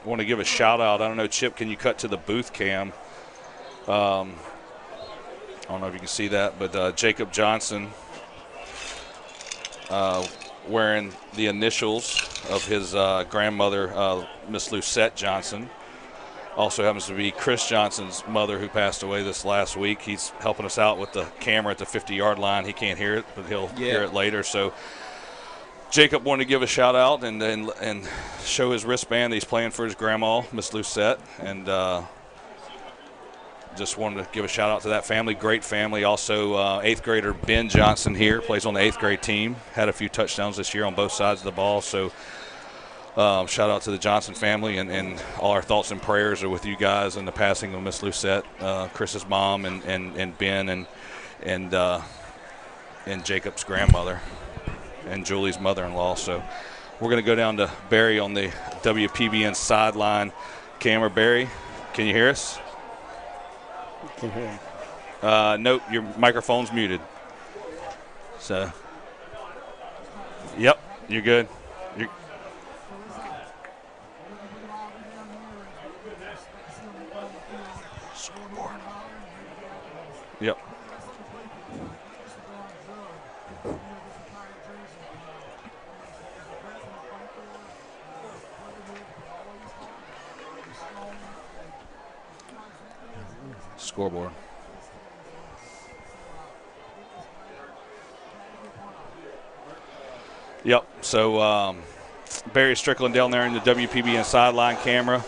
want to give a shout-out. I don't know, Chip, can you cut to the booth cam? I don't know if you can see that, but Jacob Johnson wearing the initials of his grandmother, Miss Lucette Johnson. Also happens to be Chris Johnson's mother, who passed away this last week. He's helping us out with the camera at the 50-yard line. He can't hear it, but he'll hear it later. So Jacob wanted to give a shout-out and show his wristband that he's playing for his grandma, Miss Lucette. And just wanted to give a shout-out to that family. Great family. Also, 8th grader Ben Johnson here, plays on the 8th grade team. Had a few touchdowns this year on both sides of the ball. So shout out to the Johnson family, and all our thoughts and prayers are with you guys in the passing of Miss Lucette, Chris's mom, and Ben, and Jacob's grandmother, and Julie's mother-in-law. So we're going to go down to Barry on the WPBN sideline camera. Barry, can you hear us? Can hear you. Nope, your microphone's muted. So, yep, you're good. Yep. Scoreboard. Yep. So Barry Strickland down there in the WPBN sideline camera.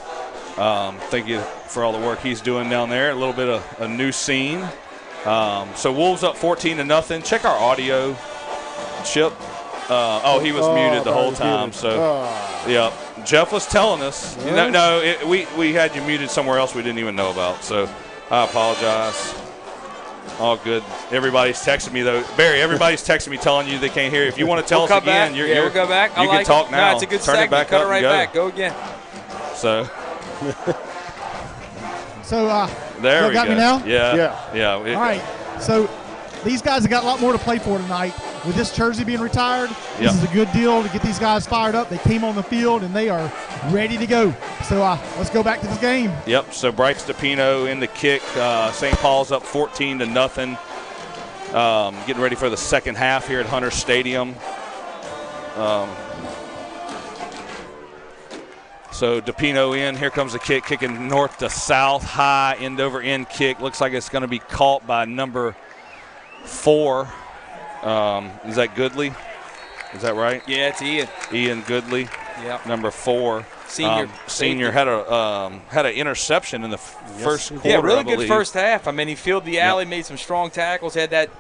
Thank you for all the work he's doing down there. A little bit of a new scene. So Wolves up 14-0. Check our audio, Chip. He was muted the whole time. So, yeah, Jeff was telling us. Yeah. We had you muted somewhere else we didn't even know about. So, I apologize. All good. Everybody's texting me though, Barry. Everybody's texting me telling you they can't hear you. If you want to tell us again, we'll go back. You can talk now. No, it's a good Turn segment. it back Cut up it right and go. back. Go again. So. So there you we got go. me now? Yeah. All right. So these guys have got a lot more to play for tonight. With this jersey being retired, this is a good deal to get these guys fired up. They came on the field, and they are ready to go. So let's go back to this game. Yep, so Bryce DePino in the kick. St. Paul's up 14-0. Getting ready for the second half here at Hunter Stadium. So DePino in. Here comes the kick, kicking north to south, high, end over end kick. Looks like it's going to be caught by number 4. Is that Goodley? Is that right? Yeah, it's Ian. Ian Goodley. Yep. Number 4. Senior had an interception in the first quarter. Yeah, really I good believe. first half. I mean, he filled the alley, made some strong tackles, had that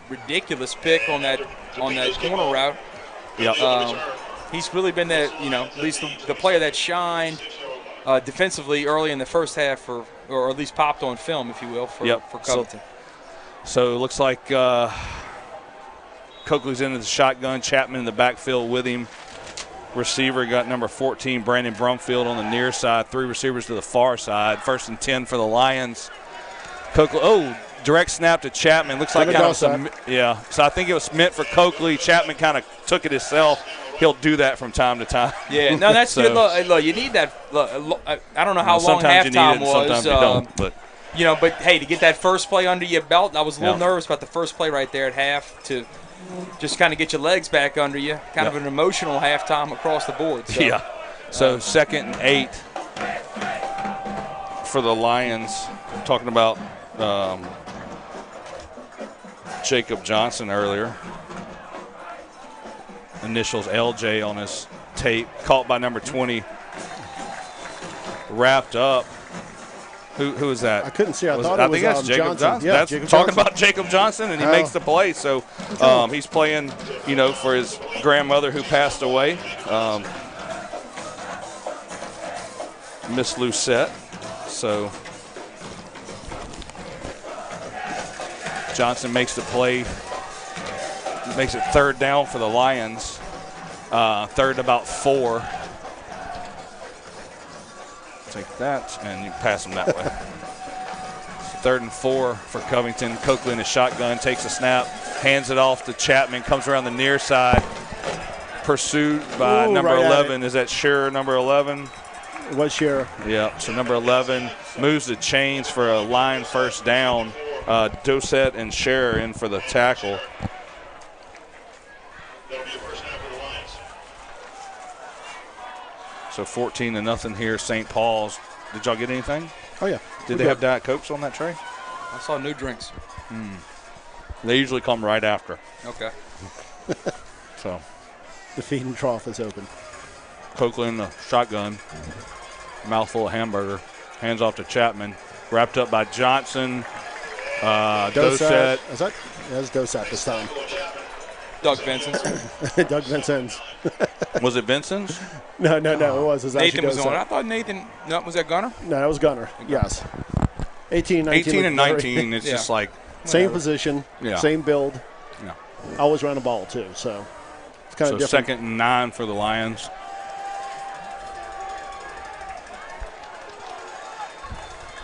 ridiculous pick on that corner route. Yep. He's really been at least the player that shined defensively early in the first half, or at least popped on film, if you will, for Covington. So it looks like Coakley's into the shotgun. Chapman in the backfield with him. Receiver got number 14, Brandon Brumfield on the near side. 3 receivers to the far side. 1st and 10 for the Lions. Coakley, direct snap to Chapman. Looks like kind of some, So I think it was meant for Coakley. Chapman kind of took it himself. He'll do that from time to time. Yeah, no, that's good. Look, you need that. Look, I don't know how long sometimes halftime you need it, was. sometimes you don't. But but hey, to get that first play under your belt, I was a little nervous about the first play right there at half to just kind of get your legs back under you. Kind of an emotional halftime across the board. So, yeah. So 2nd and 8 for the Lions. Talking about Jacob Johnson earlier. Initials LJ on his tape. Caught by number 20. Wrapped up. Who is that? I couldn't see. I think that's Jacob Johnson. Yeah, that's Jacob talking Johnson. about Jacob Johnson, and he makes the play. So he's playing, for his grandmother who passed away, Miss Lucette. So Johnson makes the play. Makes it 3rd down for the Lions. 3rd about 4. Take that, and you pass them that way. 3rd and 4 for Covington. Coakley in the shotgun, takes a snap, hands it off to Chapman, comes around the near side, pursued by number 11. Is that Shearer, number 11? It was Shearer. Yeah, so number 11 moves the chains for a line first down. Dosette and Shearer in for the tackle. So 14-0 here, St. Paul's. Did y'all get anything? Oh, yeah. Did they have Diet Cokes on that tray? I saw new drinks. They usually come right after. Okay. So. The feeding trough is open. Coakley in the shotgun. Mouthful of hamburger. Hands off to Chapman. Wrapped up by Johnson. Dosette. That's Dosette this time. Doug Vincent's. Doug Vincent's. Was it Vincent's? No, it was. Nathan was on it. I thought Nathan, was that Gunner? No, that was Gunner, yes. 18 and 19, it's just like. Same position, same build. Yeah. Always run the ball, too, so it's kind of different. 2nd and 9 for the Lions.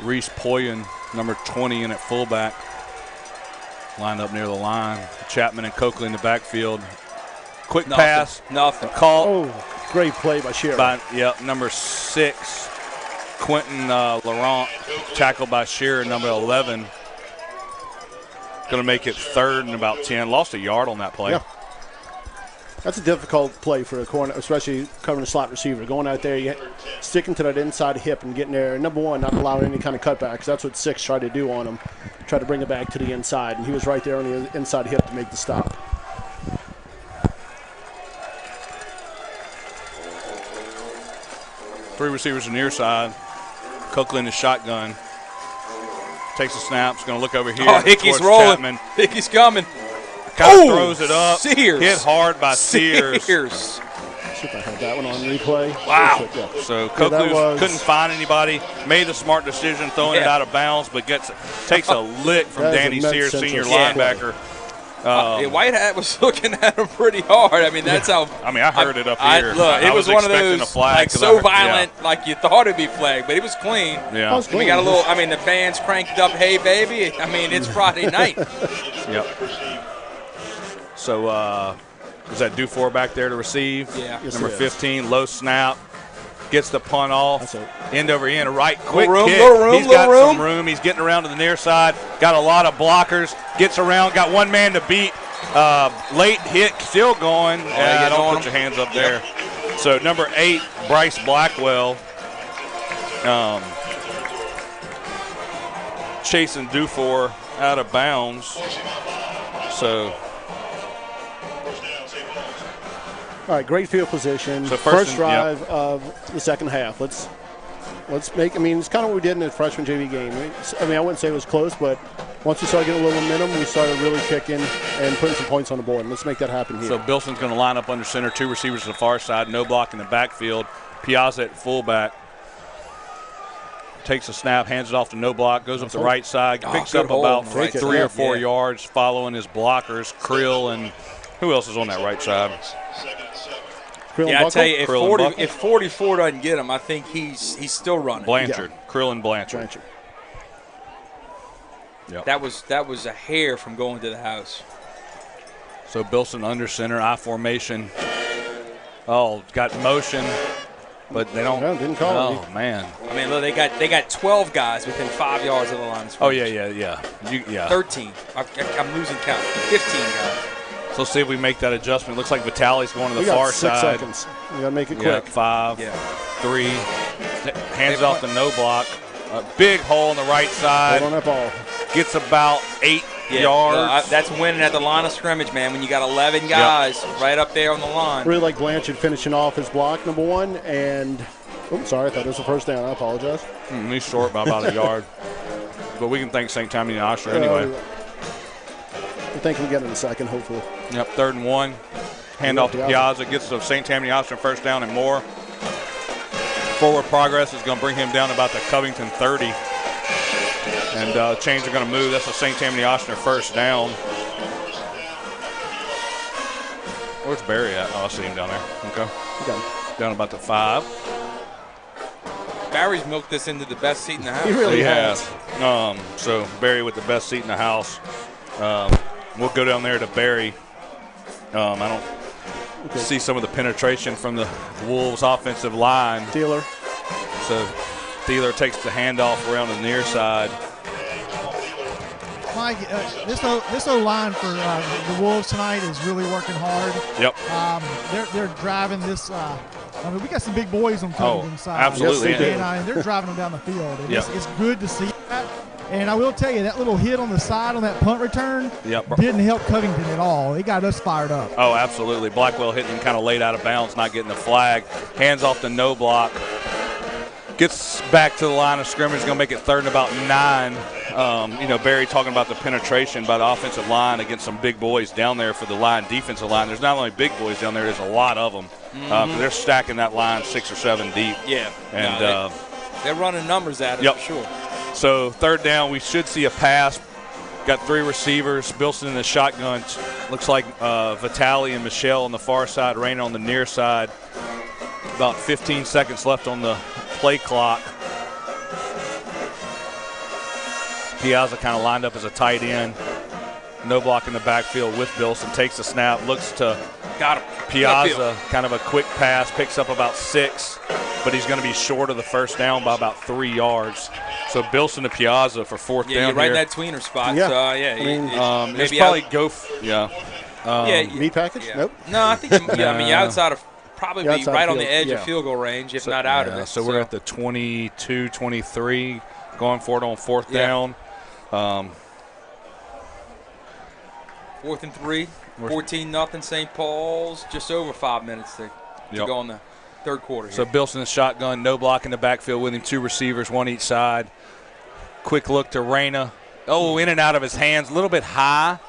Reese Poyen, number 20 in at fullback. Lined up near the line. Chapman and Coakley in the backfield. Quick pass. Nothing. Call. Oh, great play by Shearer. Number 6, Quentin Laurent, tackled by Shearer, number 11. Going to make it 3rd and about 10. Lost a yard on that play. Yeah. That's a difficult play for a corner, especially covering a slot receiver. Going out there, sticking to that inside hip and getting there. Number 1, not allowing any kind of cutbacks. That's what 6 tried to do on him. Tried to bring it back to the inside, and he was right there on the inside hip to make the stop. Three receivers on the near side. Coakley in the shotgun. Takes a snap. He's going to look over here. Oh, Hickey's rolling. Chapman. Hickey's coming. Kind of throws it up. Sears. Hit hard by Sears. See if I had that one on replay. Wow. Yeah. So Coakley couldn't find anybody. Made the smart decision throwing it out of bounds, but takes a lick from Danny Sears, senior linebacker. White Hat was looking at him pretty hard. I mean, that's how. I mean, I heard it up here. Look, it was one of those flag so violent, like you thought it'd be flagged, but it was clean. Yeah. And we got a little. I mean, the fans cranked up, "Hey, baby!" I mean, it's Friday night. Yep. So is that Dufour back there to receive? Yeah. Yes, Number it is. 15, low snap. Gets the punt off. End over end, a right quick room, kick. little room, He's got some room. He's getting around to the near side. Got a lot of blockers. Gets around. Got one man to beat. Late hit, still going. Don't put your hands up there. So number 8, Bryce Blackwell, chasing Dufour out of bounds. So. All right, great field position. So first drive of the second half. Let's make. I mean, it's kind of what we did in the freshman JV game. I mean, I wouldn't say it was close, but once we started getting a little momentum, we started really kicking and putting some points on the board. Let's make that happen here. So Bilson's going to line up under center, 2 receivers to the far side, no block in the backfield. Piazza at fullback. Takes a snap, hands it off to no block, goes up the right side, picks up about 3 or 4 yards following his blockers, Krill, and who else is on that right side? I tell you, if 44 doesn't get him, I think he's still running. Blanchard, Krill and Blanchard. Yep. That was a hair from going to the house. So Bilson under center, I formation. Oh, got motion, but they don't. Didn't call it. Oh man. I mean, look, they got 12 guys within 5 yards of the line of scrimmage. Oh yeah. 13. I'm losing count. 15 guys. So let's see if we make that adjustment. Looks like Vitale's going to the we got far 6 side. seconds. We got to make it quick. 5, 3. Hands off the no block. A big hole in the right side. Hold on that ball. Gets about 8 yards. That's winning at the line of scrimmage, man, when you got 11 guys right up there on the line. Really like Blanchard finishing off his block, number 1. And, sorry, I thought it was a first down. I apologize. He's short by about a yard. But we can thank St. Tammany and Osher anyway. I think we get in a second, hopefully. Yep, 3rd and 1. Hand off to Piazza. Gets to St. Tammany Osher first down and more. Forward progress is going to bring him down about the Covington 30. And chains are going to move. That's a St. Tammany Oshner first down. Where's Barry at? Oh, I see him down there. Okay. Down about the 5. Barry's milked this into the best seat in the house. He really has. So Barry with the best seat in the house. We'll go down there to Barry. I don't see some of the penetration from the Wolves offensive line. Thieler. So Thieler takes the handoff around the near side. Mike, this O-line for the Wolves tonight is really working hard. Yep. They're driving this. I mean, we got some big boys on Covington side. Absolutely. And they're driving them down the field. And it's good to see that. And I will tell you, that little hit on the side on that punt return didn't help Covington at all. It got us fired up. Oh, absolutely. Blackwell hitting him kind of late out of bounds, not getting the flag. Hands off the no block. Gets back to the line of scrimmage, going to make it 3rd and about 9. Barry talking about the penetration by the offensive line against some big boys down there for the line defensive line. There's not only big boys down there, there's a lot of them. They're stacking that line 6 or 7 deep. Yeah. And they're running numbers at it for sure. So 3rd down, we should see a pass. Got 3 receivers. Bilson in the shotgun. Looks like Vitale and Michelle on the far side, Raina on the near side. About 15 seconds left on the play clock. Piazza kind of lined up as a tight end. No block in the backfield with Bilson. Takes the snap, looks to Piazza, kind of a quick pass, picks up about 6, but he's going to be short of the first down by about 3 yards. So Bilson to Piazza for 4th down. Yeah, you're right in here. that tweener spot. Yeah. So, it's probably meat package? Yeah. Nope. No, I think you're outside of probably be right on the edge of yeah. field goal range, if not out of it. So we're at the 22, 23, going for it on 4th down. 4th and 3, 14-0 St. Paul's. Just over 5 minutes to go in the 3rd quarter here. So Bilson shotgun, no block in the backfield with him, 2 receivers, 1 each side. Quick look to Raina. Oh, in and out of his hands, a little bit high.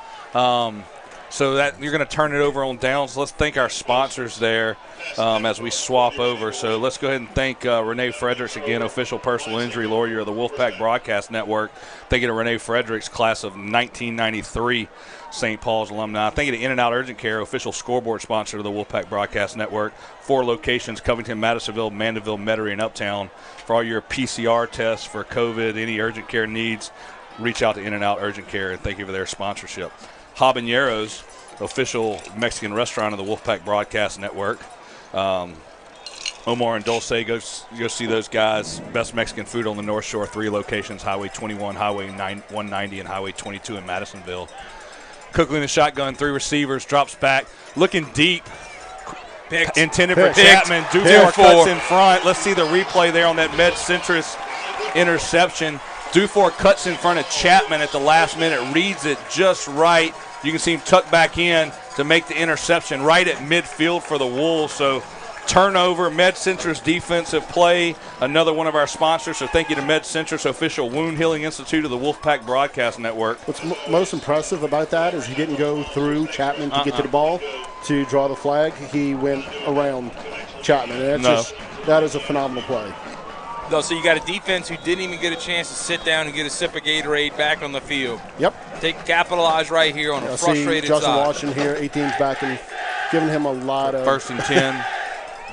So that you're going to turn it over on downs. Let's thank our sponsors there as we swap over. So let's go ahead and thank Renee Fredericks again, official personal injury lawyer of the Wolfpack Broadcast Network. Thank you to Renee Fredericks, class of 1993, St. Paul's alumni. Thank you to In-N-Out Urgent Care, official scoreboard sponsor of the Wolfpack Broadcast Network. 4 locations, Covington, Madisonville, Mandeville, Metairie, and Uptown. For all your PCR tests for COVID, any urgent care needs, reach out to In-N-Out Urgent Care, and thank you for their sponsorship. Habaneros, official Mexican restaurant of the Wolfpack Broadcast Network. Omar and Dulce, go see those guys. Best Mexican food on the North Shore, 3 locations, Highway 21, Highway 190, and Highway 22 in Madisonville. Cookling the shotgun, 3 receivers, drops back, looking deep. Picked. Intended for Chapman. Dufour cuts in front. Let's see the replay there on that Med-Centris interception. Dufour cuts in front of Chapman at the last minute, reads it just right. You can see him tuck back in to make the interception right at midfield for the Wolves. So turnover, Med-Centris defensive play, another one of our sponsors. So thank you to Med-Centris, official wound healing institute of the Wolfpack Broadcast Network. What's most impressive about that is he didn't go through Chapman to get to the ball to draw the flag. He went around Chapman. And that is a phenomenal play. No, so you got a defense who didn't even get a chance to sit down and get a sip of Gatorade back on the field. Yep. Capitalize right here on a frustrated Justin side. Washington here, 18's back and giving him a lot of. 1st and 10.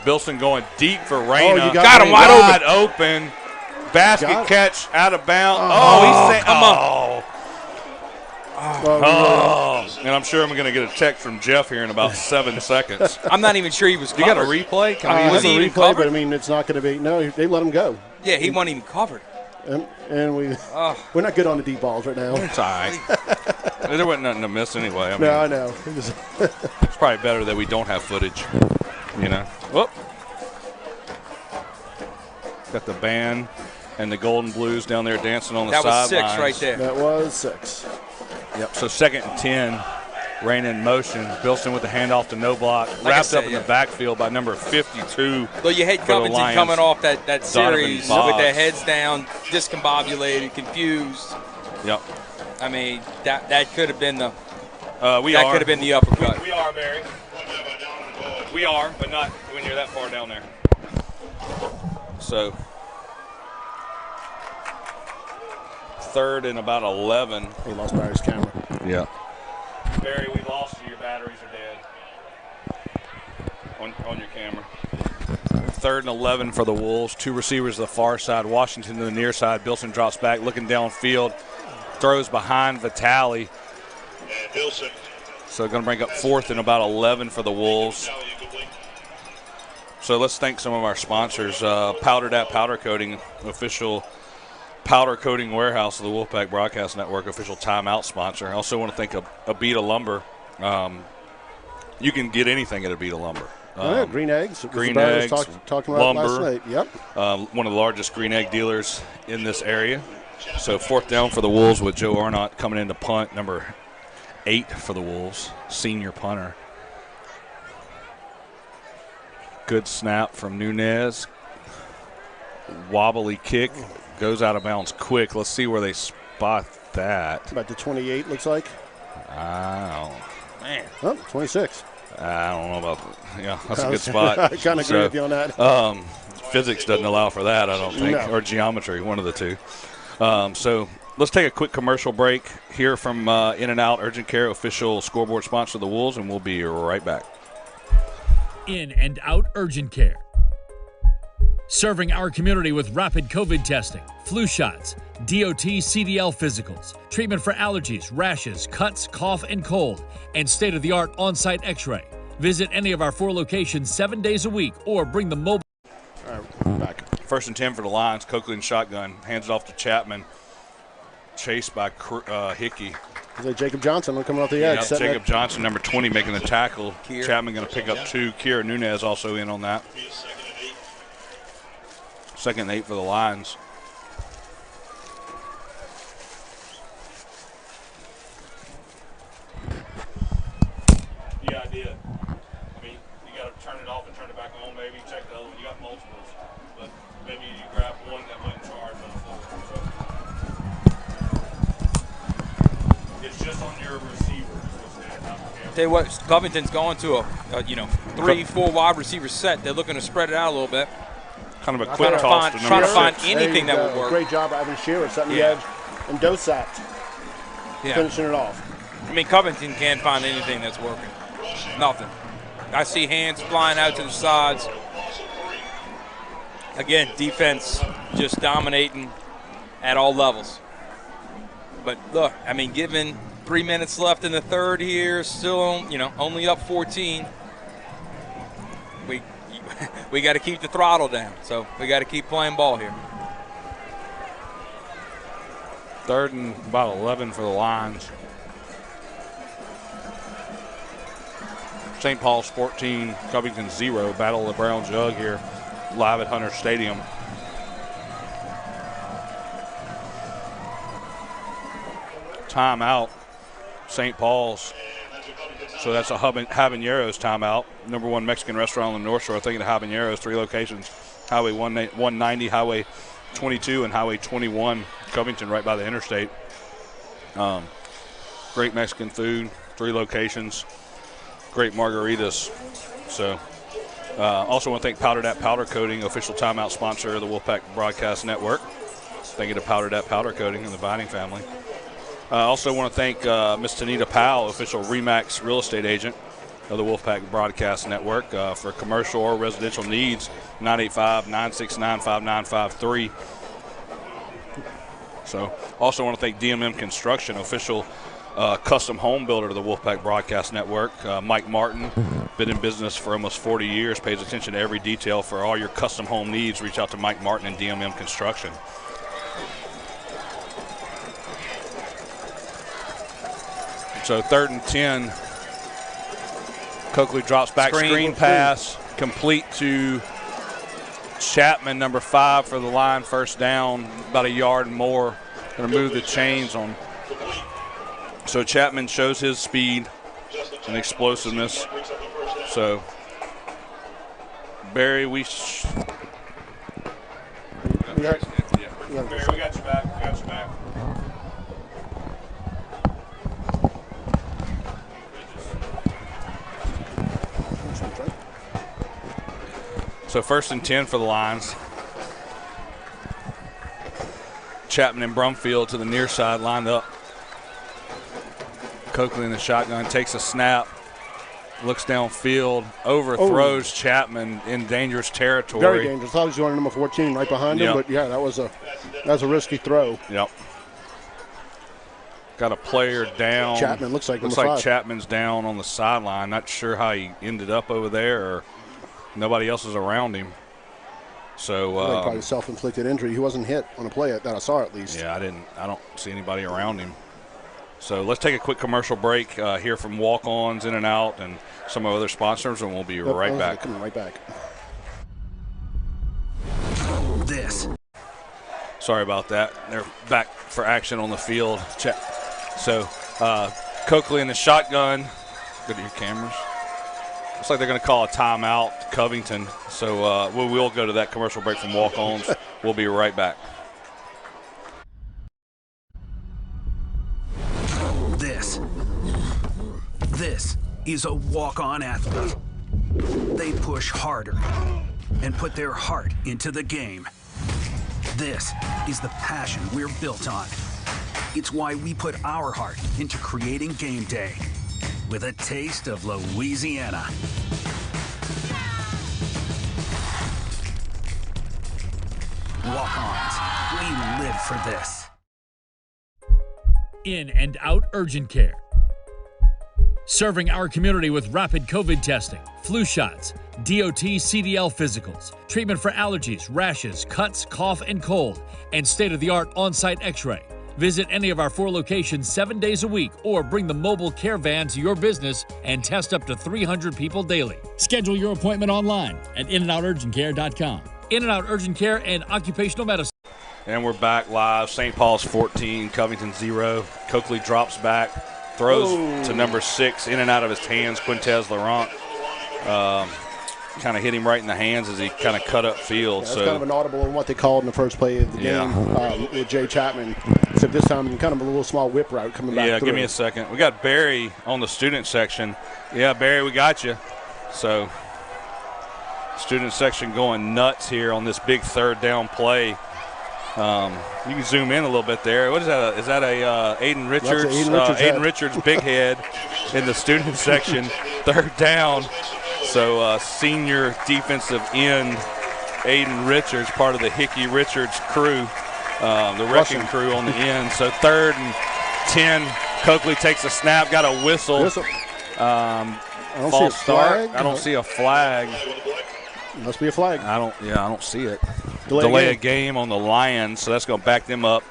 Bilson going deep for Reyna. Oh, you got him wide open. Basket catch out of bounds. He's saying, come on. And I'm sure I'm going to get a text from Jeff here in about 7 seconds. I'm not even sure he was covered. You got a replay? Was he even replay, covered? But I mean, it's not going to be. No, they let him go. Yeah, he wasn't even covered. And we're not good on the deep balls right now. It's all right. There wasn't nothing to miss anyway. I know. It's probably better that we don't have footage, you know. Whoop. Got the band and the Golden Blues down there dancing on the sidelines. That was 6 right there. That was 6. Yep, so 2nd and 10. Reyna in motion. Bilson with the handoff to no block. Wrapped up in the backfield by number 52. Though you hate Covington coming off that series with their heads down, discombobulated, confused. Yep. I mean, that could have been the could have been the uppercut. We are, Barry. We are, but not when you're that far down there. So 3rd and about 11. He lost Barry's camera. Yeah. Barry, we lost you. Your batteries are dead on your camera. 3rd and 11 for the Wolves. 2 receivers to the far side. Washington to the near side. Bilson drops back, looking downfield. Throws behind Vitale. So going to bring up 4th and about 11 for the Wolves. So let's thank some of our sponsors. Powder Dat Powder Coating, official powder coating warehouse of the Wolfpack Broadcast Network, official timeout sponsor. I also want to thank Abita Lumber. You can get anything at Abita Lumber. Green eggs. Green eggs, talking about lumber. Last night. Yep. One of the largest green egg dealers in this area. So 4th down for the Wolves with Joe Arnott coming in to punt, number 8 for the Wolves, senior punter. Good snap from Nunez. Wobbly kick. Goes out of bounds quick. Let's see where they spot that. About the 28, looks like. Man. Oh, 26. I don't know about that. Yeah, that's a good spot. I kind of agree with you on that. Physics doesn't allow for that, I don't think, or geometry, one of the two. So let's take a quick commercial break. Hear from In-N-Out Urgent Care, official scoreboard sponsor of the Wolves, and we'll be right back. In-N-Out Urgent Care. Serving our community with rapid COVID testing, flu shots, DOT CDL physicals, treatment for allergies, rashes, cuts, cough, and cold, and state-of-the-art on-site x-ray. Visit any of our 4 locations 7 days a week or bring the mobile. All right, we're back. 1st and 10 for the Lions. Coakland shotgun. Hands it off to Chapman. Chased by Hickey. Is that Jacob Johnson coming off the edge? Yeah, Jacob Johnson, number 20, making the tackle. Chapman going to pick up 2. Kira Nunez also in on that. 2nd and 8 for the Lions. Yeah, I did. I mean, you got to turn it off and turn it back on, maybe. Check the other one. You got multiples. But maybe you grab one that went in charge on the floor. So. It's just on your receiver. Not the camera. Tell you what, Covington's going to a 3-4 wide receiver set. They're looking to spread it out a little bit. Kind of a quick toss trying to find anything that would work. Great job by Evan Shearer setting the edge, and Dosat finishing it off. I mean, Covington can't find anything that's working. Nothing. I see hands flying out to the sides. Again, defense just dominating at all levels. But look, I mean, given 3 minutes left in the third here, still, only up 14. We got to keep the throttle down. So we got to keep playing ball here. 3rd and about 11 for the Lions. St. Paul's 14, Covington 0. Battle of the Brown Jug here, live at Hunter Stadium. Timeout, St. Paul's. So that's a Habaneros timeout. #1 Mexican restaurant on the North Shore. Thinking of Habaneros, 3 locations. Highway 190, Highway 22, and Highway 21. Covington, right by the interstate. Great Mexican food, 3 locations. Great margaritas. So also want to thank Powder Dat Powder Coating, official timeout sponsor of the Wolfpack Broadcast Network. Thank you to Powder Dat Powder Coating and the Vining family. Also want to thank Miss Tanita Powell, official RE/MAX real estate agent of the Wolfpack Broadcast Network. For commercial or residential needs, 985-969-5953. So also want to thank DMM Construction, official custom home builder to the Wolfpack Broadcast Network. Mike Martin, been in business for almost 40 years, pays attention to every detail. For all your custom home needs, reach out to Mike Martin and DMM Construction. So 3rd and 10. Coakley drops back, screen pass, complete to Chapman, #5 for the line, 1st down, about a yard and more. Going to move the chains on. So Chapman shows his speed and explosiveness. So Barry, Barry, we got you back. So 1st and 10 for the Lions. Chapman and Brumfield to the near side, lined up. Coakley in the shotgun, takes a snap, looks downfield, overthrows Chapman in dangerous territory. Very dangerous. I thought he was going number 14 right behind him, but yeah, that was a risky throw. Yep. Got a player down. Chapman looks like Chapman's down on the sideline. Not sure how he ended up over there, or nobody else is around him. So probably self-inflicted injury. He wasn't hit on a play that I saw, at least. Yeah, I don't see anybody around him. So let's take a quick commercial break, hear from walk-ons, in and out, and some of other sponsors, and we'll be right back. Coming right back. Sorry about that. They're back for action on the field. So Coakley in the shotgun. Go to your cameras. Looks like they're going to call a timeout, Covington. So we will go to that commercial break from walk-ons. We'll be right back. This is a walk-on athlete. They push harder and put their heart into the game. This is the passion we're built on. It's why we put our heart into creating game day with a taste of Louisiana. Walk-ons, we live for this. In and out urgent care. Serving our community with rapid COVID testing, flu shots, DOT CDL physicals, treatment for allergies, rashes, cuts, cough, and cold, and state-of-the-art on-site x-ray. Visit any of our 4 locations 7 days a week or bring the mobile care van to your business and test up to 300 people daily. Schedule your appointment online at inandouturgentcare.com. In-N-Out Urgent Care and Occupational Medicine. And we're back live. St. Paul's 14, Covington 0. Coakley drops back, throws to #6, in and out of his hands, Quintez Laurent. Kind of hit him right in the hands as he kind of cut up field. Yeah, that's kind of an audible in what they called in the first play of the game with Jay Chapman except this time kind of a little small whip route coming back through. Give me a second. We got Barry on the student section. Yeah, Barry, we got you. So student section going nuts here on this big third down play. You can zoom in a little bit there. What is that? Is that a Aiden Richards? Aiden Richards big head in the student section. Third down. So senior defensive end Aiden Richards, part of the Hickey Richards crew, the wrecking crew on the end. So 3rd and 10. Coakley takes a snap, got a whistle. False start. I don't see a flag. Must be a flag. I don't see it. Delay a game on the Lions, so that's going to back them up.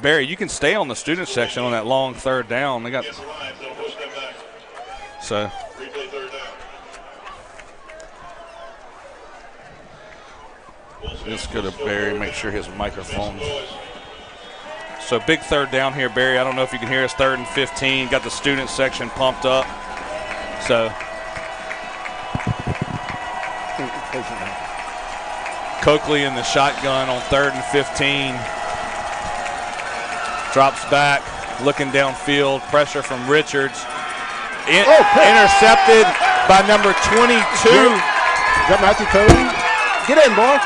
Barry, you can stay on the student section on that long third down. They got so. Let's go to Barry, make sure his microphone. So big third down here, Barry. I don't know if you can hear us. 3rd and 15. Got the student section pumped up. So Coakley in the shotgun on 3rd and 15. Drops back, looking downfield. Pressure from Richards. Intercepted by number 22. Is that Matthew Cody? Get in, boy.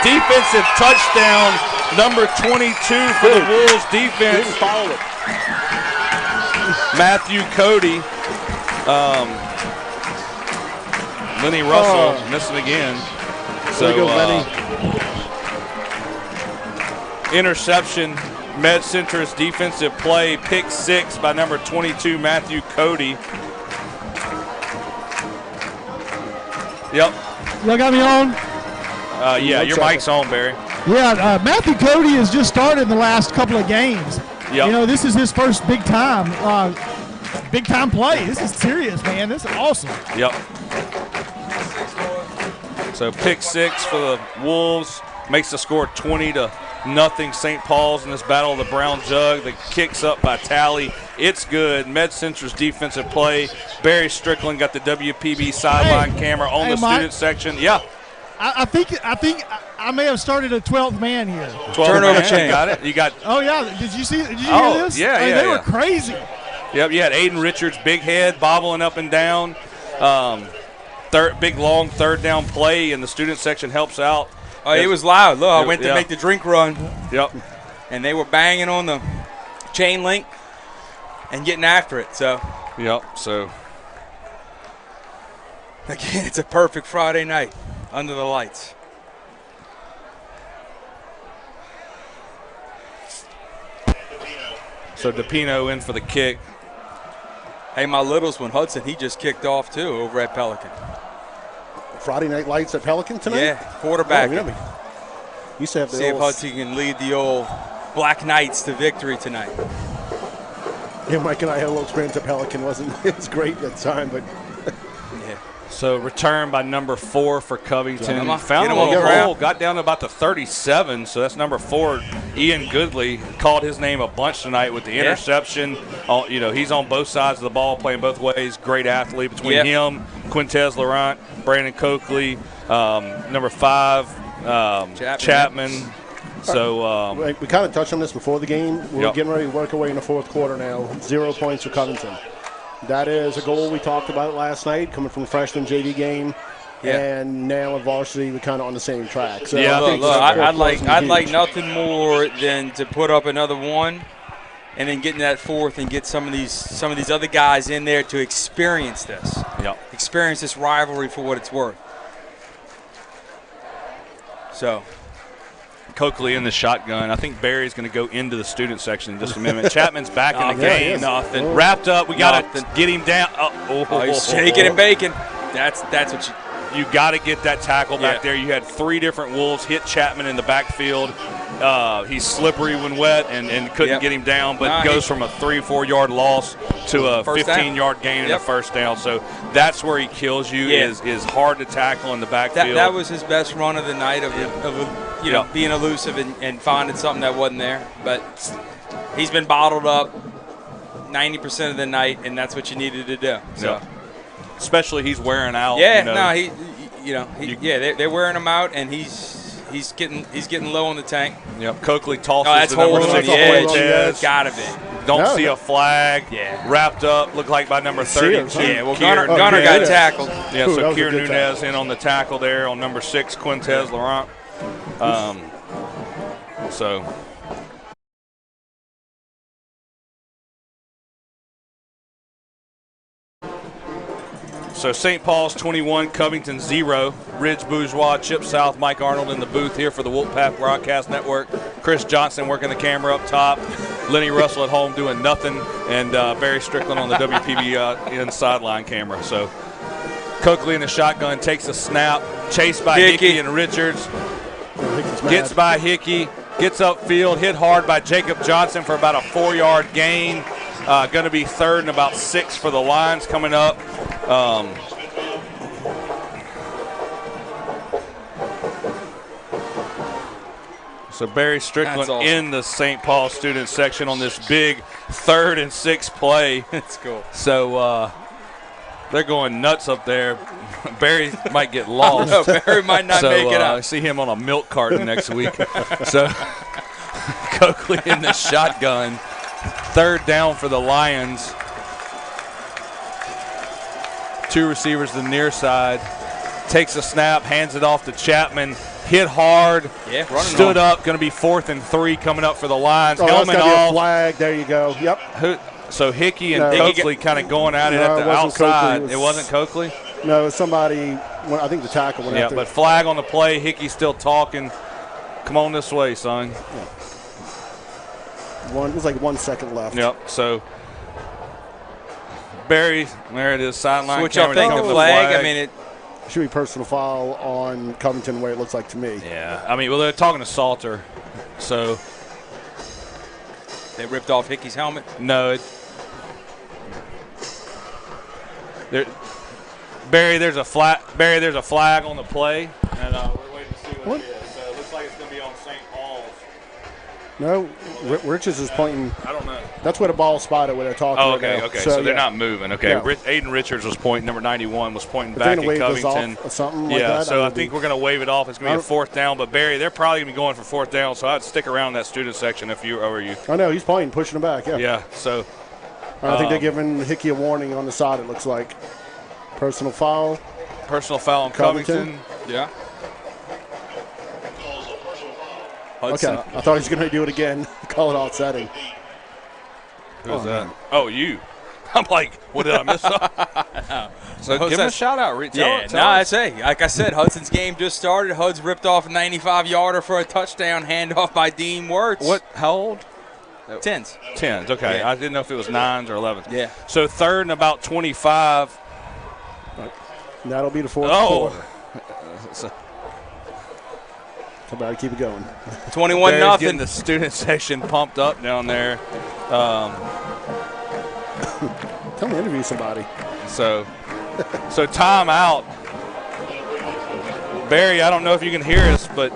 Defensive touchdown, number 22 for the Wolves defense. Follow it. Matthew Cody. Lenny Russell missing again. So interception, Med-Centris defensive play, pick 6 by number 22, Matthew Cody. Yep. Y'all got me on? Yeah, your mic's on, Barry. Yeah, Matthew Cody has just started in the last couple of games. Yep. You know, this is his first big time play. This is serious, man. This is awesome. Yep. So pick 6 for the Wolves, makes the score 20-0 St. Paul's in this battle of the Brown Jug. The kick's up by Tally. It's good. Med-Centris defensive play. Barry Strickland got the WPB sideline camera on the student section. Yeah. I think I may have started a 12th man here. 12th turnover chain. You got it. You got. Oh yeah. Did you hear this? Yeah, they were crazy. Yep. You had Aiden Richards, big head, bobbling up and down. Big long third down play, and the student section helps out. Oh, it was loud. Look, I went to make the drink run. Yep. And they were banging on the chain link and getting after it. So. Yep. So. Again, it's a perfect Friday night under the lights. So DePino in for the kick. Hey, my littles one, Hudson, he just kicked off too over at Pelican. Friday night lights at Pelican tonight? Yeah, quarterback. Oh, really? You said see if Hudson can lead the old Black Knights to victory tonight. Yeah, Mike and I had a little experience at Pelican. It was great at the time, but yeah. So return by number 4 for Covington. Found him on the roll, got down to about the 37. So that's number 4. Ian Goodley called his name a bunch tonight with the interception. You know, he's on both sides of the ball, playing both ways. Great athlete between him, Quintez Laurent, Brandon Coakley, number 5, Chapman. So we kind of touched on this before the game. We're getting ready to work our way in the fourth quarter now. 0 points for Covington. That is a goal we talked about last night, coming from the freshman JV game. Yeah. And now at varsity, we're kind of on the same track. So I'd like nothing more than to put up another one, and then getting that fourth and get some of these other guys in there to experience this. Yep. Experience this rivalry for what it's worth. So. Coakley in the shotgun. I think Barry's going to go into the student section in just a minute. Chapman's back in the game. Nothing. Wrapped up. We got to get him down. He's shaking and baking. That's what you got to get that tackle back there. You had 3 different Wolves hit Chapman in the backfield. He's slippery when wet and couldn't get him down, but goes from a 3-4 yard loss to a 15-yard gain and a first down. So that's where he kills you. Is hard to tackle in the backfield. That was his best run of the night of being elusive and finding something that wasn't there. But he's been bottled up 90% of the night, and that's what you needed to do. So. Especially he's wearing out. Yeah, they're wearing him out, and he's He's getting low on the tank. Yep. Coakley tosses that's the number holding 6 on the edge. Quintez. Gotta be. Don't see a flag. Yeah. Wrapped up. Looked like by number 32. Yeah. Well, Gunner got tackled. Yeah. So Kieran Nunez in on the tackle there on number 6 Quintez Laurent. So St. Paul's 21, Covington 0. Ridge Bourgeois, Chip South, Mike Arnold in the booth here for the Wolfpack Broadcast Network. Chris Johnson working the camera up top. Lenny Russell at home doing nothing. And Barry Strickland on the WPB sideline camera. So Coakley in the shotgun takes a snap. Chased by Hickey and Richards. Gets by Hickey. Gets upfield. Hit hard by Jacob Johnson for about a 4-yard gain. Going to be 3rd and about 6 for the Lions coming up. So Barry Strickland awesome. in the St. Paul student section on this big 3rd and 6 play. That's cool. So they're going nuts up there. Barry might get lost. No, Barry might not make it out. I see him on a milk carton next week. So Coakley in the shotgun. 3rd down for the Lions. 2 receivers to the near side. Takes a snap, hands it off to Chapman. Hit hard. Yeah, running stood on. up. Going to be 4th and 3 coming up for the Lions. Oh, Helmet that's gotta be a off. flag. There you go. Yep. So Hickey and Coakley kind of going at it at the outside. It wasn't Coakley? No, it was somebody. I think the tackle went out there. But flag on the play. Hickey still talking. Come on this way, son. Yeah. It was like 1 second left. Yep. So Barry, there it is, sideline. So what y'all think, the flag? I mean, it should be personal foul on Covington, way it looks like to me. Yeah. I mean, well, they're talking to Salter, so they ripped off Hickey's helmet. No. Barry, there's a flag. Barry, there's a flag on the play, and we're waiting to see what it is. So it looks like it's going to be on St. Paul's. No, Richards is pointing. I don't know. That's where the ball spotted where they're talking. Oh, okay, right now. okay. So they're not moving. Okay, Yeah. Aiden Richards was pointing. Number 91 was pointing If back they're at gonna wave this Covington. off or something like Yeah, that, so I I would think be- we're going to wave it off. It's going to be a 4th down. But Barry, they're probably going to be going for 4th down. So I'd stick around that student section if you were you. I know he's pointing, pushing him back. Yeah. Yeah. So I think they're giving Hickey a warning on the side. It looks like personal foul. Personal foul on Covington. Yeah. Okay, I thought he was going to do it again. Call it offsetting. Who's that? Oh, you. I'm like, what did I miss? So give him a shout out. I'd say, like I said, Hudson's game just started. Huds ripped off a 95-yarder for a touchdown, handoff by Dean Wirtz. What? How old? 10s. 10s. Okay, Yeah. I didn't know if it was 9s or 11s. Yeah. So 3rd and about 25. And that'll be the 4th quarter. So Somebody keep it going. 21-0. Getting the student section pumped up down there. Tell me to interview somebody. So timeout. Barry, I don't know if you can hear us, but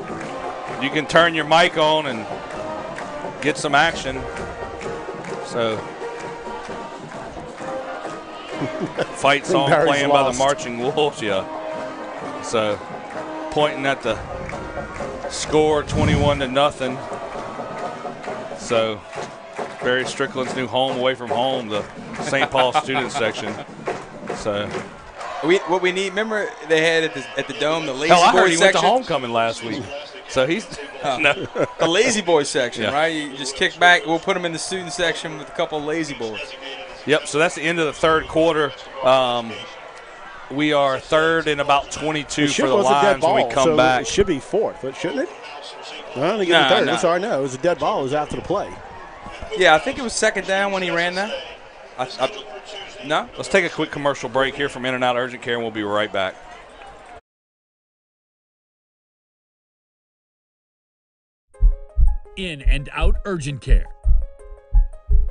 you can turn your mic on and get some action. So fight song Barry's playing by the lost. Marching Wolves, yeah. So pointing at the score 21-0. So Barry Strickland's new home away from home, the St. Paul student section. So what we need, remember they had at the Dome the lazy hell, I boy heard he went to section? homecoming last week. So he's no. The lazy boy section, Yeah. right? You just kick back. We'll put them in the student section with a couple of lazy boys. Yep, so that's the end of the 3rd quarter. We are 3rd and about 22 for the Lions when we come so back. It should be 4th, but shouldn't it? I don't think it's Nah, 3rd. nah. I'm sorry, no. It was a dead ball. It was after the play. Yeah, I think it was 2nd down when he ran that. No? Let's take a quick commercial break here from In-N-Out Urgent Care, and we'll be right back. In and Out Urgent Care.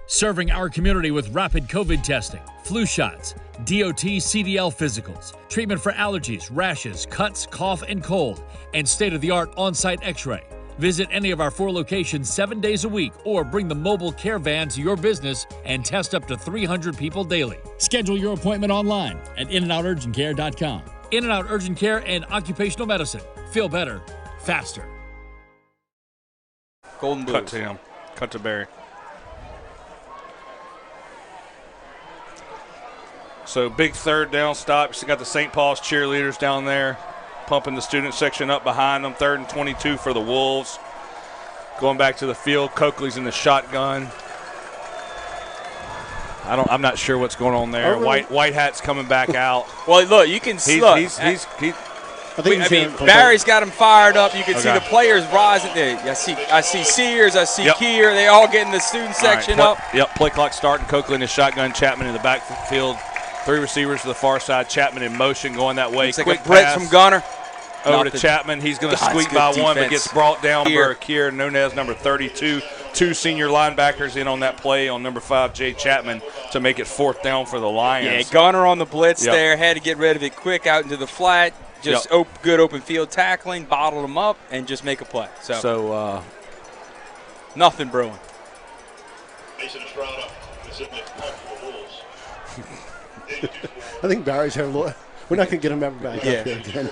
Serving our community with rapid COVID testing, flu shots, DOT CDL physicals, treatment for allergies, rashes, cuts, cough, and cold, and state-of-the-art on-site x-ray. Visit any of our 4 locations 7 days a week or bring the mobile care van to your business and test up to 300 people daily. Schedule your appointment online at inandouturgentcare.com. In-N-Out Urgent Care and Occupational Medicine. Feel better, faster. Golden Blues. Cut to him. Cut to Barry. So big third down stop. You got the St. Paul's cheerleaders down there pumping the student section up behind them. 3rd and 22 for the Wolves. Going back to the field. Coakley's in the shotgun. I'm not sure what's going on there. White Hat's coming back out. Well, look, you can see. Barry's got him fired up. You can see the players rising there. I see Sears. I see Keir. They all getting the student section up. Yep, play clock starting. Coakley in the shotgun. Chapman in the backfield. 3 receivers to the far side. Chapman in motion going that way. It's like a blitz from Gunner. Over to Chapman. He's going to squeak by one, but gets brought down by Keir Nunez, number 32. 2 senior linebackers in on that play on number 5, Jay Chapman, to make it 4th down for the Lions. Yeah, Gunner on the blitz there. Had to get rid of it quick out into the flat. Just good open field tackling, bottled them up, and just make a play. So nothing brewing. I think Barry's had a little. We're not going to get him ever back up here again.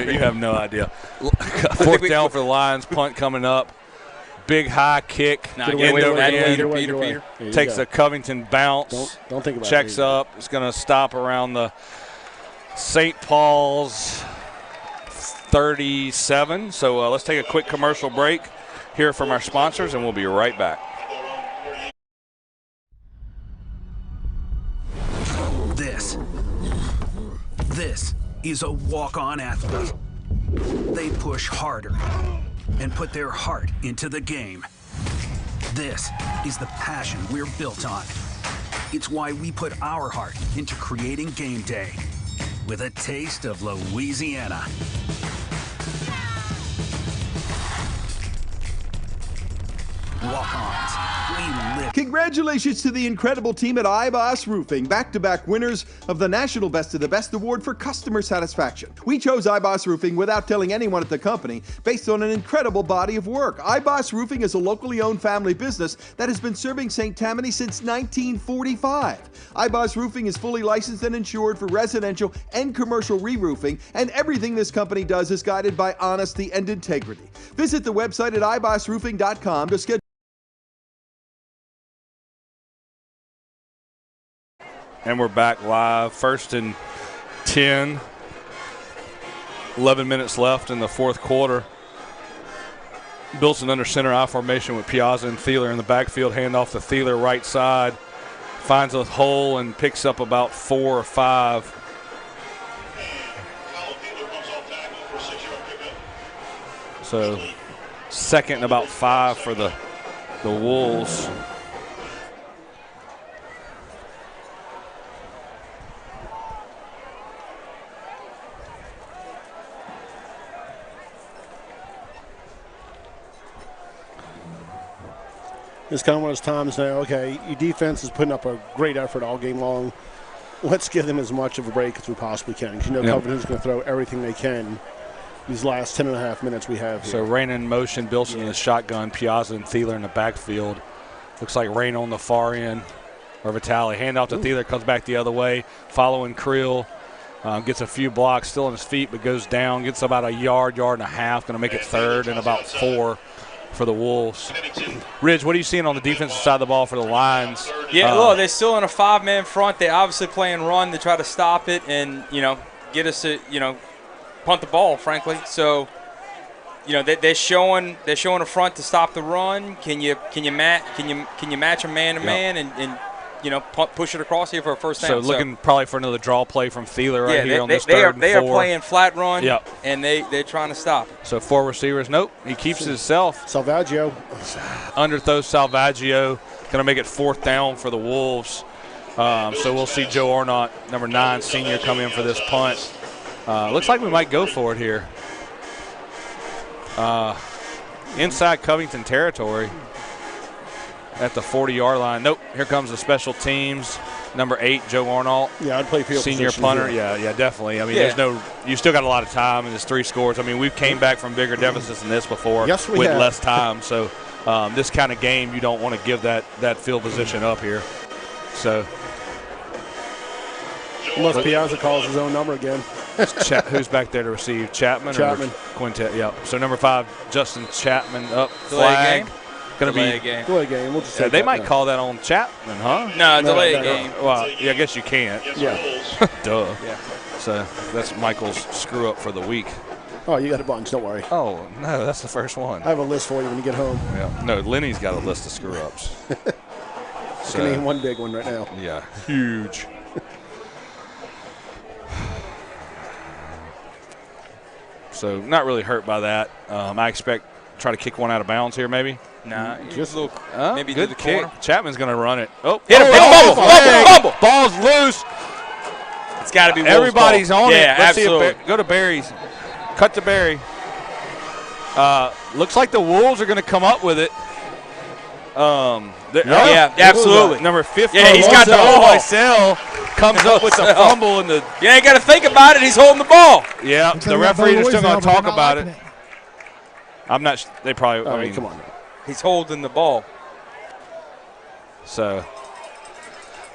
You have no idea. 4th down for the Lions. Punt coming up. Big high kick. Peter. Takes a Covington bounce. Don't think about it. Checks up. It's going to stop around the St. Paul's 37. So let's take a quick commercial break, hear from our sponsors, and we'll be right back. This is a walk-on athlete. They push harder and put their heart into the game. This is the passion we're built on. It's why we put our heart into creating game day with a taste of Louisiana. Walk-ons. We live. Congratulations to the incredible team at iBoss Roofing, back-to-back winners of the National Best of the Best Award for customer satisfaction. We chose iBoss Roofing without telling anyone at the company, based on an incredible body of work. iBoss Roofing is a locally owned family business that has been serving St. Tammany since 1945. iBoss Roofing is fully licensed and insured for residential and commercial re-roofing, and everything this company does is guided by honesty and integrity. Visit the website at ibossroofing.com to schedule. And we're back live. 1st and 10. 11 minutes left in the 4th quarter. Bilson under center I formation with Piazza and Thieler in the backfield. Hand off to Thieler right side. Finds a hole and picks up about 4 or 5. So 2nd and about 5 for the Wolves. It's kind of one of those times now, okay, your defense is putting up a great effort all game long. Let's give them as much of a break as we possibly can. Because Covington's going to throw everything they can these last 10 and a half minutes we have here. So Rain in motion, Bilson in the shotgun, Piazza and Thieler in the backfield. Looks like Rain on the far end, or Vitale. Hand off to Thieler, comes back the other way, following Creel. Gets a few blocks, still on his feet, but goes down, gets about a yard and a half, going to make it 3rd and about 4 for the Wolves. Ridge, what are you seeing on the defensive side of the ball for the Lions? Yeah, look, they're still in a 5-man front. They're obviously playing run to try to stop it and, get us to, punt the ball, frankly. So, they're showing a front to stop the run. Can you match a man to man and push it across here for a first down? So looking probably for another draw play from Thieler right here on this 3rd and 4. They are playing flat run, and they're trying to stop it. So 4 receivers. Nope, he keeps it himself. Salvaggio. Underthrows Salvaggio. Going to make it 4th down for the Wolves. So we'll see Joe Arnott, number 9 senior, come in for this punt. Looks like we might go for it here. Inside Covington territory. At the 40-yard line. Nope. Here comes the special teams. Number 8, Joe Arnold. Yeah, I'd play field senior position punter. here. Yeah, definitely. I mean, there's no. You still got a lot of time, and there's 3 scores. I mean, we've came back from bigger deficits than this before with less time. So this kind of game, you don't want to give that field position up here. So unless Piazza calls his own number again. Who's back there to receive? Chapman. Chapman. Or Quintet. Yep. So number 5, Justin Chapman up. Delay Flag. game. Going to be game. Delay game. We'll just Yeah, take they that might down. call that on Chapman, huh? No, delay game. Well, yeah, I guess you can't. Yeah. Duh. Yeah. So that's Michael's screw up for the week. Oh, you got a bunch. Don't worry. Oh, no, that's the first one. I have a list for you when you get home. Yeah. No, Lenny's got a list of screw ups. I can name one big one right now. Yeah, huge. So not really hurt by that. I expect try to kick one out of bounds here, maybe. Nah, Just look. Maybe good do the kick. corner. Chapman's going to run it. Oh, Hit him! Fumble! Ball's loose. It's got to be Wolves' Everybody's ball. on Yeah, it. Let's absolutely. see if go to Barry's. Cut to Barry. Looks like the Wolves are going to come up with it. Yeah, absolutely. Number 15. Yeah, he's got the ball. Lysell comes up with the fumble and the. You ain't got to think about it. He's holding the ball. Yeah, the referee is still going to talk about it. I'm not. They probably. Oh, I mean, come on. He's holding the ball. So,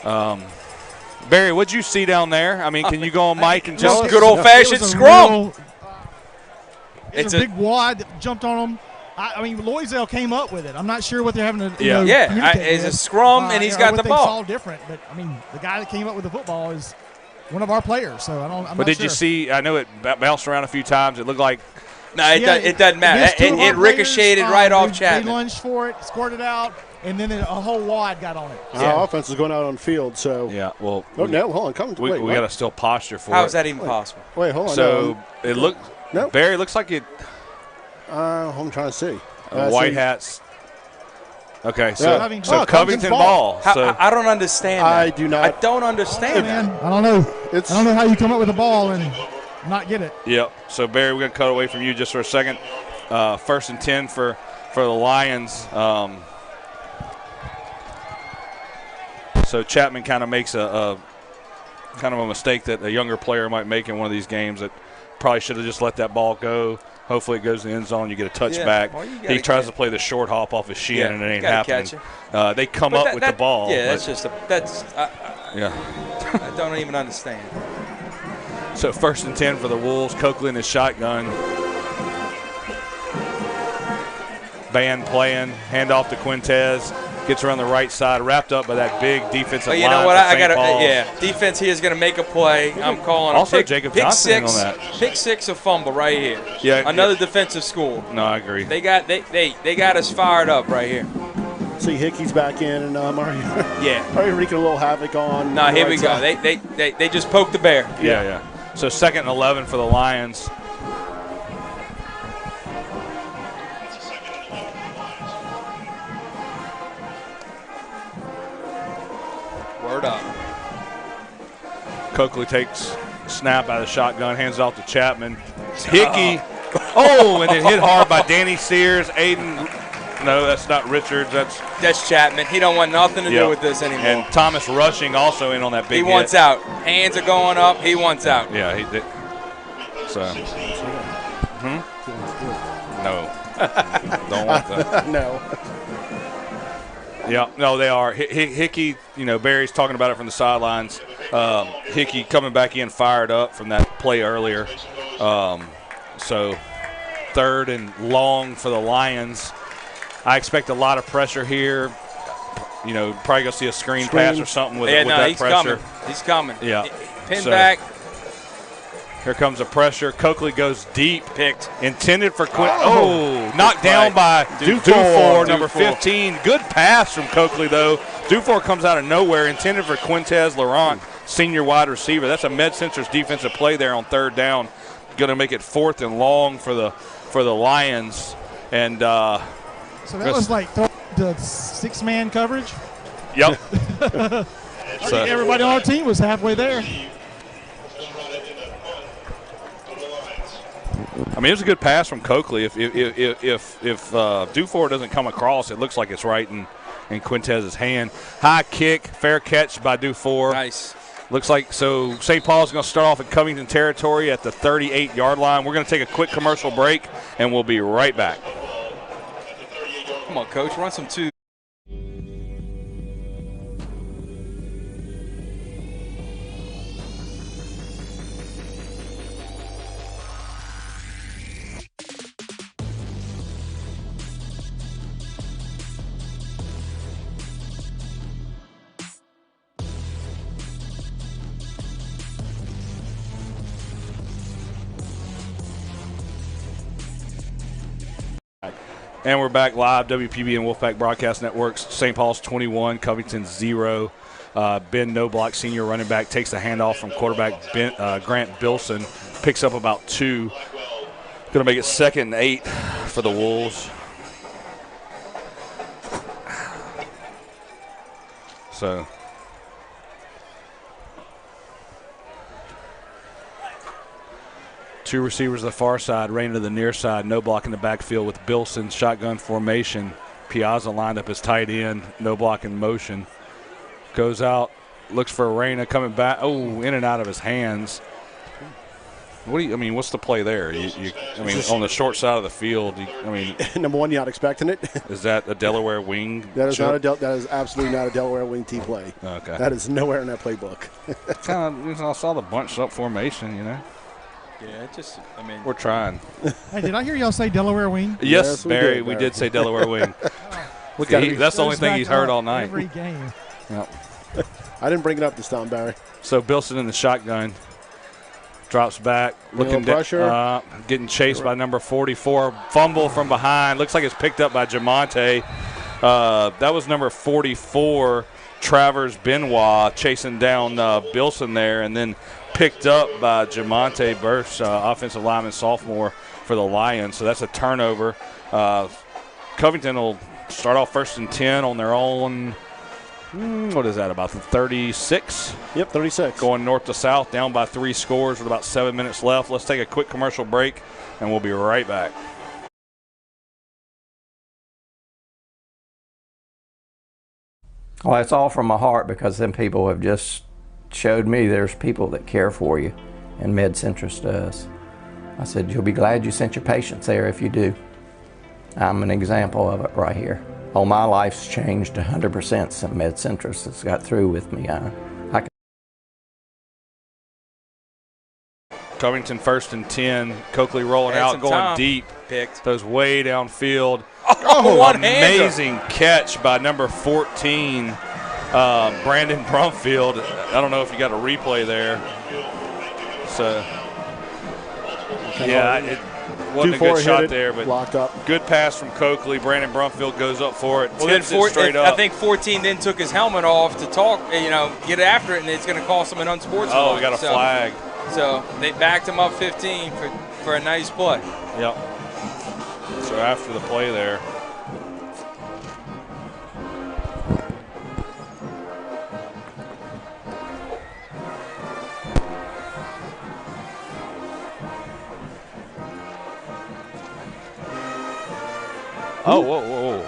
Barry, what'd you see down there? I mean, can you go on mic and tell us? Good old-fashioned scrum. It's a big wad that jumped on him. I mean, Loisel came up with it. I'm not sure what they're having to communicate it's a with. scrum, and he's got the ball. It's all different, but, I mean, the guy that came up with the football is one of our players, so I'm But not did sure. you see? I know it bounced around a few times. It looked like. No, it doesn't matter. It ricocheted right off Chapman. They lunged for it, squirted out, and then a whole wad got on it. Our offense is going out on the field, so. Yeah, well. Oh, no, hold on. Come We got to still posture for it. How is that even possible? Wait, hold on. So it looked. No. Barry, looks like it. I'm trying to see. White hats. Okay, so Covington Covington ball. So I don't understand. I that. do not. I don't understand. Man, I don't know. I don't know how you come up with a ball and not get it. Yep. So Barry, we're gonna cut away from you just for a second. 1st and 10 for the Lions. So Chapman kind of makes a mistake that a younger player might make in one of these games that probably should have just let that ball go. Hopefully it goes in the end zone. You get a touchback. Well, he tries to play the short hop off his shin, and it ain't happening. They come up with the ball. Yeah, that's just yeah. I don't even understand. So 1st and 10 for the Wolves. Coakley in his shotgun. Band playing. Hand off to Quintez. Gets around the right side, wrapped up by that big defensive line. You know what? I got defense here is going to make a play. I'm calling also pick, Jacob pick Johnson six, on that. Pick 6 a fumble right here. Yeah, another defensive school. No, I agree. They got us fired up right here. See, Hickey's back in, and already wreaking a little havoc on. No, here we go. They just poked the bear. Yeah. So 2nd and 11 for the Lions. Word up. Coakley takes snap out of the shotgun, hands it off to Chapman. Hickey. And then hit hard by Danny Sears. Aiden. No, that's not Richards. That's Chapman. He don't want nothing to do with this anymore. And Thomas rushing also in on that big He wants out. Hands are going up. He wants out. Yeah, he did. So. No. Don't want that. No. Yeah, no, they are. Hickey, Barry's talking about it from the sidelines. Hickey coming back in fired up from that play earlier. So 3rd and long for the Lions. I expect a lot of pressure here. Probably going to see a screen pass or something with that pressure. He's coming. Yeah. Pin back. Here comes the pressure. Coakley goes deep. Picked. Intended for Quinn. Knocked down by Dufour, number 15. Good pass from Coakley, though. Dufour comes out of nowhere. Intended for Quintez Laurent, senior wide receiver. That's a Med-Center's defensive play there on 3rd down. Going to make it 4th and long for the Lions. And so that was like the 6-man coverage? Yep. Everybody on our team was halfway there. I mean, it was a good pass from Coakley. If Dufour doesn't come across, it looks like it's right in Quintez's hand. High kick, fair catch by Dufour. Nice. Looks like so St. Paul's going to start off in Covington territory at the 38-yard line. We're going to take a quick commercial break, and we'll be right back. Come on, Coach, run some two. And we're back live, WPB and Wolfpack Broadcast Networks. St. Paul's 21, Covington 0. Ben Noblock, senior running back, takes the handoff from quarterback Grant Bilson, picks up about 2. Going to make it 2nd and 8 for the Wolves. So, two receivers to the far side, Rain to the near side, no block in the backfield with Bilson, shotgun formation. Piazza lined up as tight end, no block in motion. Goes out, looks for Reyna coming back. Oh, in and out of his hands. What's the play there? On the short side of the field, number one, you're not expecting it. Is that a Delaware wing? That is that is absolutely not a Delaware wing T play. Okay. That is nowhere in that playbook. I saw the bunched up formation, Yeah, we're trying. Hey, did I hear y'all say Delaware wing? Yes, Barry, we did say Delaware wing. That's the only thing he's heard all night. Every game. Yep. I didn't bring it up this time, Barry. So Bilson in the shotgun. Drops back, looking pressure. Getting chased by number 44. Fumble from behind. Looks like it's picked up by Jamonte. That was number 44, Travers Benoit, chasing down Bilson there, and then picked up by Jamonte Burst, offensive lineman, sophomore for the Lions. So that's a turnover. Covington will start off 1st and 10 on their own. What is that, about the 36? Yep, 36. Going north to south, down by 3 scores with about 7 minutes left. Let's take a quick commercial break, and we'll be right back. Well, it's all from my heart because them people have just showed me there's people that care for you, and MedCentrus does. I said, you'll be glad you sent your patients there if you do. I'm an example of it right here. Oh, my life's changed 100% since MedCentrus has got through with me. Covington 1st and 10. Coakley rolling out, going deep. Throws way downfield. Amazing catch by number 14, Brandon Brumfield. I don't know if you got a replay there. So, yeah, it wasn't a good shot there, but locked up. Good pass from Coakley. Brandon Brumfield goes up for it. Well, then straight up. I think 14 then took his helmet off to talk, get after it, and it's going to cost him an unsportsmanlike. Oh, we got a flag. So they backed him up 15 for a nice play. Yep. So after the play there. Oh, whoa.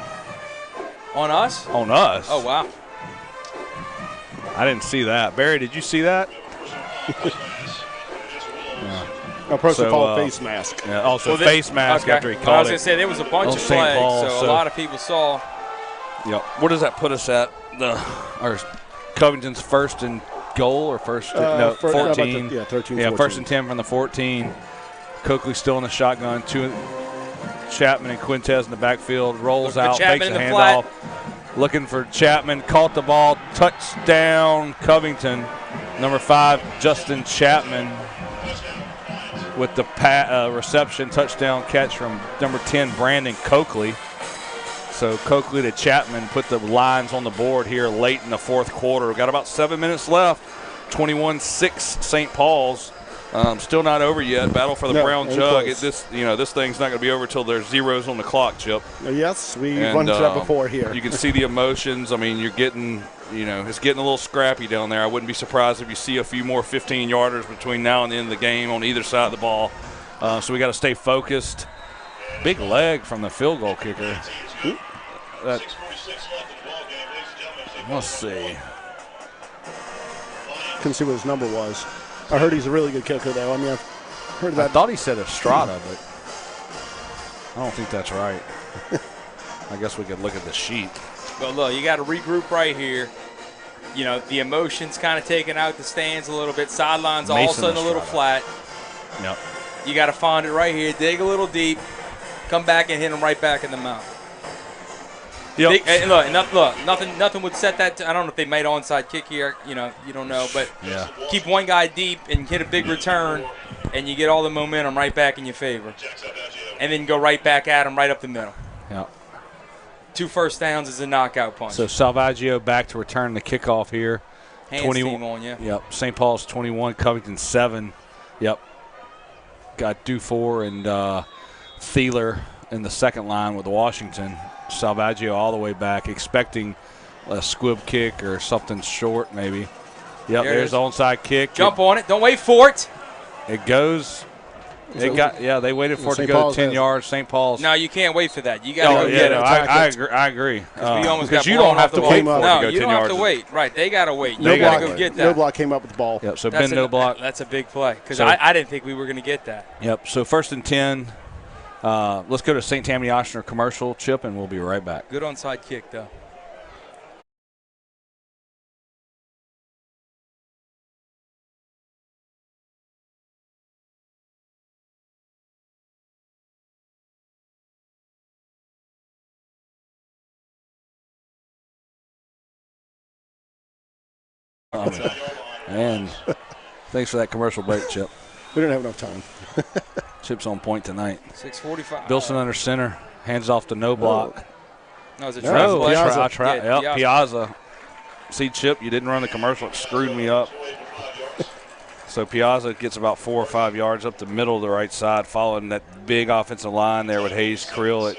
On us? On us. Oh, wow. I didn't see that. Barry, did you see that? A person called face mask. Yeah, also face mask after he called it. I was going to say, there was a bunch of flags, so a lot of people saw. Yep. Where does that put us at? Covington's 1st and goal or 14. 13. Yeah, 14. 1st and 10 from the 14. Coakley still in the shotgun. Chapman and Quintez in the backfield. Rolls out, makes a handoff. Looking for Chapman. Caught the ball. Touchdown, Covington. Number 5, Justin Chapman with the reception. Touchdown catch from number 10, Brandon Coakley. So Coakley to Chapman put the Lions on the board here late in the 4th quarter. We've got about 7 minutes left. 21-6 St. Paul's. Still not over yet. Battle for the brown jug. This thing's not going to be over till there's zeros on the clock, Chip. Yes, we run through that before here. You can see the emotions. I mean, you're getting, it's getting a little scrappy down there. I wouldn't be surprised if you see a few more 15-yarders between now and the end of the game on either side of the ball. So we got to stay focused. Big leg from the field goal kicker. Let's see. Couldn't see what his number was. I heard he's a really good kicker, though. I mean, I've heard that. I thought he said Estrada, but I don't think that's right. I guess we could look at the sheet. Well, look, you got to regroup right here. The emotions kind of taking out the stands a little bit. Sidelines all of a sudden a little flat. Yep. You got to find it right here. Dig a little deep. Come back and hit him right back in the mouth. Yep. Look, nothing would set that. I don't know if they made onside kick here. You don't know, but yeah. Keep one guy deep and hit a big return, and you get all the momentum right back in your favor, and then go right back at him right up the middle. Yep. 2 first downs is a knockout punch. So Salvaggio back to return the kickoff here. Hands team on you. Yep. St. Paul's 21, Covington 7. Yep. Got Dufour and Thieler in the second line with Washington. Salvaggio all the way back, expecting a squib kick or something short maybe. Yep, there's the onside kick. Jump on it. Don't wait for it. It goes. They waited for it to go 10 yards. St. Paul's. No, you can't wait for that. You got to go get it. I agree. Because you don't have to wait for it to go 10 yards. No, you don't have to wait. Right, they got to wait. You got to go get that. No block came up with the ball. Yep, so Ben no block. That's a big play because I didn't think we were going to get that. Yep, so 1st and 10. Let's go to St. Tammany Oshner commercial, Chip, and we'll be right back. Good onside kick, though. And thanks for that commercial break, Chip. We didn't have enough time. Chip's on point tonight. 6:45. Bilson under center, hands off to no block. No, it's a Piazza. Piazza. See, Chip, you didn't run the commercial. It screwed me up. So Piazza gets about 4 or 5 yards up the middle of the right side, following that big offensive line there with Hayes Creel at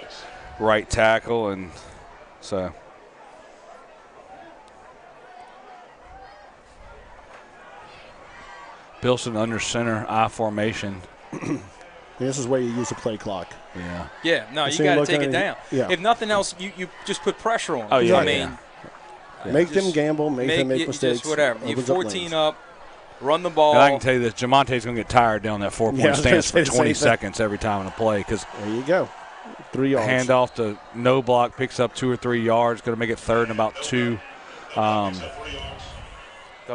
right tackle. And so Bilson under center, I formation. This is where you use the play clock. Yeah. Yeah, no, you got to take it down. Yeah. If nothing else, you just put pressure on them. Oh, yeah. I mean, make them gamble, make them make mistakes. Just whatever. You're 14 up, run the ball. And I can tell you this, Jamonte's going to get tired down that 4-point stance for 20 seconds every time in the play. There you go. 3 yards. Hand off to no block, picks up 2 or 3 yards, going to make it 3rd and about 2. Doesn't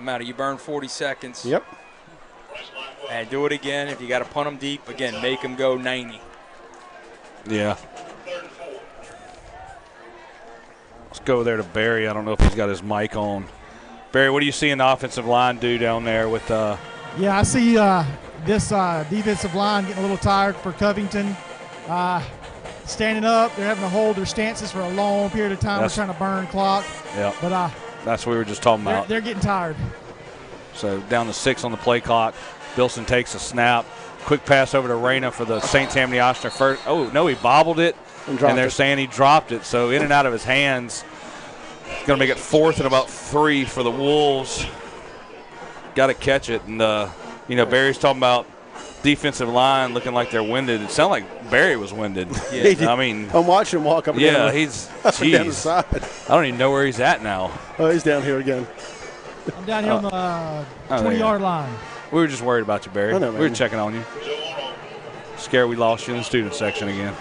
matter. You burn 40 seconds. Yep. And do it again. If you got to punt them deep, again, make them go 90. Yeah. Let's go there to Barry. I don't know if he's got his mic on. Barry, what do you see in the offensive line do down there with Yeah, I see this defensive line getting a little tired for Covington. Standing up, they're having to hold their stances for a long period of time. We're trying to burn clock. Yeah. But that's what we were just talking about. They're getting tired. So down to 6 on the play clock. Bilson takes a snap. Quick pass over to Reyna for the St. Tammany Oshner first. Oh, no, he bobbled it. And they're saying he dropped it. So in and out of his hands. Going to make it 4th and about 3 for the Wolves. Got to catch it. And, Barry's talking about defensive line looking like they're winded. It sounded like Barry was winded. Yeah. I mean, I'm watching him walk up and down. Yeah, he's down the side. I don't even know where he's at now. Oh, he's down here again. I'm down here on the 20-yard line. We were just worried about you, Barry. I know, we were checking on you. Scared we lost you in the student section again.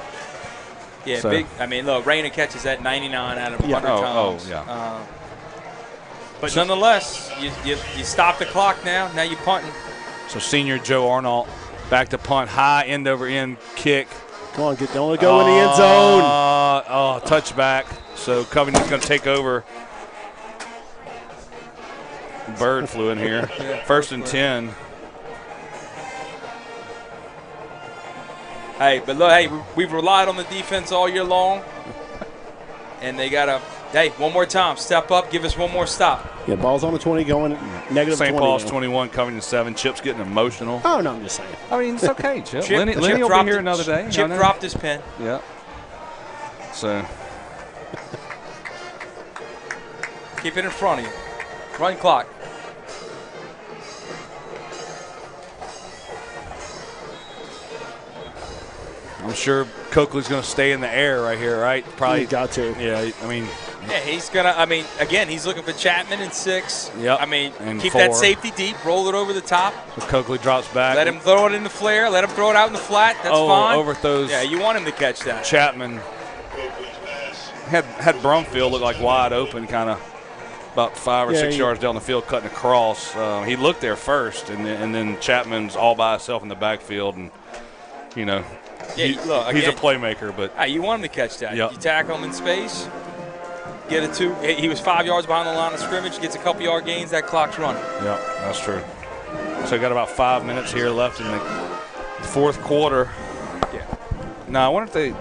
Yeah, big. I mean, look, Reyna catches that 99 out of 100 times. Oh, yeah. But nonetheless, you stop the clock now. Now you're punting. So senior Joe Arnault back to punt, high end-over-end kick. Come on, don't go in the end zone. Touchback. So Covington's going to take over. Bird flew in here. 1st and 10. Hey, but look, we've relied on the defense all year long. And they got to, one more time, step up, give us one more stop. Yeah, ball's on the 20 going negative 20. St. Paul's 21, Covington 7. Chip's getting emotional. Oh, no, I'm just saying. I mean, it's okay, Chip. Chip Lenny will be here another day. Chip dropped his pen. Yeah. So. Keep it in front of you. Run clock. I'm sure Coakley's going to stay in the air right here, right? Probably got to. Yeah, I mean. Yeah, he's going to, again, he's looking for Chapman in 6. Yep. And keep 4. That safety deep, roll it over the top. So Coakley drops back. Let him throw it in the flare, let him throw it out in the flat. That's fine. Overthrows. Yeah, you want him to catch that. Chapman had Brumfield look like wide open, kind of about 5 or 6 yards down the field, cutting across. He looked there first, and then Chapman's all by himself in the backfield, and he's a playmaker. But you want him to catch that. Yep. You tackle him in space, get it to. He was 5 yards behind the line of scrimmage, gets a couple yard gains. That clock's running. Yeah, that's true. So got about 5 minutes here left in the 4th quarter. Yeah. Now I wonder if they.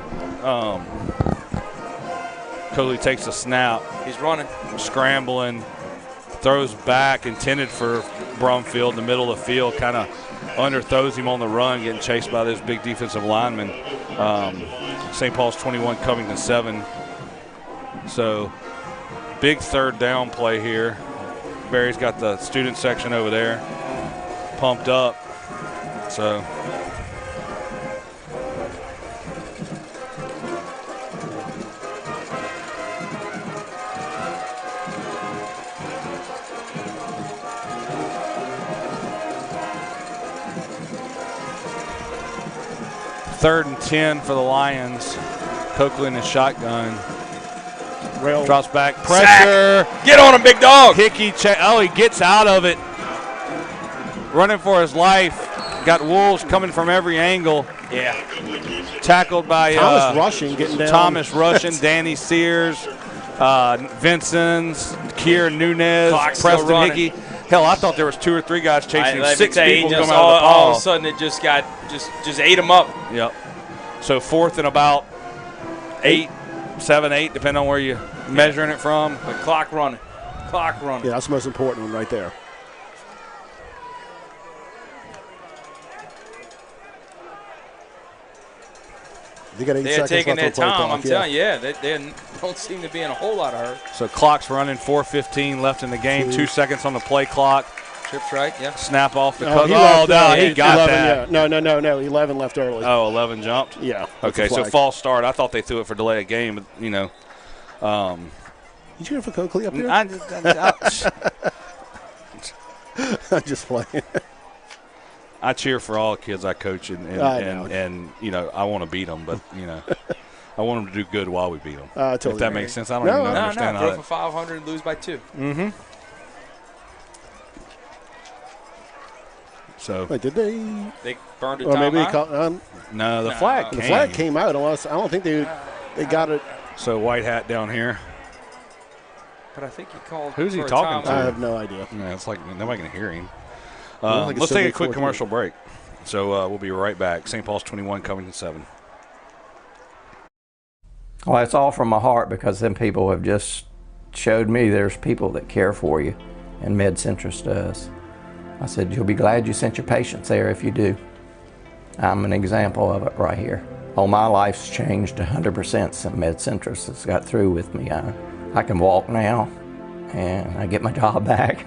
Coley takes a snap. He's running. Scrambling. Throws back, intended for Brumfield in the middle of the field, kind of underthrows him on the run, getting chased by this big defensive lineman. St. Paul's 21, Covington 7. So big third down play here. Barry's got the student section over there pumped up. So third and 10 for the Lions. Coakley in the shotgun. Rail. Drops back. Pressure. Sack. Get on him, big dog. Hickey. He gets out of it. Running for his life. Got wolves coming from every angle. Yeah. Tackled by Thomas Rushing getting down. Thomas Rushing, Danny Sears, Vincent's, Kier Nunez, Clock's Preston Hickey. Hell, I thought there was 2 or 3 guys chasing him. 6 people coming out of the all ball. of a sudden it just got just ate him up. Yep. So 4th and about 8, 7, 8, depending on where you're measuring it from. The clock running. Clock running. Yeah, that's the most important one right there. They got 8 They're seconds taking their left on the play time. clock, I'm telling you, they don't seem to be in a whole lot of hurry. So clock's running, 4:15 left in the game, 2 seconds on the play clock. Trips right, yeah. Snap off the No, he got 11, that. Yeah. No. 11 left early. Oh, 11 jumped? Yeah. Okay, so false start. I thought they threw it for delay of game, but, you know. You cheering for Coakley up here? I'm just playing. I cheer for all the kids I coach, and you know, I want to beat them, but, you know, I want them to do good while we beat them. Totally if that makes sense. I don't even understand how throw that. for 500 and lose by 2. Mm-hmm. So Wait, did they? They burned it or maybe down. no, the flag. The flag came out. Unless I don't think they got it. So white hat down here. But I think he called. Who's he for a talking to? I have no idea. Yeah, it's like nobody can hear him. Like Let's take a quick commercial break. So we'll be right back. St. Paul's 21, Covington 7. Well, it's all from my heart because them people have just showed me there's people that care for you, and MedCentrus does. I said, you'll be glad you sent your patients there if you do. I'm an example of it right here. Oh, my life's changed 100% since MedCentrus has got through with me. I can walk now, and I get my job back.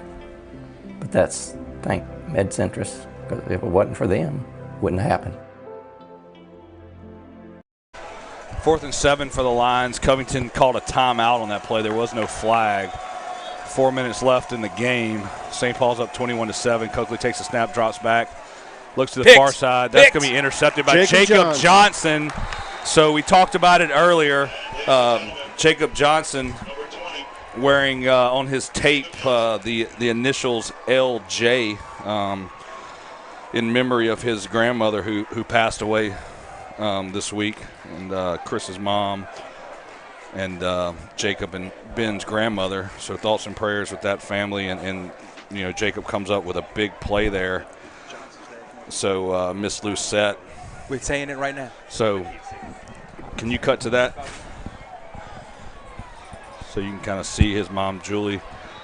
But that's, thank MedCentrus, because if it wasn't for them, it wouldn't happen. 4th and 7 for the Lions. Covington called a timeout on that play. There was no flag. 4 minutes left in the game. St. Paul's up 21-7. Coakley takes a snap, drops back, looks to the far side. That's going to be intercepted by Jacob Johnson. So we talked about it earlier. Jacob Johnson wearing on his tape the initials LJ in memory of his grandmother who passed away this week, and Chris's mom, and Jacob and Ben's grandmother. So thoughts and prayers with that family, and you know, Jacob comes up with a big play there. So Miss Lucette. We're saying it right now. So can you cut to that? So you can kind of see his mom, Julie,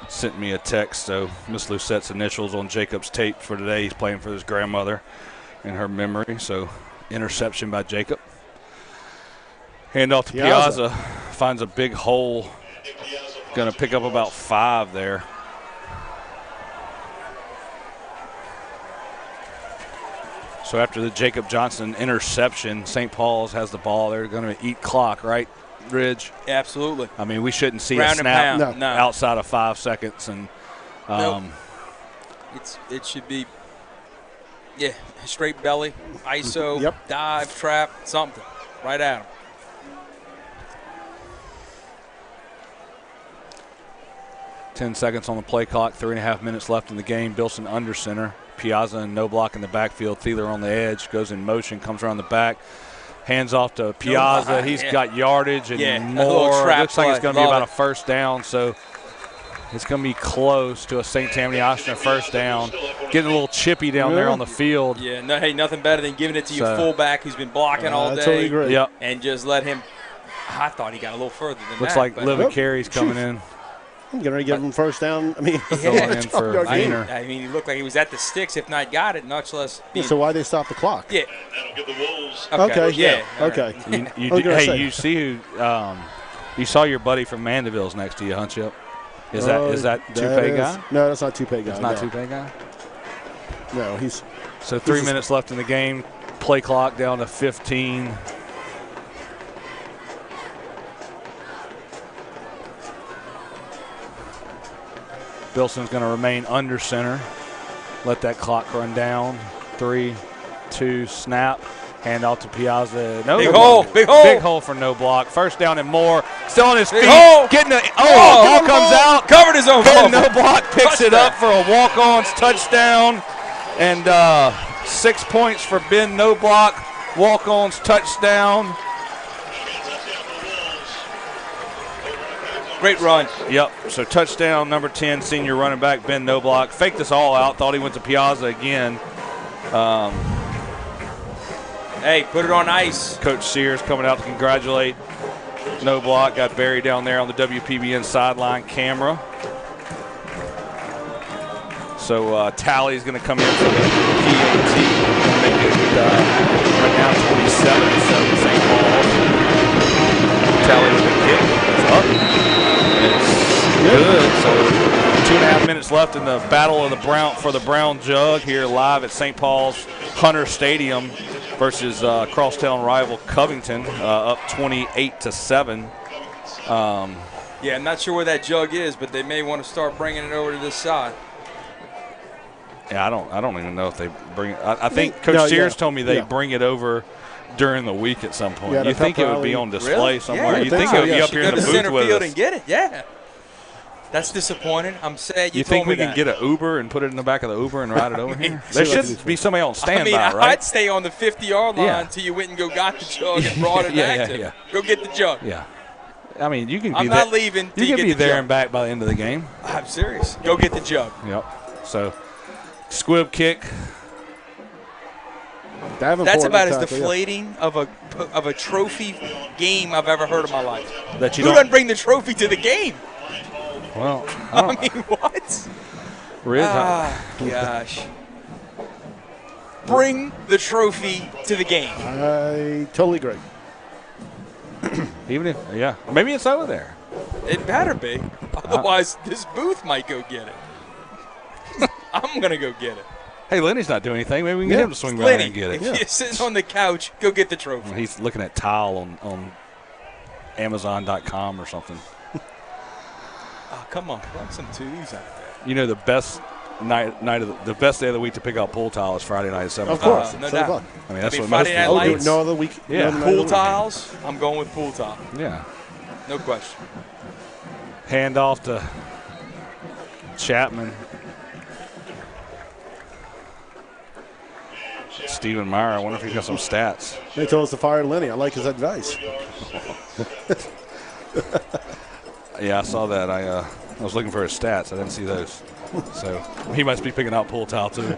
sent me a text. So Miss Lucette's initials on Jacob's tape for today. He's playing for his grandmother in her memory. So interception by Jacob. Hand off to Piazza. Finds a big hole. Going to pick up about 5 there. So after the Jacob Johnson interception, St. Paul's has the ball. They're going to eat clock, right, Ridge? Absolutely. I mean, we shouldn't see Round a snap and pound. outside of 5 seconds. And nope. It should be, straight belly, ISO, dive, trap, something, right at him. $10 seconds on the play clock, 3.5 minutes left in the game. Bilson under center. Piazza and no block in the backfield. Thieler on the edge, goes in motion, comes around the back. Hands off to Piazza. He's got yardage and more. Looks like it's going to be about a first down. So it's going to be close to a St. Tammany Oshner first down. Getting a little chippy down there on the field. Yeah, nothing better than giving it to your fullback who's been blocking all day. Totally agree. Yep. And just let him I thought he got a little further than Looks that. like Livin Carey's coming in. I'm getting ready to give him first down. I mean, filling in for Gainer. I mean, he looked like he was at the sticks, if not got it, much less. Yeah, so why'd they stop the clock? Yeah. Okay. Yeah. Okay. You see who? You saw your buddy from Mandeville's next to you, huh, Chip? Is that Toupee guy? No, that's not Toupee guy. It's not Toupee guy. No, he's. So 3 minutes left in the game. Play clock down to 15. Bilson's going to remain under center. Let that clock run down. 3, 2, snap. Hand off to Piazza. No, big hole. Big hole for no block. First down and more. Still on his feet. Hole. Getting the ball comes out. Covered his own Ben No Block picks it up for a walk-on's touchdown. And 6 points for Ben No Block. Walk-on's touchdown. Great run. Yep. So touchdown, number 10, senior running back Ben No Block. Faked this all out. Thought he went to Piazza again. Hey, put it on ice. Coach Sears coming out to congratulate No Block. Got buried down there on the WPBN sideline camera. So Tally's going to come in for the PAT. Make it right now 27-7 St. Paul. Tally with a kick. It's up. It's good. So 2.5 minutes left in the battle of the Brown Jug here live at St. Paul's Hunter Stadium versus crosstown rival Covington, up 28-7. Yeah, I'm not sure where that jug is, but they may want to start bringing it over to this side. Yeah, I don't even know if they bring it. I think Coach Sears told me they bring it over during the week at some point. You think it would be on display somewhere? Yeah, you think it would be up here in the booth center with field us? and get it? Yeah. That's disappointing. I'm sad you You think told me we can that. get an Uber and put it in the back of the Uber and ride it over here? There should be somebody on standby, I mean, right? I'd stay on the 50-yard line until you went and got the jug and brought it back to me. Go get the jug. Yeah. I mean, you can be I'm not leaving You till you can get be the there jug. and back by the end of the game. I'm serious. Go get the jug. Yep. So, squib kick. That's about as deflating of a trophy game I've ever heard in my life. That you Who don't doesn't bring the trophy to the game? Well, I mean, what? Riz, Gosh. Bring the trophy to the game. I totally agree. Even if, maybe it's over there. It better be. Otherwise, this booth might go get it. I'm going to go get it. Hey, Lenny's not doing anything. Maybe we can get him to swing by Lenny, and get it. if you're sitting on the couch, go get the trophy. He's looking at tile on Amazon.com or something. Oh, come on. Run some twos out there. You know, the best the best day of the week to pick out pool tile is Friday night at 7 Of course. No 7 doubt. o'clock. I mean, that's what Friday most night people lights. No other week. Yeah. no other night Pool of the week. tiles, I'm going with pool tile. Yeah. No question. Hand off to Chapman. Stephen Meyer, I wonder if he's got some stats. They told us to fire Lenny. I like his advice. Yeah, I saw that. I was looking for his stats. I didn't see those. So he must be picking out pool tile, too.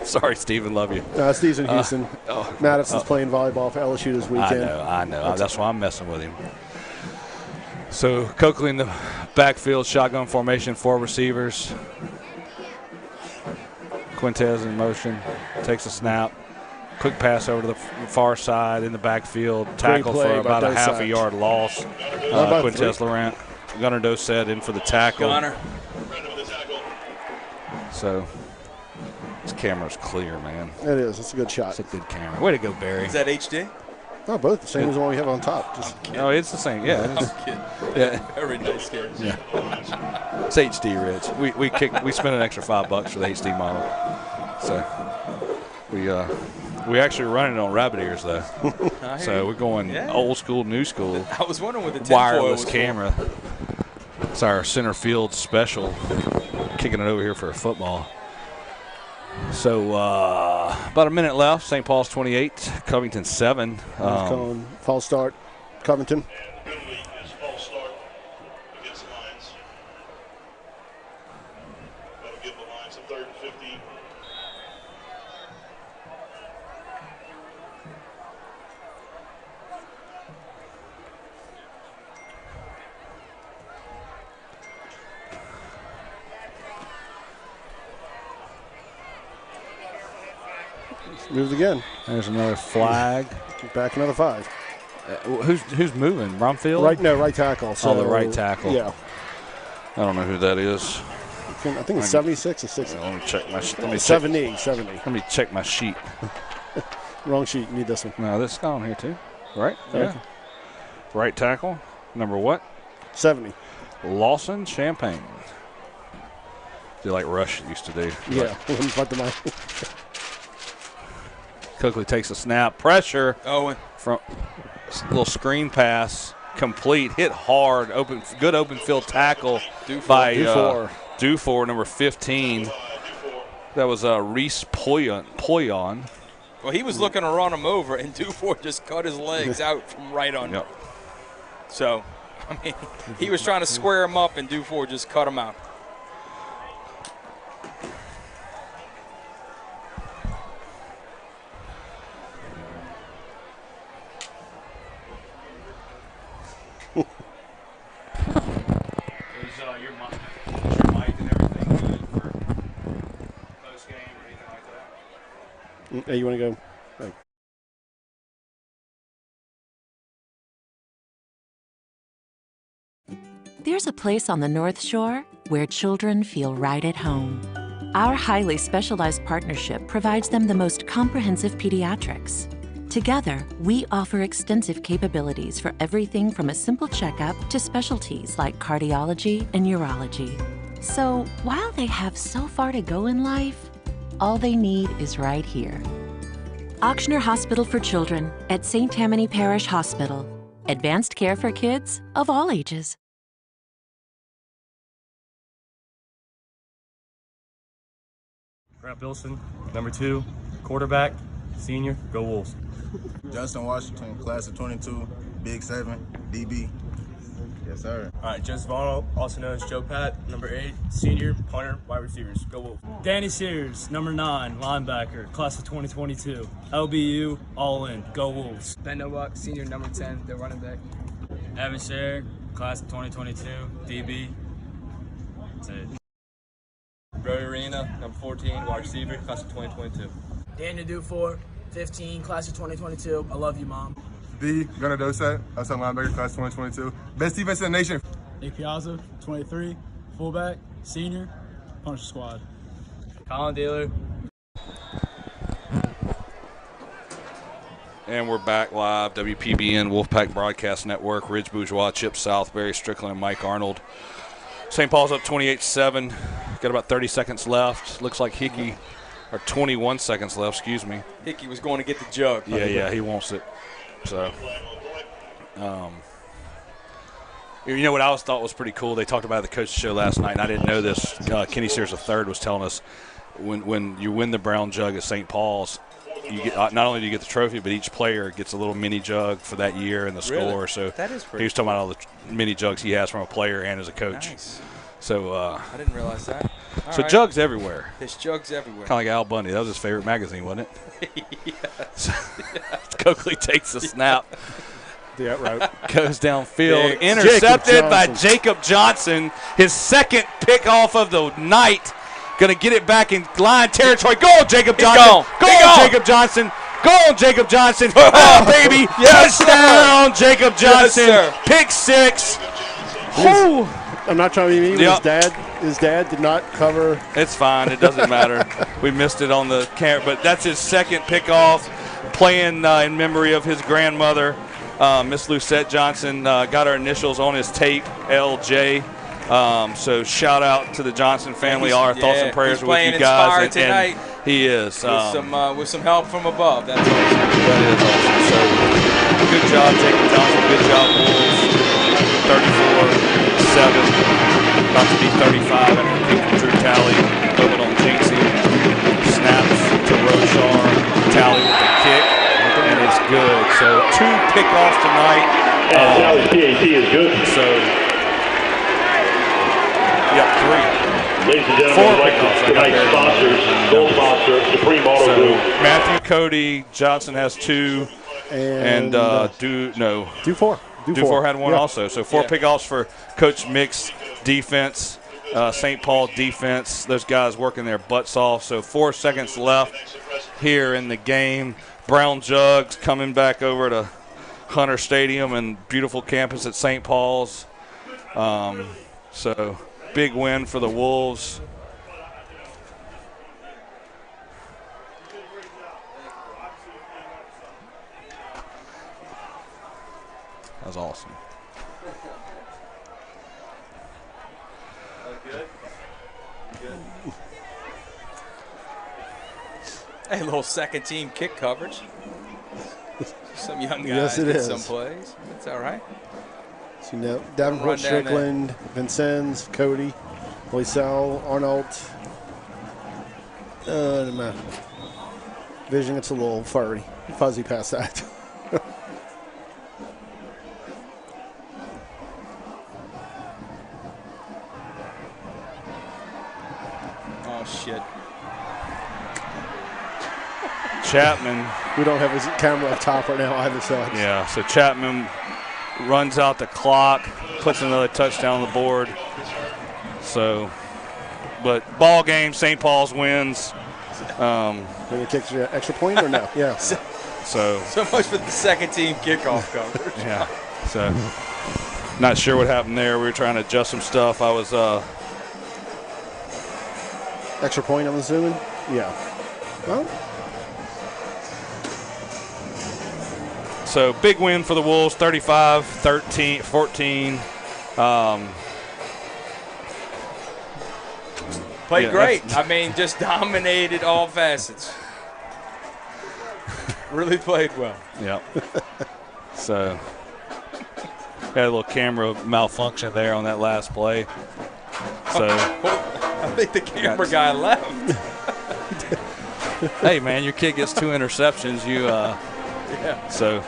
Sorry, Stephen. Love you. Steve's in Houston. Madison's playing volleyball for LSU this weekend. I know. That's why I'm messing with him. So Coakley in the backfield, shotgun formation, 4 receivers. Quintez in motion, takes a snap. Quick pass over to the far side in the backfield. Tackle for about a half a yard loss. Quintez Laurent. Gunnar Dosset in for the tackle. Gunnar. So this camera's clear, man. It is. It's a good shot. It's a good camera. Way to go, Barry. Is that HD? Oh, both the same as the one we have on top. No, it's the same. Yeah. I'm kidding. Yeah. Very nice game. Yeah. It's HD, Rich. We spent an extra $5 for the HD model. So we actually running it on rabbit ears though. So we're going old school, new school. I was wondering what the wireless camera. It's our center field special. Kicking it over here for a football. So about a minute left. St. Paul's 28, Covington 7. Calling false start, Covington. False start against the Lions. That'll give the Lions a 3rd and 15. Moved again. There's another flag. Back another 5. Who's moving? Brumfield? Right tackle. So, the right tackle. Yeah. I don't know who that is. I think it's 76 or 60. Let me check my sheet. 70. Let me check my sheet. Wrong sheet. You need this one. No, this is on here too. Right? Okay. Yeah. Right tackle. Number what? 70. Lawson Champagne. Do like Rush used to do. Yeah. Coakley takes a snap. Pressure. Owen. From little screen pass. Complete. Hit hard. Good open field tackle by Dufour, number 15. That was Reese Poyon. Well, he was looking to run him over, and Dufour just cut his legs out from right under. Yep. So, I mean, he was trying to square him up, and Dufour just cut him out. Is your mic and everything good for post game or anything like that? Hey, you want to go? Hey. There's a place on the North Shore where children feel right at home. Our highly specialized partnership provides them the most comprehensive pediatrics. Together, we offer extensive capabilities for everything from a simple checkup to specialties like cardiology and urology. So, while they have so far to go in life, all they need is right here. Auctioner Hospital for Children at St. Tammany Parish Hospital. Advanced care for kids of all ages. Grant Bilson, number 2, quarterback, senior, go Wolves. Justin Washington, class of 22, Big 7, DB. Yes, sir. All right, Joseph Arnold, also known as Joe Pat, number 8, senior, punter, wide receivers, go Wolves. Danny Sears, number 9, linebacker, class of 2022. LBU, all in, go Wolves. Ben Nowak, senior, number 10, the running back. Evan Sherrick, class of 2022, DB. That's it. Brody Arena, number 14, wide receiver, class of 2022. Daniel Dufour, 15, class of 2022. I love you, Mom. D. Gunnar Dosat, outside linebacker, class 2022. Best defense in the nation. Nick Piazza, 23, fullback, senior, punch squad. Colin Dealer. And we're back live, WPBN, Wolfpack Broadcast Network, Ridge Bourgeois, Chip South, Barry Strickland, and Mike Arnold. St. Paul's up 28-7. Got about 30 seconds left. Looks like Hickey, or 21 seconds left, excuse me. Hickey was going to get the jug. Yeah, he wants it. So, you know what I always thought was pretty cool? They talked about it at the coach's show last night, and I didn't know this. Kenny Sears III was telling us when you win the Brown Jug at St. Paul's, you get not only do you get the trophy, but each player gets a little mini jug for that year and the score. Really? So that is pretty he was talking about all the mini jugs he has from a player and as a coach. Nice. So I didn't realize that. So jugs everywhere. There's jugs everywhere. Kind of like Al Bundy. That was his favorite magazine, wasn't it? Yes. Coakley takes the snap. Yeah, right. Goes downfield. Intercepted by Jacob Johnson. His second pick off of the night. Going to get it back in line territory. Go, Jacob Johnson. Go, Jacob Johnson. Go, Jacob Johnson. Oh, baby. Yes, touchdown, Jacob Johnson. Yes, pick 6. I'm not trying to be mean. Yep. His dad did not cover. It's fine. It doesn't matter. We missed it on the camera, but that's his second pickoff, playing in memory of his grandmother, Miss Lucette Johnson. Got her initials on his tape, LJ. So shout out to the Johnson family. All our thoughts and prayers with you guys. Tonight. And he is with some help from above. That's awesome. That is awesome. So good job, Jacob Johnson. Good job, Wolves. 34-7. About to be 35 after the Drew tally. Moving on Jinxie. Snaps to Roshar. Tally with the kick. And it's good. So 2 pickoffs tonight. And Tally's PAT is good. So, 3. Ladies and gentlemen, like tonight's sponsors, gold sponsor, Supreme Auto Group. Matthew Cody Johnson has 2. And Dufour. Dufour had 1 also. So 4 pickoffs for Coach Mick's defense, St. Paul defense. Those guys working their butts off. So 4 seconds left. here in the game. Brown Jugs coming back over to Hunter Stadium and beautiful campus at St. Paul's. So big win for the Wolves. That was awesome. Hey, a little second team kick coverage. Some young guys Yes, it did is. some plays. That's all right. So, you know, Davenport, Run down Strickland, Vincennes, Cody, Loisel, Arnold. My vision gets a little fuzzy past that. Oh, shit. Chapman. We don't have his camera up top right now either, so Yeah, so Chapman runs out the clock, puts another touchdown on the board. So, but ball game, St. Paul's wins. Maybe kick extra point or no? Yeah. So much for the second team kickoff coverage. Yeah. So not sure what happened there. We were trying to adjust some stuff. I was extra point, I'm assuming? Yeah. Well. So big win for the Wolves, 35-14. Played Yeah, great. I mean, just dominated all facets. Really played well. Yep. So had a little camera malfunction there on that last play. So I think the camera guy left. Hey man, your kid gets 2 interceptions. Yeah. So.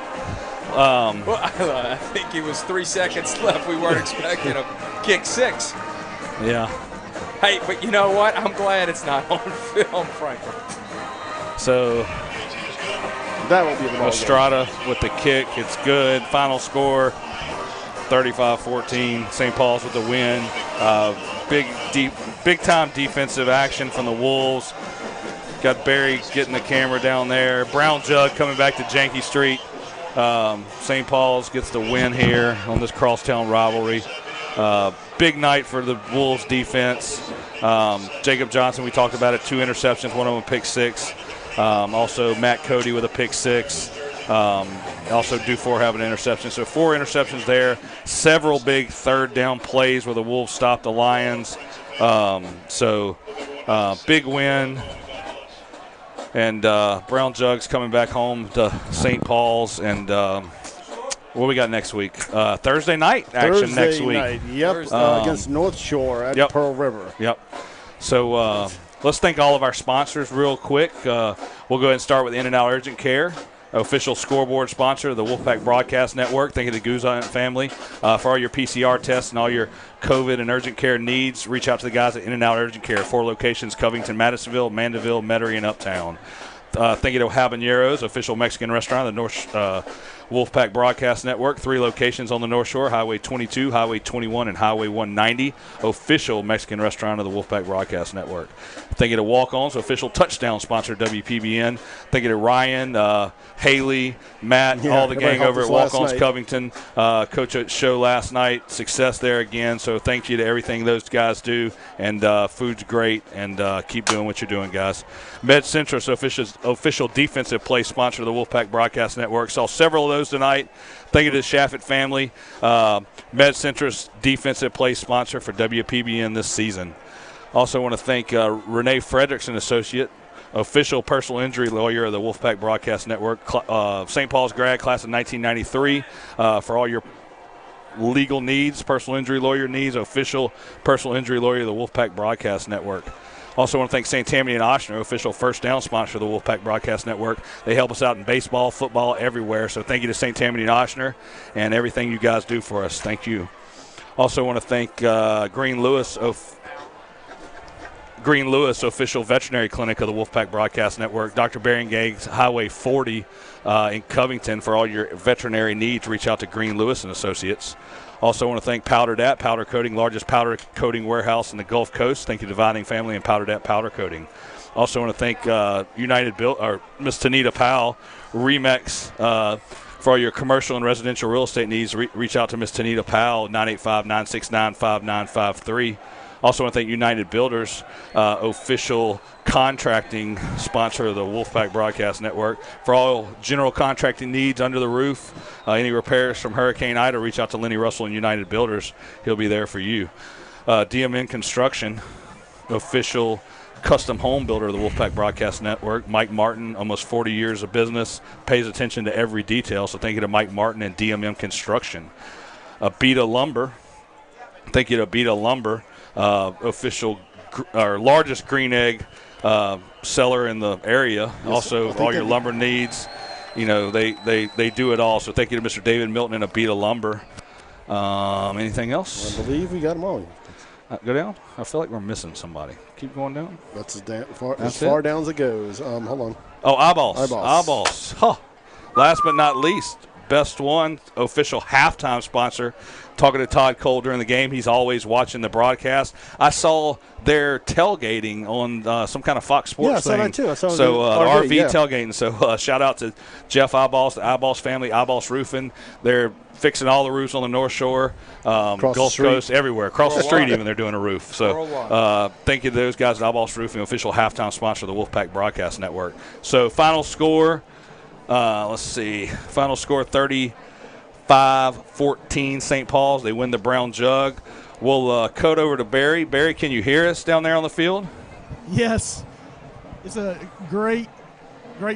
Well, I think it was 3 seconds left. We weren't expecting a kick 6. Yeah. Hey, but you know what? I'm glad it's not on film, Franklin. So that will be the ball Estrada with the kick. It's good. Final score, 35-14. St. Paul's with the win. Big time defensive action from the Wolves. Got Barry getting the camera down there. Brown Jug coming back to Janky Street. St. Paul's gets the win here on this crosstown rivalry. Big night for the Wolves defense. Jacob Johnson, we talked about it, 2 interceptions, one of them pick 6. Also Matt Cody with a pick 6. Also Dufour having an interception. So 4 interceptions there. Several big third down plays where the Wolves stopped the Lions. Big win. And Brown Jugs coming back home to St. Paul's. And what we got next week? Thursday night action next week. Yep, against North Shore at Pearl River. Yep. So let's thank all of our sponsors real quick. We'll go ahead and start with In-N-Out Urgent Care, official scoreboard sponsor of the Wolfpack Broadcast Network. Thank you to the Guzant family for all your PCR tests and all your COVID and urgent care needs. Reach out to the guys at In-N-Out Urgent Care. 4 locations: Covington, Madisonville, Mandeville, Metairie, and Uptown. Thank you to Habaneros, official Mexican restaurant of the North Wolfpack Broadcast Network. 3 locations on the North Shore: Highway 22, Highway 21, and Highway 190. Official Mexican restaurant of the Wolfpack Broadcast Network. Thank you to Walk-Ons, official touchdown sponsor of WPBN. Thank you to Ryan, Haley, Matt, all the gang over at Walk-Ons Covington. Coach at show last night. Success there again. So thank you to everything those guys do. And food's great. And keep doing what you're doing, guys. MedCentris, official defensive play sponsor of the Wolfpack Broadcast Network. Saw several of those tonight. Thank you to the Shaffett family. MedCentris defensive play sponsor for WPBN this season. Also want to thank Renee Frederickson, associate, official personal injury lawyer of the Wolfpack Broadcast Network. St. Paul's grad, class of 1993, for all your legal needs, personal injury lawyer needs, official personal injury lawyer of the Wolfpack Broadcast Network. Also want to thank St. Tammany and Oshner, official first down sponsor of the Wolfpack Broadcast Network. They help us out in baseball, football, everywhere. So thank you to St. Tammany and Oshner and everything you guys do for us. Thank you. Also want to thank Green Lewis Green Lewis, official veterinary clinic of the Wolfpack Broadcast Network. Dr. Barry Gags, Highway 40 in Covington. For all your veterinary needs, reach out to Green Lewis and Associates. Also want to thank Powder Dat Powder Coating, largest powder coating warehouse in the Gulf Coast. Thank you to Dividing Family and Powder Dat Powder Coating. Also want to thank Miss Tanita Powell, Remex, for all your commercial and residential real estate needs. Reach out to Miss Tanita Powell, 985-969-5953. Also want to thank United Builders, official contracting sponsor of the Wolfpack Broadcast Network. For all general contracting needs under the roof, any repairs from Hurricane Ida, reach out to Lenny Russell and United Builders. He'll be there for you. DMN Construction, official custom home builder of the Wolfpack Broadcast Network. Mike Martin, almost 40 years of business, pays attention to every detail. So thank you to Mike Martin and DMM Construction. Abita Lumber. Thank you to Abita Lumber. Official our largest green egg seller in the area. Yes, also all your lumber needs, they do it all. So thank you to Mr. David Milton and Abita Lumber. Anything else? I believe we got them all. Go down. I feel like we're missing somebody. Keep going down. That's as far down as it goes. Hold on. Oh, Eyeballs. Huh. Last but not least, Best One, official halftime sponsor. Talking to Todd Cole during the game. He's always watching the broadcast. I saw their tailgating on some kind of Fox Sports thing. I saw that too. I saw the RV tailgating. So shout out to Jeff Eyeballs, the Eyeballs family, Eyeballs Roofing. They're fixing all the roofs on the North Shore, Gulf Coast, everywhere. Across the street even they're doing a roof. So thank you to those guys at Eyeballs Roofing, official halftime sponsor of the Wolfpack Broadcast Network. So final score, let's see. Final score 35-14 St. Paul's. They win the Brown Jug. We'll cut over to Barry. Barry, can you hear us down there on the field? Yes. It's a great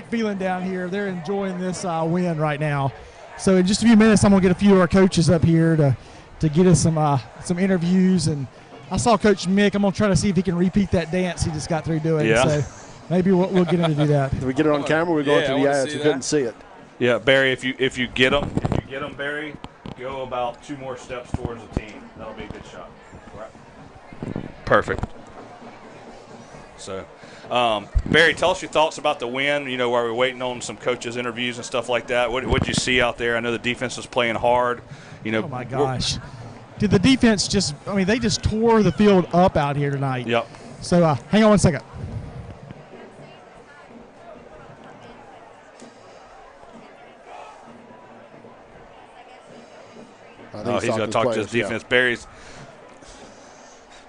feeling down here. They're enjoying this win right now. So in just a few minutes, I'm going to get a few of our coaches up here to get us some interviews. And I saw Coach Mick. I'm going to try to see if he can repeat that dance he just got through doing. Yeah. So maybe we'll get him to do that. Did we get it on camera? We're going to the ads. You couldn't see it. Yeah, Barry, if you get them, Barry, go about 2 more steps towards the team. That'll be a good shot. Right. Perfect. So, Barry, tell us your thoughts about the win, while we're waiting on some coaches' interviews and stuff like that. What did you see out there? I know the defense was playing hard. Oh, my gosh. Did the defense they just tore the field up out here tonight. Yep. So, hang on one second. He's going to talk to his defense. Yeah.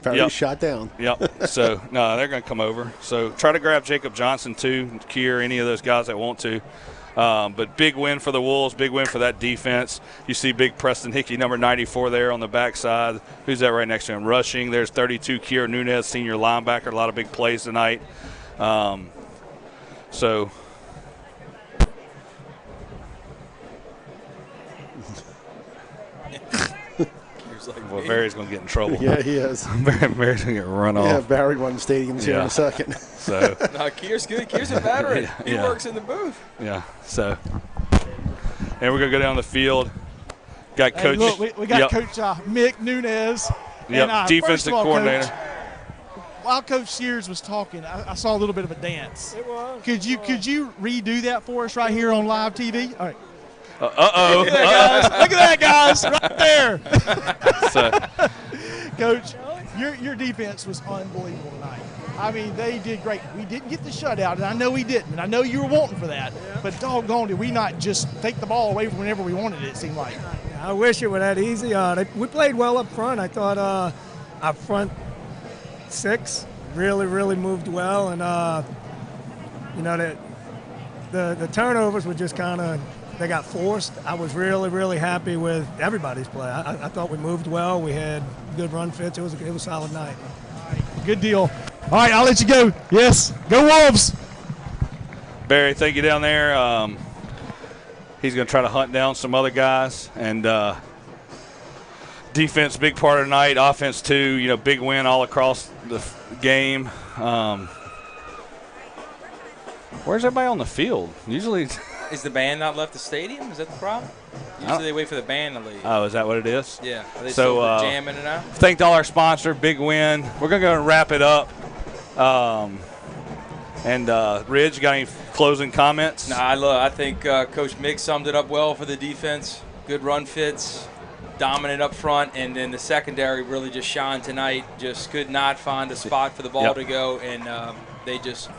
Barry's shot down. Yep. So, no, they're going to come over. So, try to grab Jacob Johnson, too, Kier, any of those guys that want to. But big win for the Wolves, big win for that defense. You see big Preston Hickey, number 94 there on the backside. Who's that right next to him? Rushing. There's 32, Kier Nunez, senior linebacker. A lot of big plays tonight. So – well, Barry's going to get in trouble. Yeah, he is. Barry's going to get run off. Yeah, Barry won the stadiums here in a second. So no, Kier's good. Kier's a veteran. He works in the booth. Yeah. So, and we're going to go down the field. Got Coach. Look, we got Coach Mick Nunez. Yep, And, defensive coordinator. Coach, while Coach Sears was talking, I saw a little bit of a dance. It was. Could you redo that for us right here on live TV? All right. Uh-oh. Look at that, guys. Right there. Coach, your defense was unbelievable tonight. I mean, they did great. We didn't get the shutout, and I know we didn't, and I know you were wanting for that. Yeah. But doggone, did we not just take the ball away whenever we wanted it seemed like. I wish it were that easy. We played well up front. I thought our front 6 really, really moved well. And, the turnovers were just kind of – they got forced. I was really, really happy with everybody's play. I thought we moved well. We had good run fits. It was a solid night. All right, good deal. All right, I'll let you go. Yes, go Wolves. Barry, thank you down there. He's going to try to hunt down some other guys. And defense, big part of the night. Offense, too. Big win all across the game. Where's everybody on the field? Usually – Is the band not left the stadium? Is that the problem? Usually they wait for the band to leave. Oh, is that what it is? Yeah. Are they still jamming it out? Thanked all our sponsor. Big win. We're going to go and wrap it up. And Ridge, you got any closing comments? I think Coach Mick summed it up well for the defense. Good run fits, dominant up front, and then the secondary really just shined tonight. Just could not find a spot for the ball to go, and they just,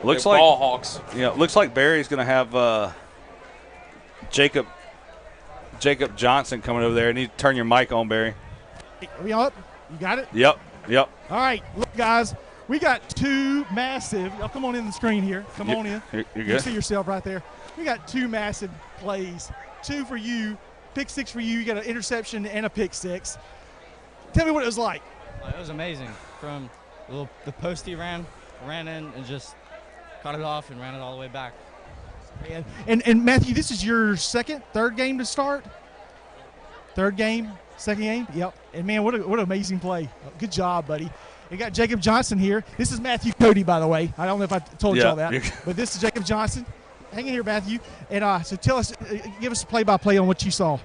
looks they're like ball hawks. Looks like Barry's going to have Jacob Johnson coming over there. I need to turn your mic on, Barry. Are we up? You got it? Yep. All right, look, guys. We got two massive. Y'all come on in the screen here. Come on in. You're good. You see yourself right there. We got two massive plays. Two for you. Pick six for you. You got an interception and a pick six. Tell me what it was like. It was amazing. From the post he ran in and just cut it off and ran it all the way back. And Matthew, this is your third game to start? Third game? Second game? Yep. And, man, what an amazing play. Good job, buddy. You got Jacob Johnson here. This is Matthew Cody, by the way. I don't know if I told y'all that. But this is Jacob Johnson. Hang in here, Matthew. And so tell us, give us a play-by-play on what you saw.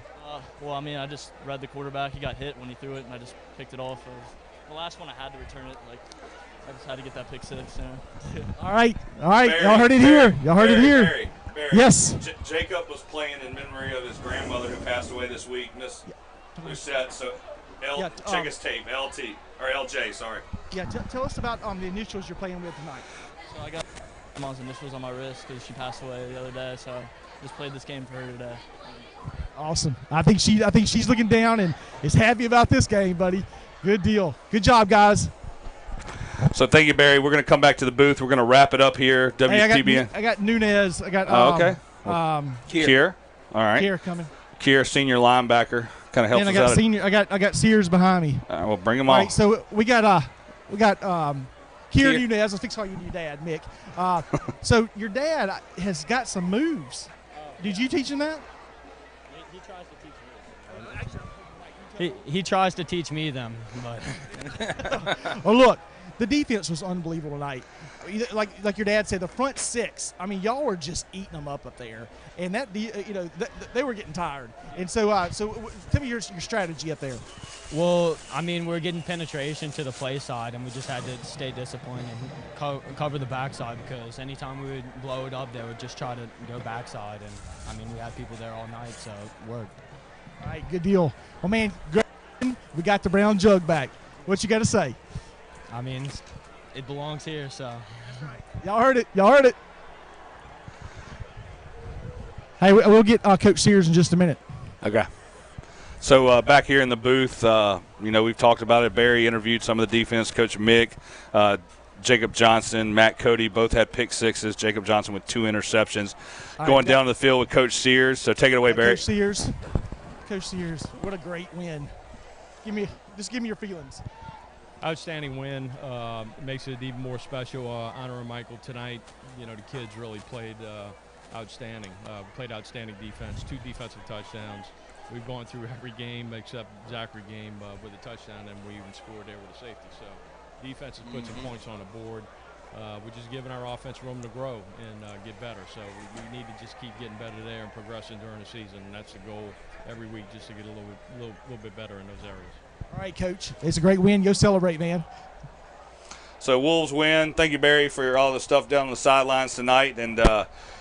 Well, I mean, I just read the quarterback. He got hit when he threw it, and I just picked it off. The last one I had to return it. I just had to get that pick six. All right. Barry, Y'all heard it here. Barry. Yes. Jacob was playing in memory of his grandmother who passed away this week, Miss Lucette. So, check his tape, LJ, sorry. Yeah, tell us about the initials you're playing with tonight. So I got my mom's initials on my wrist because she passed away the other day. So just played this game for her today. Awesome. I think she's looking down and is happy about this game, buddy. Good deal. Good job, guys. So thank you, Barry. We're going to come back to the booth. We're going to wrap it up here. WPBN. I got Nunez. I got okay. Kier. All right. Kier coming. Kier, senior linebacker, kind of helps and us out. I got Sears behind me. All right, well, bring them all. on. All right, so we got Kier Nunez. I'll fix call you your dad, Mick. So your dad has got some moves. Did you teach him that? He tries to teach me. He tries to teach me them, but. Oh, look, the defense was unbelievable tonight. Like your dad said, the front six. I mean, y'all were just eating them up there, and they were getting tired. And so tell me your strategy up there. Well, I mean, we're getting penetration to the play side, and we just had to stay disciplined and cover the backside because anytime we would blow it up, they would just try to go backside. And I mean, we had people there all night, so it worked. All right, good deal. Well, man, great. We got the brown jug back. What you got to say? I mean, it belongs here, so. Y'all heard it. Hey, we'll get Coach Sears in just a minute. Okay. So back here in the booth, we've talked about it. Barry interviewed some of the defense. Coach Mick, Jacob Johnson, Matt Cody both had pick sixes. Jacob Johnson with 2 interceptions. Going down the field with Coach Sears. So take it away, Barry. Coach Sears, what a great win. Give me your feelings. Outstanding win. Makes it even more special. Honoring Michael tonight. The kids really played outstanding. Played outstanding defense. 2 defensive touchdowns. We've gone through every game except Zachary game with a touchdown, and we even scored there with a safety. So defense has put some points on the board. We're just giving our offense room to grow and get better. So we need to just keep getting better there and progressing during the season. And that's the goal every week, just to get a little bit better in those areas. All right, Coach. It's a great win. Go celebrate, man. So Wolves win. Thank you, Barry, for all the stuff down on the sidelines tonight. And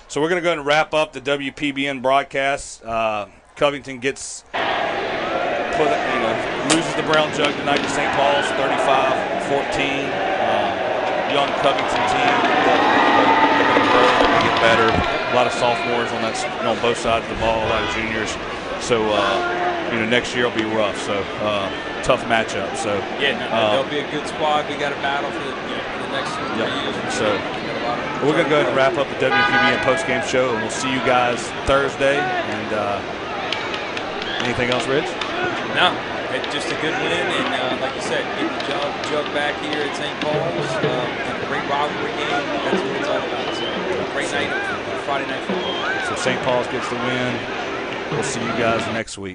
so we're going to go ahead and wrap up the WPBN broadcast. Covington loses the brown jug tonight to St. Paul's, 35-14. Young Covington team. They're going to grow. They're going to get better. A lot of sophomores on both sides of the ball. A lot of juniors. So next year will be rough. So tough matchup. So there'll be a good squad. We got a battle for the next 3 years. So we're going to go ahead and wrap up the WPBN postgame show, and we'll see you guys Thursday. And anything else, Rich? No, it's just a good win, and like you said, getting the jug back here at St. Paul's, a great rivalry game. That's what it's all about. So great night, Friday night football. So St. Paul's gets the win. We'll see you guys next week.